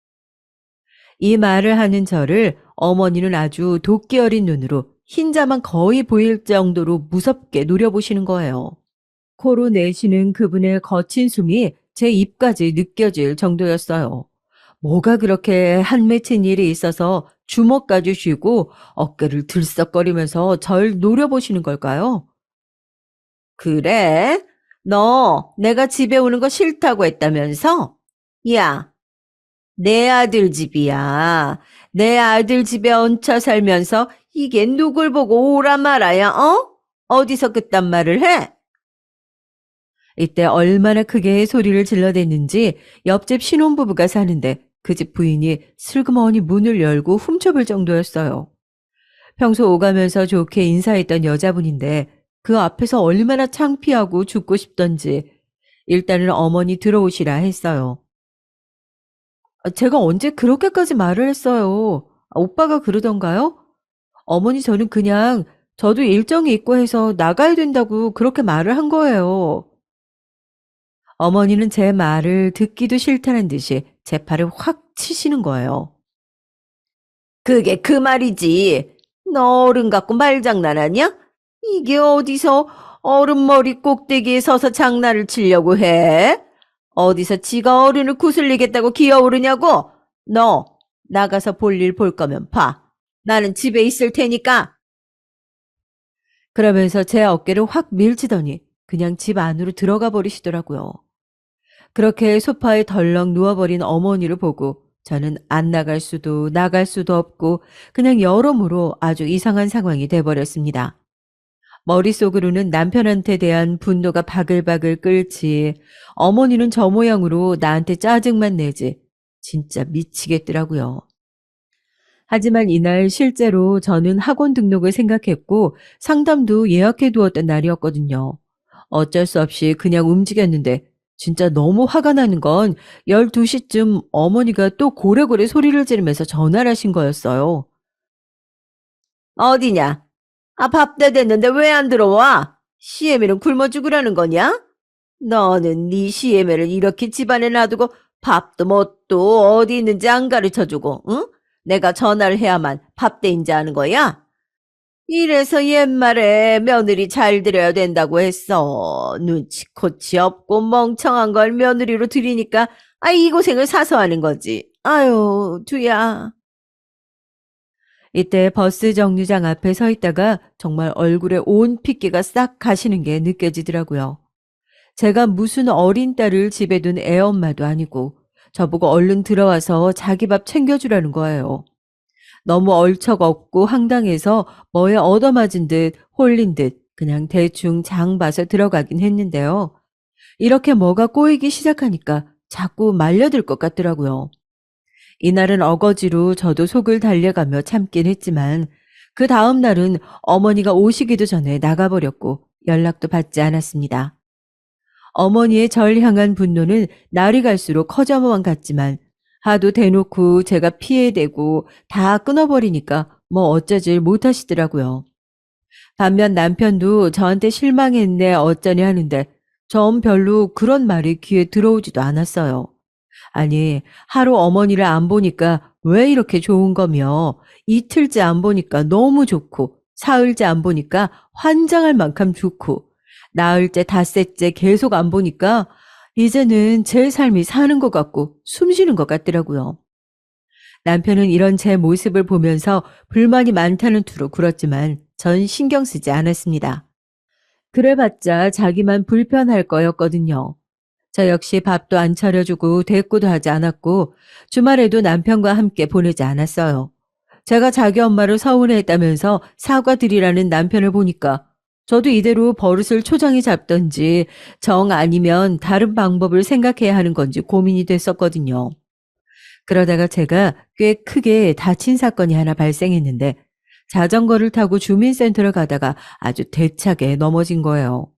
이 말을 하는 저를 어머니는 아주 도끼 어린 눈으로 흰자만 거의 보일 정도로 무섭게 노려보시는 거예요. 코로 내쉬는 그분의 거친 숨이 제 입까지 느껴질 정도였어요. 뭐가 그렇게 한 맺힌 일이 있어서 주먹까지 쥐고 어깨를 들썩거리면서 절 노려보시는 걸까요? 그래? 너 내가 집에 오는 거 싫다고 했다면서? 야, 내 아들 집이야. 내 아들 집에 얹혀 살면서 이게 누굴 보고 오라 말아야, 어? 어디서 그딴 말을 해? 이때 얼마나 크게 소리를 질러댔는지 옆집 신혼부부가 사는데 그 집 부인이 슬그머니 문을 열고 훔쳐볼 정도였어요. 평소 오가면서 좋게 인사했던 여자분인데 그 앞에서 얼마나 창피하고 죽고 싶던지 일단은 어머니 들어오시라 했어요. 제가 언제 그렇게까지 말을 했어요. 오빠가 그러던가요? 어머니 저는 그냥 저도 일정이 있고 해서 나가야 된다고 그렇게 말을 한 거예요. 어머니는 제 말을 듣기도 싫다는 듯이 제 팔을 확 치시는 거예요. 그게 그 말이지. 너 어른 갖고 말장난하냐? 이게 어디서 어른 머리 꼭대기에 서서 장난을 치려고 해? 어디서 지가 어른을 구슬리겠다고 기어오르냐고? 너 나가서 볼 일 볼 거면 봐. 나는 집에 있을 테니까. 그러면서 제 어깨를 확 밀치더니 그냥 집 안으로 들어가 버리시더라고요. 그렇게 소파에 덜렁 누워버린 어머니를 보고 저는 안 나갈 수도 나갈 수도 없고 그냥 여러모로 아주 이상한 상황이 돼버렸습니다. 머릿속으로는 남편한테 대한 분노가 바글바글 끓지 어머니는 저 모양으로 나한테 짜증만 내지 진짜 미치겠더라고요. 하지만 이날 실제로 저는 학원 등록을 생각했고 상담도 예약해 두었던 날이었거든요. 어쩔 수 없이 그냥 움직였는데 진짜 너무 화가 나는 건 12시쯤 어머니가 또 고래고래 소리를 지르면서 전화를 하신 거였어요. 어디냐? 아, 밥 다 됐는데 왜 안 들어와? 시애미는 굶어 죽으라는 거냐? 너는 네 시애미를 이렇게 집안에 놔두고 밥도 뭣도 어디 있는지 안 가르쳐주고, 응? 내가 전화를 해야만 밥대인지 하는 거야? 이래서 옛말에 며느리 잘 들여야 된다고 했어. 눈치코치 없고 멍청한 걸 며느리로 들이니까 이 고생을 사서 하는 거지. 아유, 두야. 이때 버스 정류장 앞에 서 있다가 정말 얼굴에 온 핏기가 싹 가시는 게 느껴지더라고요. 제가 무슨 어린 딸을 집에 둔 애엄마도 아니고 저보고 얼른 들어와서 자기 밥 챙겨주라는 거예요. 너무 얼척없고 황당해서 뭐에 얻어맞은 듯 홀린 듯 그냥 대충 장 봐서 들어가긴 했는데요. 이렇게 뭐가 꼬이기 시작하니까 자꾸 말려들 것 같더라고요. 이날은 어거지로 저도 속을 달래가며 참긴 했지만 그 다음 날은 어머니가 오시기도 전에 나가버렸고 연락도 받지 않았습니다. 어머니의 절 향한 분노는 날이 갈수록 커져만 갔지만 하도 대놓고 제가 피해대고 다 끊어버리니까 뭐 어쩌질 못하시더라고요. 반면 남편도 저한테 실망했네 어쩌니 하는데 전 별로 그런 말이 귀에 들어오지도 않았어요. 아니, 하루 어머니를 안 보니까 왜 이렇게 좋은 거며, 이틀째 안 보니까 너무 좋고, 사흘째 안 보니까 환장할 만큼 좋고, 나흘째 닷새째 계속 안 보니까 이제는 제 삶이 사는 것 같고 숨 쉬는 것 같더라고요. 남편은 이런 제 모습을 보면서 불만이 많다는 투로 굴었지만 전 신경 쓰지 않았습니다. 그래봤자 자기만 불편할 거였거든요. 저 역시 밥도 안 차려주고 대꾸도 하지 않았고 주말에도 남편과 함께 보내지 않았어요. 제가 자기 엄마를 서운해했다면서 사과드리라는 남편을 보니까 저도 이대로 버릇을 초장에 잡던지 정 아니면 다른 방법을 생각해야 하는 건지 고민이 됐었거든요. 그러다가 제가 꽤 크게 다친 사건이 하나 발생했는데 자전거를 타고 주민센터를 가다가 아주 대차게 넘어진 거예요.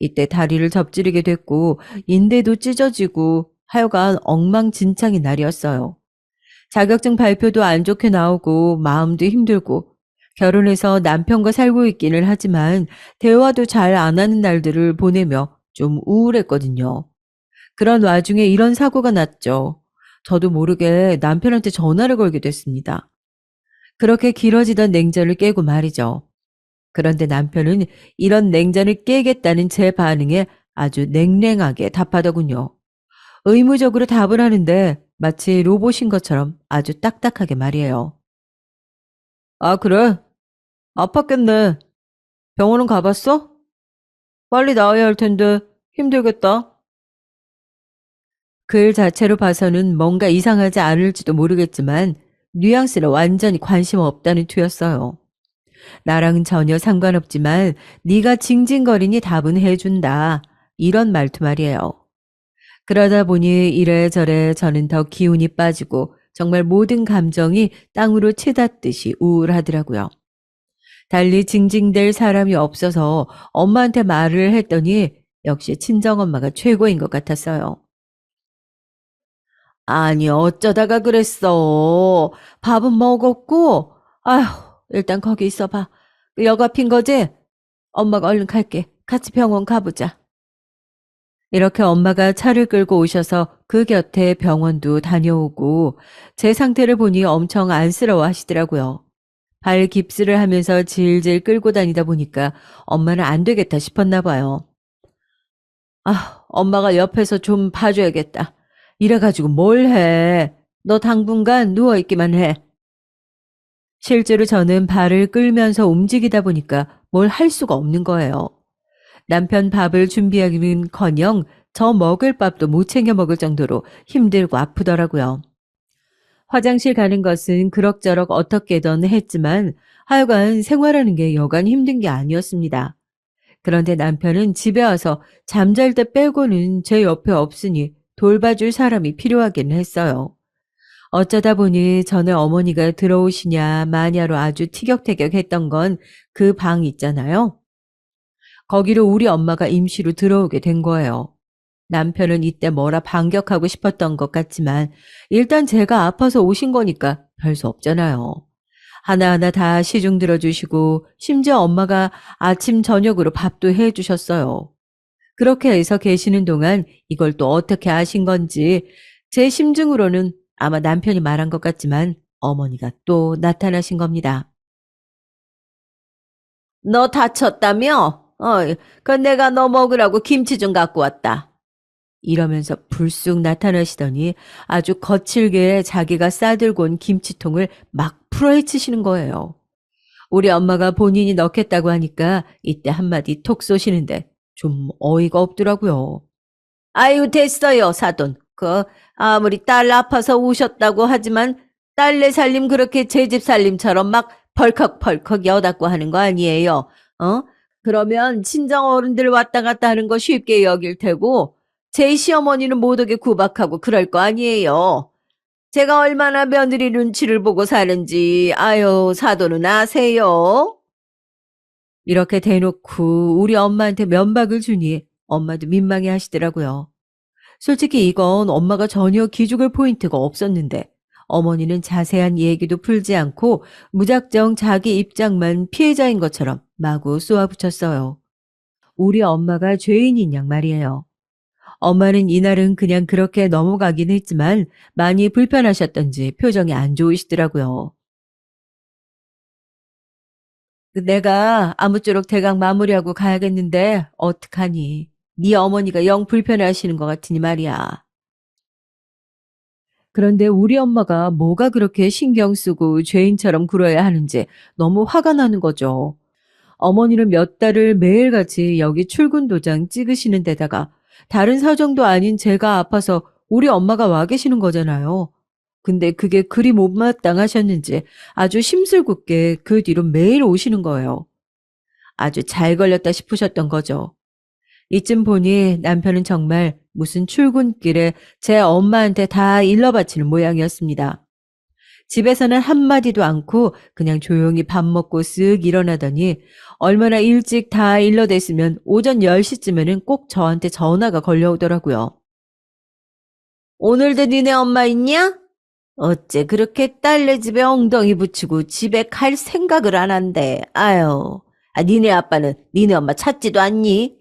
이때 다리를 접지르게 됐고 인대도 찢어지고 하여간 엉망진창인 날이었어요. 자격증 발표도 안 좋게 나오고 마음도 힘들고 결혼해서 남편과 살고 있기는 하지만 대화도 잘 안 하는 날들을 보내며 좀 우울했거든요. 그런 와중에 이런 사고가 났죠. 저도 모르게 남편한테 전화를 걸게 됐습니다. 그렇게 길어지던 냉전을 깨고 말이죠. 그런데 남편은 이런 냉전을 깨겠다는 제 반응에 아주 냉랭하게 답하더군요. 의무적으로 답을 하는데 마치 로봇인 것처럼 아주 딱딱하게 말이에요. 아, 그래? 아팠겠네. 병원은 가봤어? 빨리 나와야 할 텐데 힘들겠다. 글 자체로 봐서는 뭔가 이상하지 않을지도 모르겠지만 뉘앙스는 완전히 관심 없다는 투였어요. 나랑은 전혀 상관없지만 네가 징징거리니 답은 해준다. 이런 말투 말이에요. 그러다 보니 이래저래 저는 더 기운이 빠지고 정말 모든 감정이 땅으로 치닫듯이 우울하더라고요. 달리 징징댈 사람이 없어서 엄마한테 말을 했더니 역시 친정엄마가 최고인 것 같았어요. 아니, 어쩌다가 그랬어. 밥은 먹었고, 아휴, 일단 거기 있어봐. 그 역 앞인 거지? 엄마가 얼른 갈게. 같이 병원 가보자. 이렇게 엄마가 차를 끌고 오셔서 그 곁에 병원도 다녀오고 제 상태를 보니 엄청 안쓰러워 하시더라고요. 발 깁스를 하면서 질질 끌고 다니다 보니까 엄마는 안 되겠다 싶었나 봐요. 아, 엄마가 옆에서 좀 봐줘야겠다. 이래가지고 뭘 해. 너 당분간 누워있기만 해. 실제로 저는 발을 끌면서 움직이다 보니까 뭘 할 수가 없는 거예요. 남편 밥을 준비하기는커녕 저 먹을 밥도 못 챙겨 먹을 정도로 힘들고 아프더라고요. 화장실 가는 것은 그럭저럭 어떻게든 했지만 하여간 생활하는 게 여간 힘든 게 아니었습니다. 그런데 남편은 집에 와서 잠잘 때 빼고는 제 옆에 없으니 돌봐줄 사람이 필요하긴 했어요. 어쩌다 보니 전에 어머니가 들어오시냐 마냐로 아주 티격태격했던 건 그 방 있잖아요. 거기로 우리 엄마가 임시로 들어오게 된 거예요. 남편은 이때 뭐라 반격하고 싶었던 것 같지만 일단 제가 아파서 오신 거니까 별 수 없잖아요. 하나하나 다 시중 들어주시고 심지어 엄마가 아침 저녁으로 밥도 해주셨어요. 그렇게 해서 계시는 동안 이걸 또 어떻게 아신 건지 제 심증으로는 아마 남편이 말한 것 같지만 어머니가 또 나타나신 겁니다. 너 다쳤다며? 그 내가 너 먹으라고 김치 좀 갖고 왔다. 이러면서 불쑥 나타나시더니 아주 거칠게 자기가 싸들고 온 김치통을 막 풀어헤치시는 거예요. 우리 엄마가 본인이 넣겠다고 하니까 이때 한마디 톡 쏘시는데 좀 어이가 없더라고요. 아유, 됐어요, 사돈. 아무리 딸 아파서 오셨다고 하지만 딸내 살림 그렇게 제 집 살림처럼 막 벌컥벌컥 여닫고 하는 거 아니에요. 어? 그러면 친정 어른들 왔다 갔다 하는 거 쉽게 여길 테고 제 시어머니는 못 오게 구박하고 그럴 거 아니에요. 제가 얼마나 며느리 눈치를 보고 사는지 아유, 사돈은 아세요? 이렇게 대놓고 우리 엄마한테 면박을 주니 엄마도 민망해 하시더라고요. 솔직히 이건 엄마가 전혀 기죽을 포인트가 없었는데 어머니는 자세한 얘기도 풀지 않고 무작정 자기 입장만 피해자인 것처럼 마구 쏘아붙였어요. 우리 엄마가 죄인인 양 말이에요. 엄마는 이날은 그냥 그렇게 넘어가긴 했지만 많이 불편하셨던지 표정이 안 좋으시더라고요. 내가 아무쪼록 대강 마무리하고 가야겠는데 어떡하니. 네 어머니가 영 불편해하시는 것 같으니 말이야. 그런데 우리 엄마가 뭐가 그렇게 신경 쓰고 죄인처럼 굴어야 하는지 너무 화가 나는 거죠. 어머니는 몇 달을 매일같이 여기 출근 도장 찍으시는 데다가 다른 사정도 아닌 제가 아파서 우리 엄마가 와 계시는 거잖아요. 근데 그게 그리 못마땅하셨는지 아주 심술궂게 그 뒤로 매일 오시는 거예요. 아주 잘 걸렸다 싶으셨던 거죠. 이쯤 보니 남편은 정말 무슨 출근길에 제 엄마한테 다 일러바치는 모양이었습니다. 집에서는 한마디도 않고 그냥 조용히 밥 먹고 쓱 일어나더니 얼마나 일찍 다 일러댔으면 오전 10시쯤에는 꼭 저한테 전화가 걸려오더라고요. 오늘도 니네 엄마 있냐? 어째 그렇게 딸네 집에 엉덩이 붙이고 집에 갈 생각을 안 한대. 아유, 니네 아빠는 니네 엄마 찾지도 않니?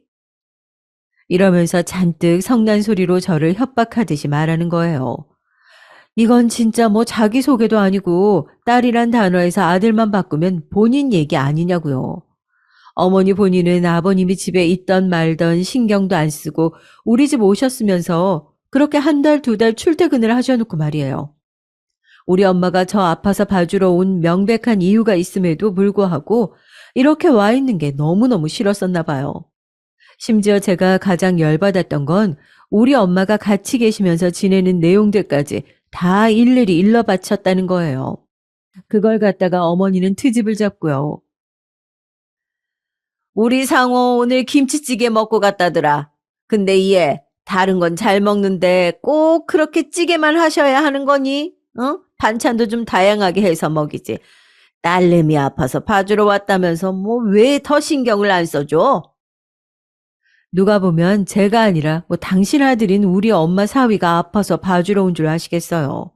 이러면서 잔뜩 성난 소리로 저를 협박하듯이 말하는 거예요. 이건 진짜 뭐 자기소개도 아니고 딸이란 단어에서 아들만 바꾸면 본인 얘기 아니냐고요. 어머니 본인은 아버님이 집에 있던 말던 신경도 안 쓰고 우리 집 오셨으면서 그렇게 한 달, 두 달 출퇴근을 하셔놓고 말이에요. 우리 엄마가 저 아파서 봐주러 온 명백한 이유가 있음에도 불구하고 이렇게 와 있는 게 너무너무 싫었었나 봐요. 심지어 제가 가장 열받았던 건 우리 엄마가 같이 계시면서 지내는 내용들까지 다 일일이 일러 바쳤다는 거예요. 그걸 갖다가 어머니는 트집을 잡고요. 우리 상호 오늘 김치찌개 먹고 갔다더라. 근데 얘 다른 건 잘 먹는데 꼭 그렇게 찌개만 하셔야 하는 거니? 반찬도 좀 다양하게 해서 먹이지. 딸내미 아파서 봐주러 왔다면서 뭐 왜 더 신경을 안 써줘? 누가 보면 제가 아니라 뭐 당신 아들인 우리 엄마 사위가 아파서 봐주러 온 줄 아시겠어요.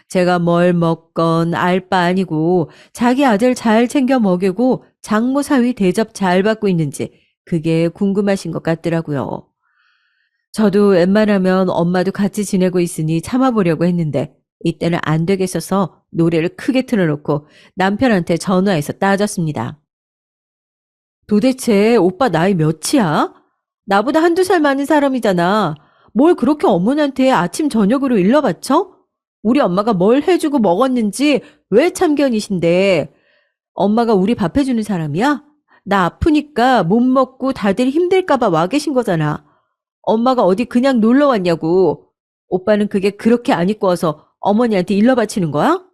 제가 뭘 먹건 알 바 아니고 자기 아들 잘 챙겨 먹이고 장모 사위 대접 잘 받고 있는지 그게 궁금하신 것 같더라고요. 저도 웬만하면 엄마도 같이 지내고 있으니 참아보려고 했는데 이때는 안 되겠어서 노래를 크게 틀어놓고 남편한테 전화해서 따졌습니다. 도대체 오빠 나이 몇이야? 나보다 한두 살 많은 사람이잖아. 뭘 그렇게 어머니한테 아침 저녁으로 일러바쳐? 우리 엄마가 뭘 해주고 먹었는지 왜 참견이신데? 엄마가 우리 밥 해주는 사람이야? 나 아프니까 못 먹고 다들 힘들까봐 와 계신 거잖아. 엄마가 어디 그냥 놀러 왔냐고. 오빠는 그게 그렇게 안 입고 와서 어머니한테 일러 바치는 거야?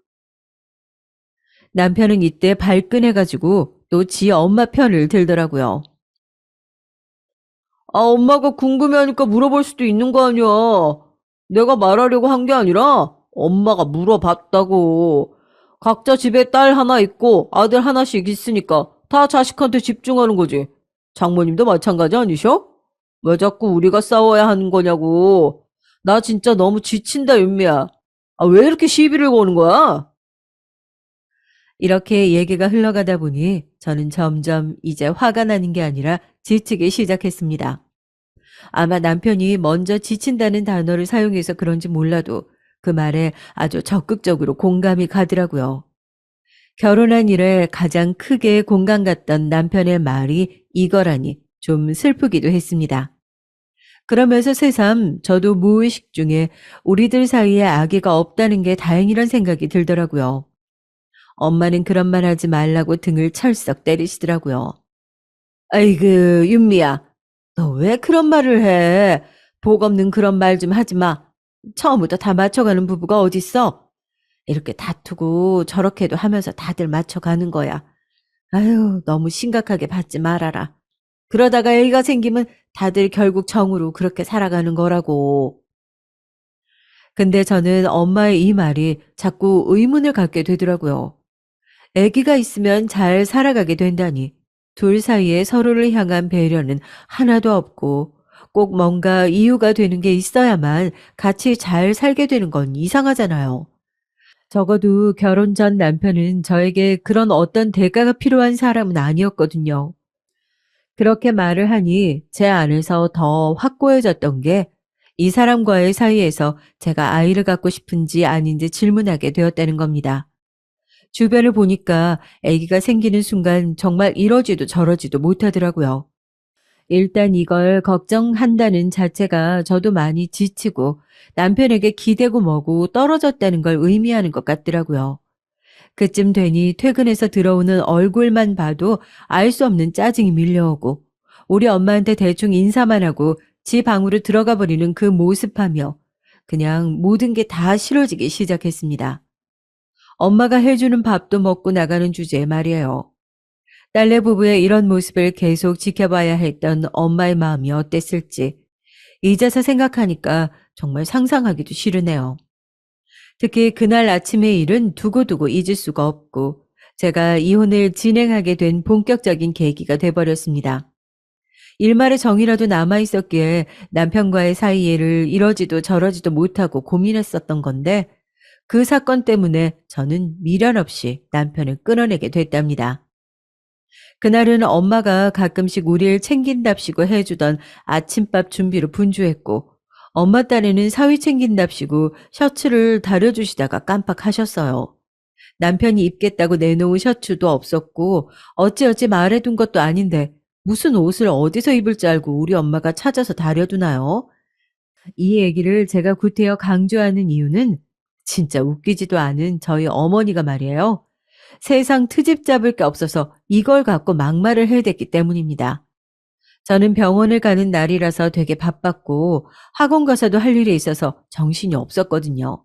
남편은 이때 발끈해가지고 또 지 엄마 편을 들더라고요. 아, 엄마가 궁금해하니까 물어볼 수도 있는 거 아니야. 내가 말하려고 한 게 아니라 엄마가 물어봤다고. 각자 집에 딸 하나 있고 아들 하나씩 있으니까 다 자식한테 집중하는 거지. 장모님도 마찬가지 아니셔? 왜 자꾸 우리가 싸워야 하는 거냐고. 나 진짜 너무 지친다, 윤미야. 아, 왜 이렇게 시비를 거는 거야? 이렇게 얘기가 흘러가다 보니 저는 점점 이제 화가 나는 게 아니라 지치기 시작했습니다. 아마 남편이 먼저 지친다는 단어를 사용해서 그런지 몰라도 그 말에 아주 적극적으로 공감이 가더라고요. 결혼한 이래 가장 크게 공감 갔던 남편의 말이 이거라니 좀 슬프기도 했습니다. 그러면서 새삼 저도 무의식 중에 우리들 사이에 아기가 없다는 게 다행이란 생각이 들더라고요. 엄마는 그런 말 하지 말라고 등을 철썩 때리시더라고요. 아이고, 윤미야. 너 왜 그런 말을 해? 복 없는 그런 말 좀 하지 마. 처음부터 다 맞춰가는 부부가 어딨어? 이렇게 다투고 저렇게도 하면서 다들 맞춰가는 거야. 아유, 너무 심각하게 받지 말아라. 그러다가 애가 생기면 다들 결국 정으로 그렇게 살아가는 거라고. 근데 저는 엄마의 이 말이 자꾸 의문을 갖게 되더라고요. 아기가 있으면 잘 살아가게 된다니. 둘 사이에 서로를 향한 배려는 하나도 없고 꼭 뭔가 이유가 되는 게 있어야만 같이 잘 살게 되는 건 이상하잖아요. 적어도 결혼 전 남편은 저에게 그런 어떤 대가가 필요한 사람은 아니었거든요. 그렇게 말을 하니 제 안에서 더 확고해졌던 게 이 사람과의 사이에서 제가 아이를 갖고 싶은지 아닌지 질문하게 되었다는 겁니다. 주변을 보니까 아기가 생기는 순간 정말 이러지도 저러지도 못하더라고요. 일단 이걸 걱정한다는 자체가 저도 많이 지치고 남편에게 기대고 뭐고 떨어졌다는 걸 의미하는 것 같더라고요. 그쯤 되니 퇴근해서 들어오는 얼굴만 봐도 알 수 없는 짜증이 밀려오고 우리 엄마한테 대충 인사만 하고 지 방으로 들어가 버리는 그 모습하며 그냥 모든 게 다 싫어지기 시작했습니다. 엄마가 해주는 밥도 먹고 나가는 주제에 말이에요. 딸내 부부의 이런 모습을 계속 지켜봐야 했던 엄마의 마음이 어땠을지 이제서 생각하니까 정말 상상하기도 싫으네요. 특히 그날 아침의 일은 두고두고 잊을 수가 없고 제가 이혼을 진행하게 된 본격적인 계기가 돼버렸습니다. 일말의 정이라도 남아있었기에 남편과의 사이를 이러지도 저러지도 못하고 고민했었던 건데 그 사건 때문에 저는 미련 없이 남편을 끊어내게 됐답니다. 그날은 엄마가 가끔씩 우리를 챙긴답시고 해주던 아침밥 준비로 분주했고 엄마 딴에는 사위 챙긴답시고 셔츠를 다려주시다가 깜빡하셨어요. 남편이 입겠다고 내놓은 셔츠도 없었고 어찌어찌 말해둔 것도 아닌데 무슨 옷을 어디서 입을 줄 알고 우리 엄마가 찾아서 다려두나요? 이 얘기를 제가 구태여 강조하는 이유는 진짜 웃기지도 않은 저희 어머니가 말이에요. 세상 트집 잡을 게 없어서 이걸 갖고 막말을 해댔기 때문입니다. 저는 병원을 가는 날이라서 되게 바빴고 학원 가서도 할 일이 있어서 정신이 없었거든요.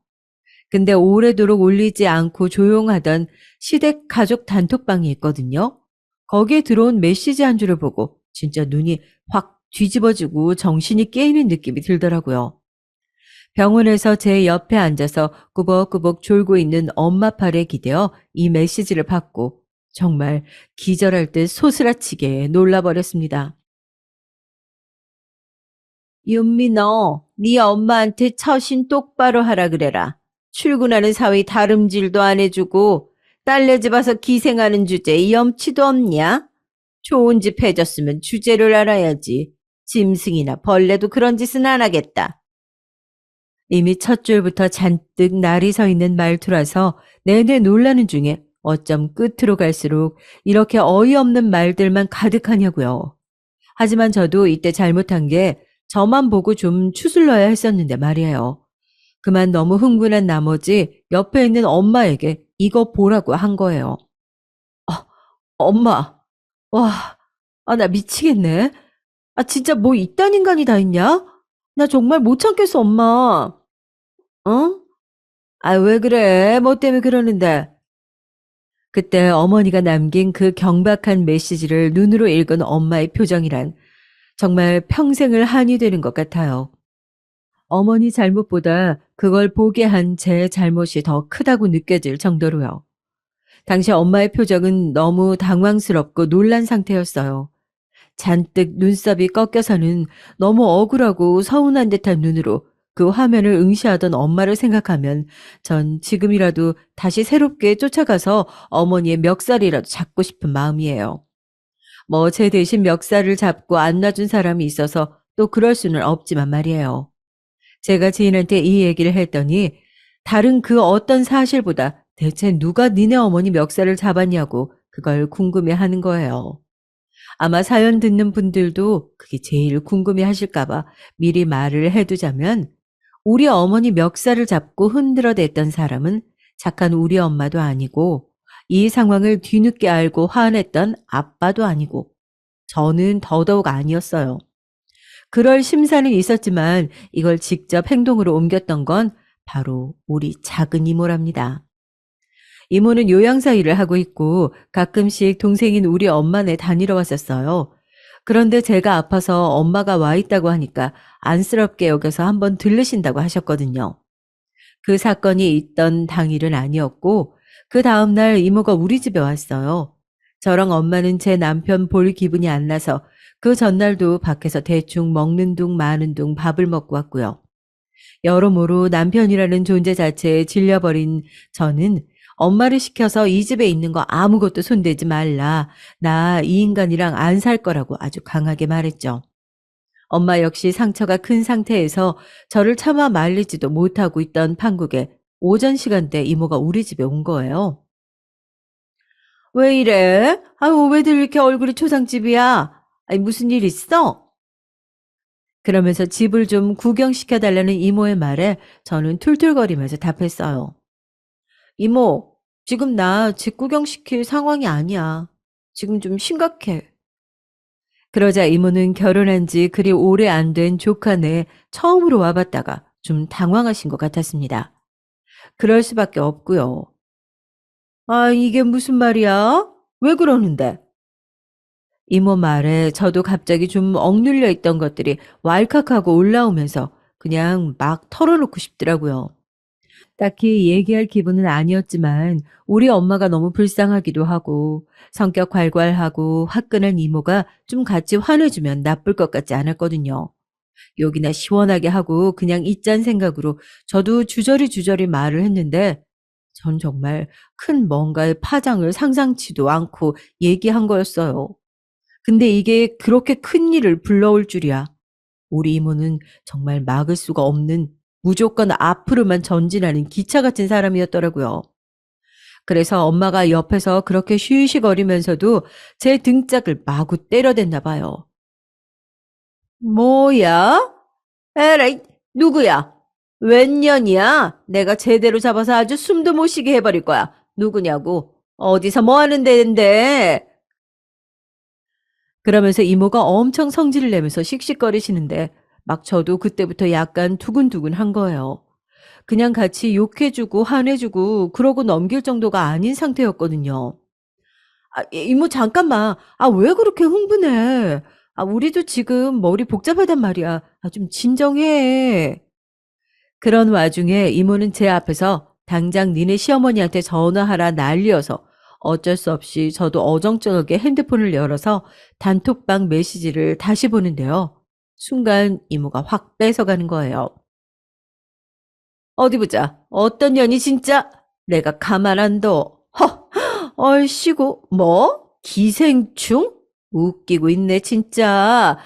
근데 오래도록 울리지 않고 조용하던 시댁 가족 단톡방이 있거든요. 거기에 들어온 메시지 한 줄을 보고 진짜 눈이 확 뒤집어지고 정신이 깨이는 느낌이 들더라고요. 병원에서 제 옆에 앉아서 꾸벅꾸벅 졸고 있는 엄마 팔에 기대어 이 메시지를 받고 정말 기절할 듯 소스라치게 놀라버렸습니다. 윤미 너, 네 엄마한테 처신 똑바로 하라 그래라. 출근하는 사위 다름질도 안 해주고 딸네 집 와서 기생하는 주제에 염치도 없냐? 좋은 집 해줬으면 주제를 알아야지. 짐승이나 벌레도 그런 짓은 안 하겠다. 이미 첫 줄부터 잔뜩 날이 서 있는 말투라서 내내 놀라는 중에 어쩜 끝으로 갈수록 이렇게 어이없는 말들만 가득하냐고요. 하지만 저도 이때 잘못한 게 저만 보고 좀 추슬러야 했었는데 말이에요. 그만 너무 흥분한 나머지 옆에 있는 엄마에게 이거 보라고 한 거예요. 엄마, 와, 나 미치겠네. 진짜 뭐 이딴 인간이 다 있냐? 나 정말 못 참겠어, 엄마. 어? 왜 그래? 뭐 때문에 그러는데? 그때 어머니가 남긴 그 경박한 메시지를 눈으로 읽은 엄마의 표정이란 정말 평생을 한이 되는 것 같아요. 어머니 잘못보다 그걸 보게 한 제 잘못이 더 크다고 느껴질 정도로요. 당시 엄마의 표정은 너무 당황스럽고 놀란 상태였어요. 잔뜩 눈썹이 꺾여서는 너무 억울하고 서운한 듯한 눈으로 그 화면을 응시하던 엄마를 생각하면 전 지금이라도 다시 새롭게 쫓아가서 어머니의 멱살이라도 잡고 싶은 마음이에요. 뭐 제 대신 멱살을 잡고 안 놔준 사람이 있어서 또 그럴 수는 없지만 말이에요. 제가 지인한테 이 얘기를 했더니 다른 그 어떤 사실보다 대체 누가 니네 어머니 멱살을 잡았냐고 그걸 궁금해하는 거예요. 아마 사연 듣는 분들도 그게 제일 궁금해 하실까봐 미리 말을 해두자면 우리 어머니 멱살을 잡고 흔들어댔던 사람은 착한 우리 엄마도 아니고 이 상황을 뒤늦게 알고 화냈던 아빠도 아니고 저는 더더욱 아니었어요. 그럴 심사는 있었지만 이걸 직접 행동으로 옮겼던 건 바로 우리 작은 이모랍니다. 이모는 요양사 일을 하고 있고 가끔씩 동생인 우리 엄마네 다니러 왔었어요. 그런데 제가 아파서 엄마가 와 있다고 하니까 안쓰럽게 여겨서 한번 들르신다고 하셨거든요. 그 사건이 있던 당일은 아니었고 그 다음날 이모가 우리 집에 왔어요. 저랑 엄마는 제 남편 볼 기분이 안 나서 그 전날도 밖에서 대충 먹는 둥 마는 둥 밥을 먹고 왔고요. 여러모로 남편이라는 존재 자체에 질려버린 저는 엄마를 시켜서 이 집에 있는 거 아무것도 손대지 말라. 나 이 인간이랑 안 살 거라고 아주 강하게 말했죠. 엄마 역시 상처가 큰 상태에서 저를 차마 말리지도 못하고 있던 판국에 오전 시간대 이모가 우리 집에 온 거예요. 왜 이래? 왜들 이렇게 얼굴이 초상집이야? 무슨 일 있어? 그러면서 집을 좀 구경시켜달라는 이모의 말에 저는 툴툴거리면서 답했어요. 이모, 지금 나 집 구경시킬 상황이 아니야. 지금 좀 심각해. 그러자 이모는 결혼한 지 그리 오래 안 된 조카네 처음으로 와봤다가 좀 당황하신 것 같았습니다. 그럴 수밖에 없고요. 이게 무슨 말이야? 왜 그러는데? 이모 말에 저도 갑자기 좀 억눌려 있던 것들이 왈칵하고 올라오면서 그냥 막 털어놓고 싶더라고요. 딱히 얘기할 기분은 아니었지만 우리 엄마가 너무 불쌍하기도 하고 성격 괄괄하고 화끈한 이모가 좀 같이 화내주면 나쁠 것 같지 않았거든요. 욕이나 시원하게 하고 그냥 있잔 생각으로 저도 주저리 말을 했는데 전 정말 큰 뭔가의 파장을 상상치도 않고 얘기한 거였어요. 근데 이게 그렇게 큰 일을 불러올 줄이야. 우리 이모는 정말 막을 수가 없는 무조건 앞으로만 전진하는 기차 같은 사람이었더라고요. 그래서 엄마가 옆에서 그렇게 쉬쉬거리면서도 제 등짝을 마구 때려댔나 봐요. 뭐야? 에라이, 누구야? 웬 년이야? 내가 제대로 잡아서 아주 숨도 못 쉬게 해버릴 거야. 누구냐고? 어디서 뭐 하는 데인데? 그러면서 이모가 엄청 성질을 내면서 씩씩거리시는데 막 저도 그때부터 약간 두근두근 한 거예요. 그냥 같이 욕해주고 화내주고 그러고 넘길 정도가 아닌 상태였거든요. 이모 잠깐만. 왜 그렇게 흥분해? 우리도 지금 머리 복잡하단 말이야. 좀 진정해. 그런 와중에 이모는 제 앞에서 당장 니네 시어머니한테 전화하라 난리여서 어쩔 수 없이 저도 어정쩡하게 핸드폰을 열어서 단톡방 메시지를 다시 보는데요. 순간 이모가 확 뺏어가는 거예요. 어디 보자. 어떤 년이 진짜 내가 가만 안 둬. 얼씨구 뭐? 기생충? 웃기고 있네 진짜.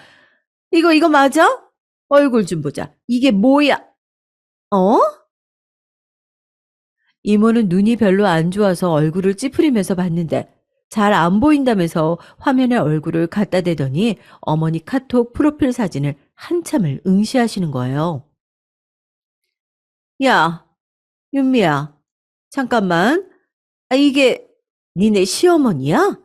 이거 맞아? 얼굴 좀 보자. 이게 뭐야? 어? 이모는 눈이 별로 안 좋아서 얼굴을 찌푸리면서 봤는데 잘 안 보인다면서 화면에 얼굴을 갖다 대더니 어머니 카톡 프로필 사진을 한참을 응시하시는 거예요. 야, 윤미야, 잠깐만. 아, 이게 니네 시어머니야?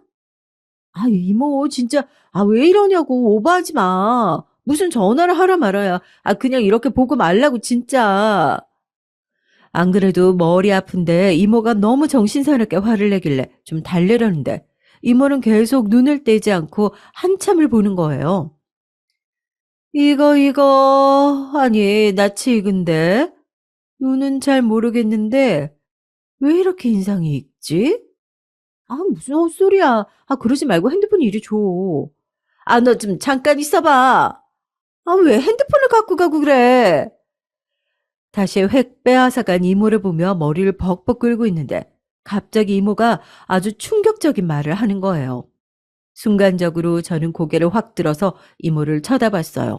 아, 이모, 진짜, 아, 왜 이러냐고, 오버하지 마. 무슨 전화를 하라 말아야. 아, 그냥 이렇게 보고 말라고, 진짜. 안 그래도 머리 아픈데 이모가 너무 정신사납게 화를 내길래 좀 달래려는데 이모는 계속 눈을 떼지 않고 한참을 보는 거예요. 아니, 낯이 익은데? 눈은 잘 모르겠는데, 왜 이렇게 인상이 익지? 아, 무슨 헛소리야. 아, 그러지 말고 핸드폰 이리 줘. 아, 너 좀 잠깐 있어봐. 아, 왜 핸드폰을 갖고 가고 그래? 다시 획 빼앗아간 이모를 보며 머리를 벅벅 긁고 있는데 갑자기 이모가 아주 충격적인 말을 하는 거예요. 순간적으로 저는 고개를 확 들어서 이모를 쳐다봤어요.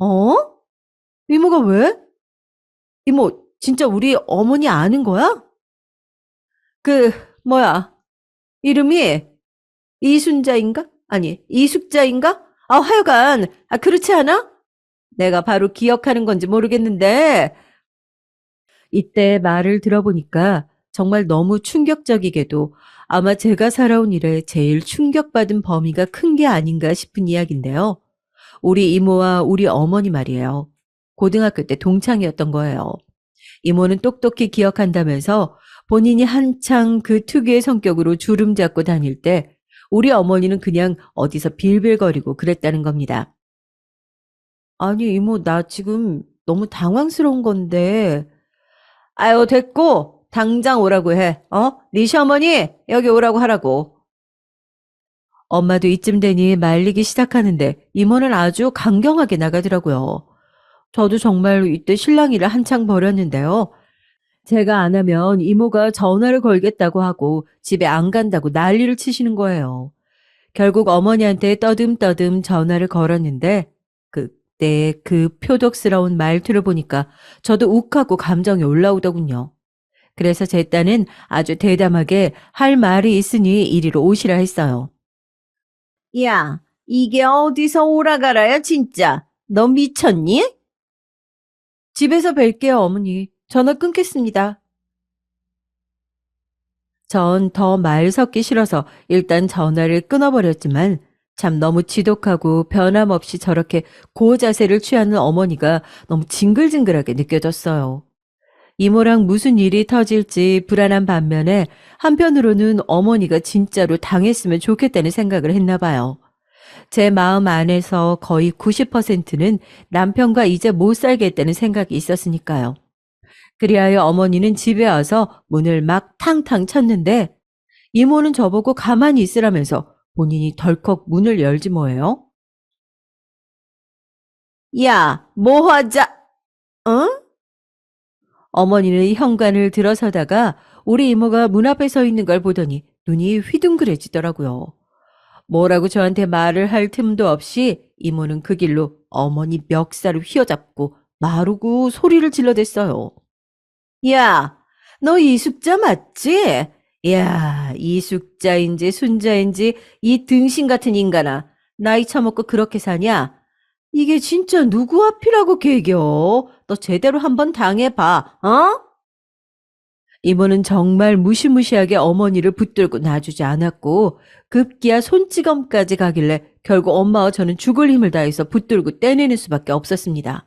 어? 이모가 왜? 이모, 진짜 우리 어머니 아는 거야? 그, 뭐야, 이름이 이순자인가? 아니, 이숙자인가? 아, 하여간, 아, 그렇지 않아? 내가 바로 기억하는 건지 모르겠는데, 이때 말을 들어보니까 정말 너무 충격적이게도 아마 제가 살아온 일에 제일 충격받은 범위가 큰 게 아닌가 싶은 이야기인데요. 우리 이모와 우리 어머니 말이에요. 고등학교 때 동창이었던 거예요. 이모는 똑똑히 기억한다면서 본인이 한창 그 특유의 성격으로 주름 잡고 다닐 때 우리 어머니는 그냥 어디서 빌빌거리고 그랬다는 겁니다. 아니, 이모, 나 지금 너무 당황스러운 건데, 아유, 됐고, 당장 오라고 해. 네 시어머니, 여기 오라고 하라고. 엄마도 이쯤 되니 말리기 시작하는데 이모는 아주 강경하게 나가더라고요. 저도 정말 이때 실랑이를 한창 벌였는데요. 제가 안 하면 이모가 전화를 걸겠다고 하고 집에 안 간다고 난리를 치시는 거예요. 결국 어머니한테 떠듬떠듬 전화를 걸었는데 그때 그 표독스러운 말투를 보니까 저도 욱하고 감정이 올라오더군요. 그래서 제 딴은 아주 대담하게 할 말이 있으니 이리로 오시라 했어요. 야, 이게 어디서 오라가라야, 진짜. 너 미쳤니? 집에서 뵐게요, 어머니. 전화 끊겠습니다. 전 더 말 섞기 싫어서 일단 전화를 끊어버렸지만 참 너무 지독하고 변함없이 저렇게 고자세를 취하는 어머니가 너무 징글징글하게 느껴졌어요. 이모랑 무슨 일이 터질지 불안한 반면에 한편으로는 어머니가 진짜로 당했으면 좋겠다는 생각을 했나 봐요. 제 마음 안에서 거의 90%는 남편과 이제 못 살겠다는 생각이 있었으니까요. 그리하여 어머니는 집에 와서 문을 막 탕탕 쳤는데 이모는 저보고 가만히 있으라면서 본인이 덜컥 문을 열지 뭐예요. 야, 뭐 하자, 어? 어머니는 현관을 들어서다가 우리 이모가 문 앞에 서 있는 걸 보더니 눈이 휘둥그레지더라고요. 뭐라고 저한테 말을 할 틈도 없이 이모는 그 길로 어머니 멱살을 휘어잡고 마르고 소리를 질러댔어요. 야, 너 이숙자 맞지? 야, 이숙자인지 순자인지 이 등신 같은 인간아. 나이 처먹고 그렇게 사냐? 이게 진짜 누구 앞이라고 개겨? 너 제대로 한번 당해봐, 어? 이모는 정말 무시무시하게 어머니를 붙들고 놔주지 않았고 급기야 손찌검까지 가길래 결국 엄마와 저는 죽을 힘을 다해서 붙들고 떼내는 수밖에 없었습니다.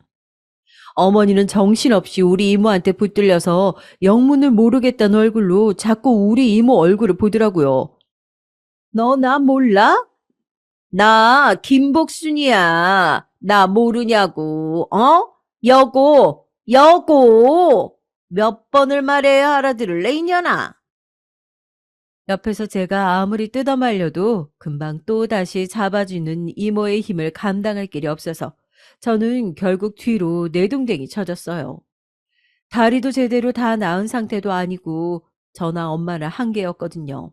어머니는 정신없이 우리 이모한테 붙들려서 영문을 모르겠다는 얼굴로 자꾸 우리 이모 얼굴을 보더라고요. 너 나 몰라? 나 김복순이야. 나 모르냐고. 여고. 몇 번을 말해야 알아들을래, 이년아. 옆에서 제가 아무리 뜯어말려도 금방 또다시 잡아주는 이모의 힘을 감당할 길이 없어서 저는 결국 뒤로 내동댕이 쳐졌어요. 다리도 제대로 다 나은 상태도 아니고 저나 엄마는 한계였거든요.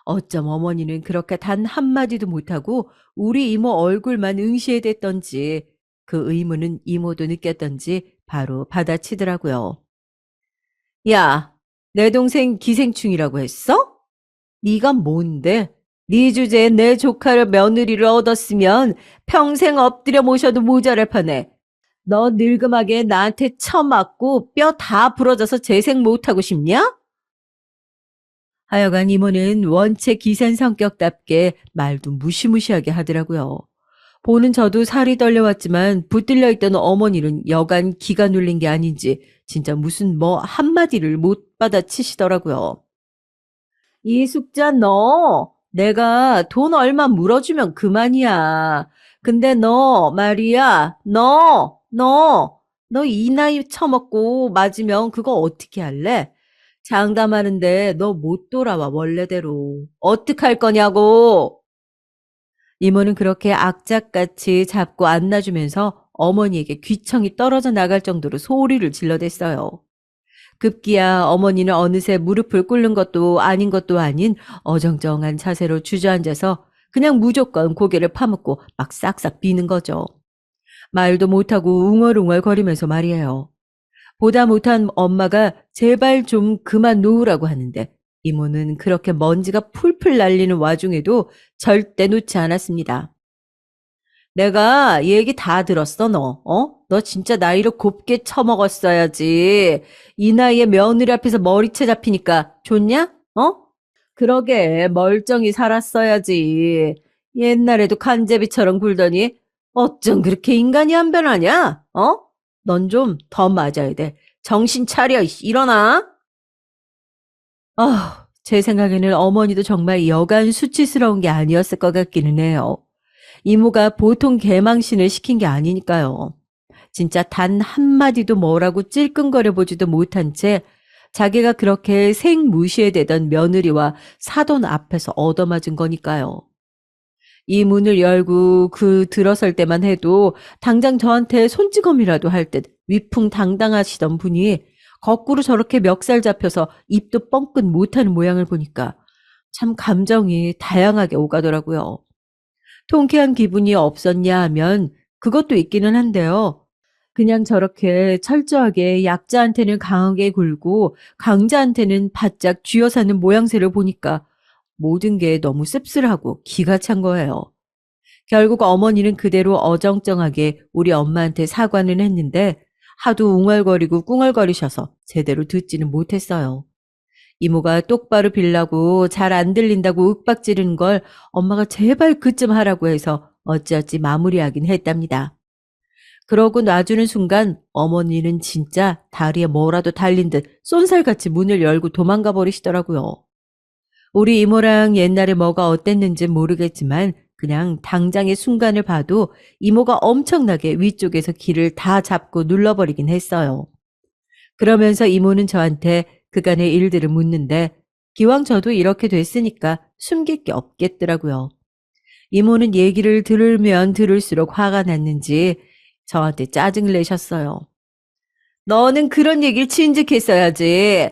어쩜 어머니는 그렇게 단 한마디도 못하고 우리 이모 얼굴만 응시해댔던지 그 의무는 이모도 느꼈던지 바로 받아치더라고요. 야, 내 동생 기생충이라고 했어? 네가 뭔데? 네 주제에 내 조카를 며느리를 얻었으면 평생 엎드려 모셔도 모자랄 판에 너 늙음하게 나한테 처맞고 뼈 다 부러져서 재생 못하고 싶냐? 하여간 이모는 원체 기센 성격답게 말도 무시무시하게 하더라고요. 보는 저도 살이 떨려왔지만 붙들려 있던 어머니는 여간 기가 눌린 게 아닌지 진짜 무슨 뭐 한마디를 못 받아치시더라고요. 이숙자 너 내가 돈 얼마 물어주면 그만이야. 근데 너 말이야 너 이 나이 처먹고 맞으면 그거 어떻게 할래? 장담하는데 너 못 돌아와 원래대로. 어떡할 거냐고. 이모는 그렇게 악착같이 잡고 안놔주면서 어머니에게 귀청이 떨어져 나갈 정도로 소리를 질러댔어요. 급기야 어머니는 어느새 무릎을 꿇는 것도 아닌 것도 아닌 어정쩡한 자세로 주저앉아서 그냥 무조건 고개를 파묻고 막 싹싹 비는 거죠. 말도 못하고 웅얼웅얼거리면서 말이에요. 보다 못한 엄마가 제발 좀 그만 놓으라고 하는데 이모는 그렇게 먼지가 풀풀 날리는 와중에도 절대 놓지 않았습니다. 내가 얘기 다 들었어, 너. 너 진짜 나이를 곱게 처먹었어야지. 이 나이에 며느리 앞에서 머리채 잡히니까 좋냐? 그러게, 멀쩡히 살았어야지. 옛날에도 간제비처럼 굴더니 어쩜 그렇게 인간이 안 변하냐? 넌 좀 더 맞아야 돼. 정신 차려, 이씨. 일어나. 제 생각에는 어머니도 정말 여간 수치스러운 게 아니었을 것 같기는 해요. 이모가 보통 개망신을 시킨 게 아니니까요. 진짜 단 한마디도 뭐라고 찔끔거려 보지도 못한 채 자기가 그렇게 생무시해대던 며느리와 사돈 앞에서 얻어맞은 거니까요. 이 문을 열고 그 들어설 때만 해도 당장 저한테 손찌검이라도 할 듯 위풍당당하시던 분이 거꾸로 저렇게 멱살 잡혀서 입도 뻥끗 못하는 모양을 보니까 참 감정이 다양하게 오가더라고요. 통쾌한 기분이 없었냐 하면 그것도 있기는 한데요. 그냥 저렇게 철저하게 약자한테는 강하게 굴고 강자한테는 바짝 쥐어사는 모양새를 보니까 모든 게 너무 씁쓸하고 기가 찬 거예요. 결국 어머니는 그대로 어정쩡하게 우리 엄마한테 사과는 했는데 하도 웅얼거리고 꿍얼거리셔서 제대로 듣지는 못했어요. 이모가 똑바로 빌라고 잘 안 들린다고 윽박지르는 걸 엄마가 제발 그쯤 하라고 해서 어찌어찌 마무리하긴 했답니다. 그러고 놔주는 순간 어머니는 진짜 다리에 뭐라도 달린 듯 쏜살같이 문을 열고 도망가 버리시더라고요. 우리 이모랑 옛날에 뭐가 어땠는지 모르겠지만 그냥 당장의 순간을 봐도 이모가 엄청나게 위쪽에서 길을 다 잡고 눌러버리긴 했어요. 그러면서 이모는 저한테 그간의 일들을 묻는데 기왕 저도 이렇게 됐으니까 숨길 게 없겠더라고요. 이모는 얘기를 들으면 들을수록 화가 났는지 저한테 짜증을 내셨어요. 너는 그런 얘기를 진즉했어야지.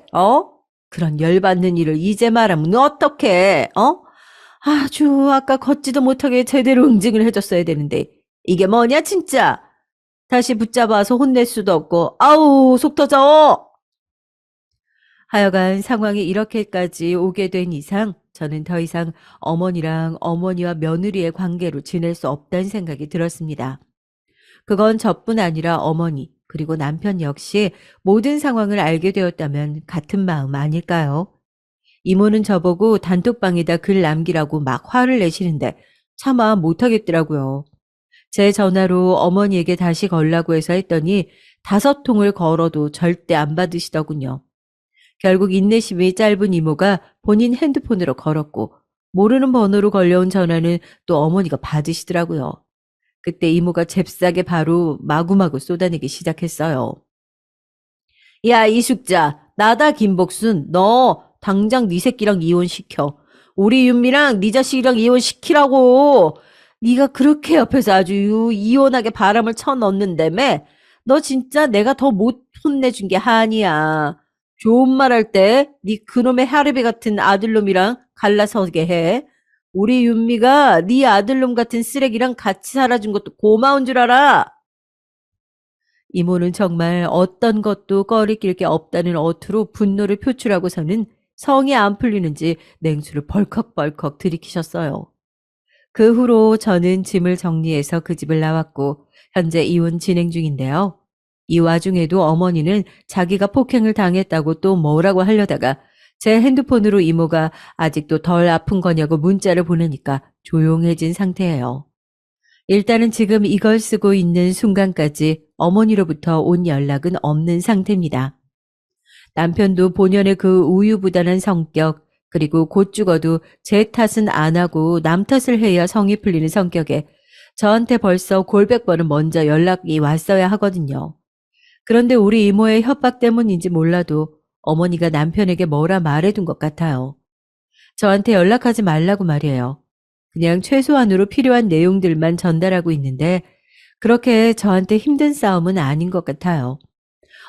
그런 열받는 일을 이제 말하면 어떡해? 아주 아까 걷지도 못하게 제대로 응징을 해줬어야 되는데 이게 뭐냐 진짜. 다시 붙잡아서 혼낼 수도 없고 아우 속 터져. 하여간 상황이 이렇게까지 오게 된 이상 저는 더 이상 어머니랑 어머니와 며느리의 관계로 지낼 수 없다는 생각이 들었습니다. 그건 저뿐 아니라 어머니 그리고 남편 역시 모든 상황을 알게 되었다면 같은 마음 아닐까요? 이모는 저보고 단톡방에다 글 남기라고 막 화를 내시는데 차마 못하겠더라고요. 제 전화로 어머니에게 다시 걸라고 해서 했더니 5통을 걸어도 절대 안 받으시더군요. 결국 인내심이 짧은 이모가 본인 핸드폰으로 걸었고 모르는 번호로 걸려온 전화는 또 어머니가 받으시더라고요. 그때 이모가 잽싸게 바로 마구마구 쏟아내기 시작했어요. 야 이숙자 나다 김복순 너 당장 네 새끼랑 이혼시켜. 우리 윤미랑 네 자식이랑 이혼시키라고. 네가 그렇게 옆에서 아주 이혼하게 바람을 쳐넣는다며. 너 진짜 내가 더 못 혼내준 게 한이야. 좋은 말 할 때 네 그놈의 하르비 같은 아들놈이랑 갈라서게 해. 우리 윤미가 네 아들놈 같은 쓰레기랑 같이 살아준 것도 고마운 줄 알아. 이모는 정말 어떤 것도 꺼리낄 게 없다는 어투로 분노를 표출하고서는 성이 안 풀리는지 냉수를 벌컥벌컥 들이키셨어요. 그 후로 저는 짐을 정리해서 그 집을 나왔고 현재 이혼 진행 중인데요. 이 와중에도 어머니는 자기가 폭행을 당했다고 또 뭐라고 하려다가 제 핸드폰으로 이모가 아직도 덜 아픈 거냐고 문자를 보내니까 조용해진 상태예요. 일단은 지금 이걸 쓰고 있는 순간까지 어머니로부터 온 연락은 없는 상태입니다. 남편도 본연의 그 우유부단한 성격, 그리고 곧 죽어도 제 탓은 안 하고 남 탓을 해야 성이 풀리는 성격에 저한테 벌써 골백 번은 먼저 연락이 왔어야 하거든요. 그런데 우리 이모의 협박 때문인지 몰라도 어머니가 남편에게 뭐라 말해둔 것 같아요. 저한테 연락하지 말라고 말이에요. 그냥 최소한으로 필요한 내용들만 전달하고 있는데 그렇게 저한테 힘든 싸움은 아닌 것 같아요.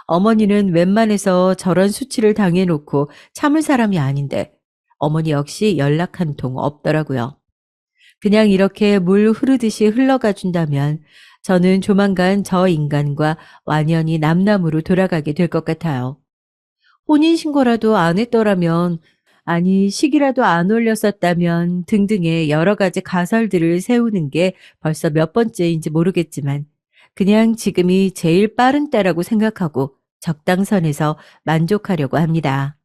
어머니는 웬만해서 저런 수치를 당해놓고 참을 사람이 아닌데 어머니 역시 연락 한 통 없더라고요. 그냥 이렇게 물 흐르듯이 흘러가 준다면 저는 조만간 저 인간과 완연히 남남으로 돌아가게 될 것 같아요. 혼인신고라도 안 했더라면, 아니, 식이라도 안 올렸었다면 등등의 여러 가지 가설들을 세우는 게 벌써 몇 번째인지 모르겠지만, 그냥 지금이 제일 빠른 때라고 생각하고 적당선에서 만족하려고 합니다.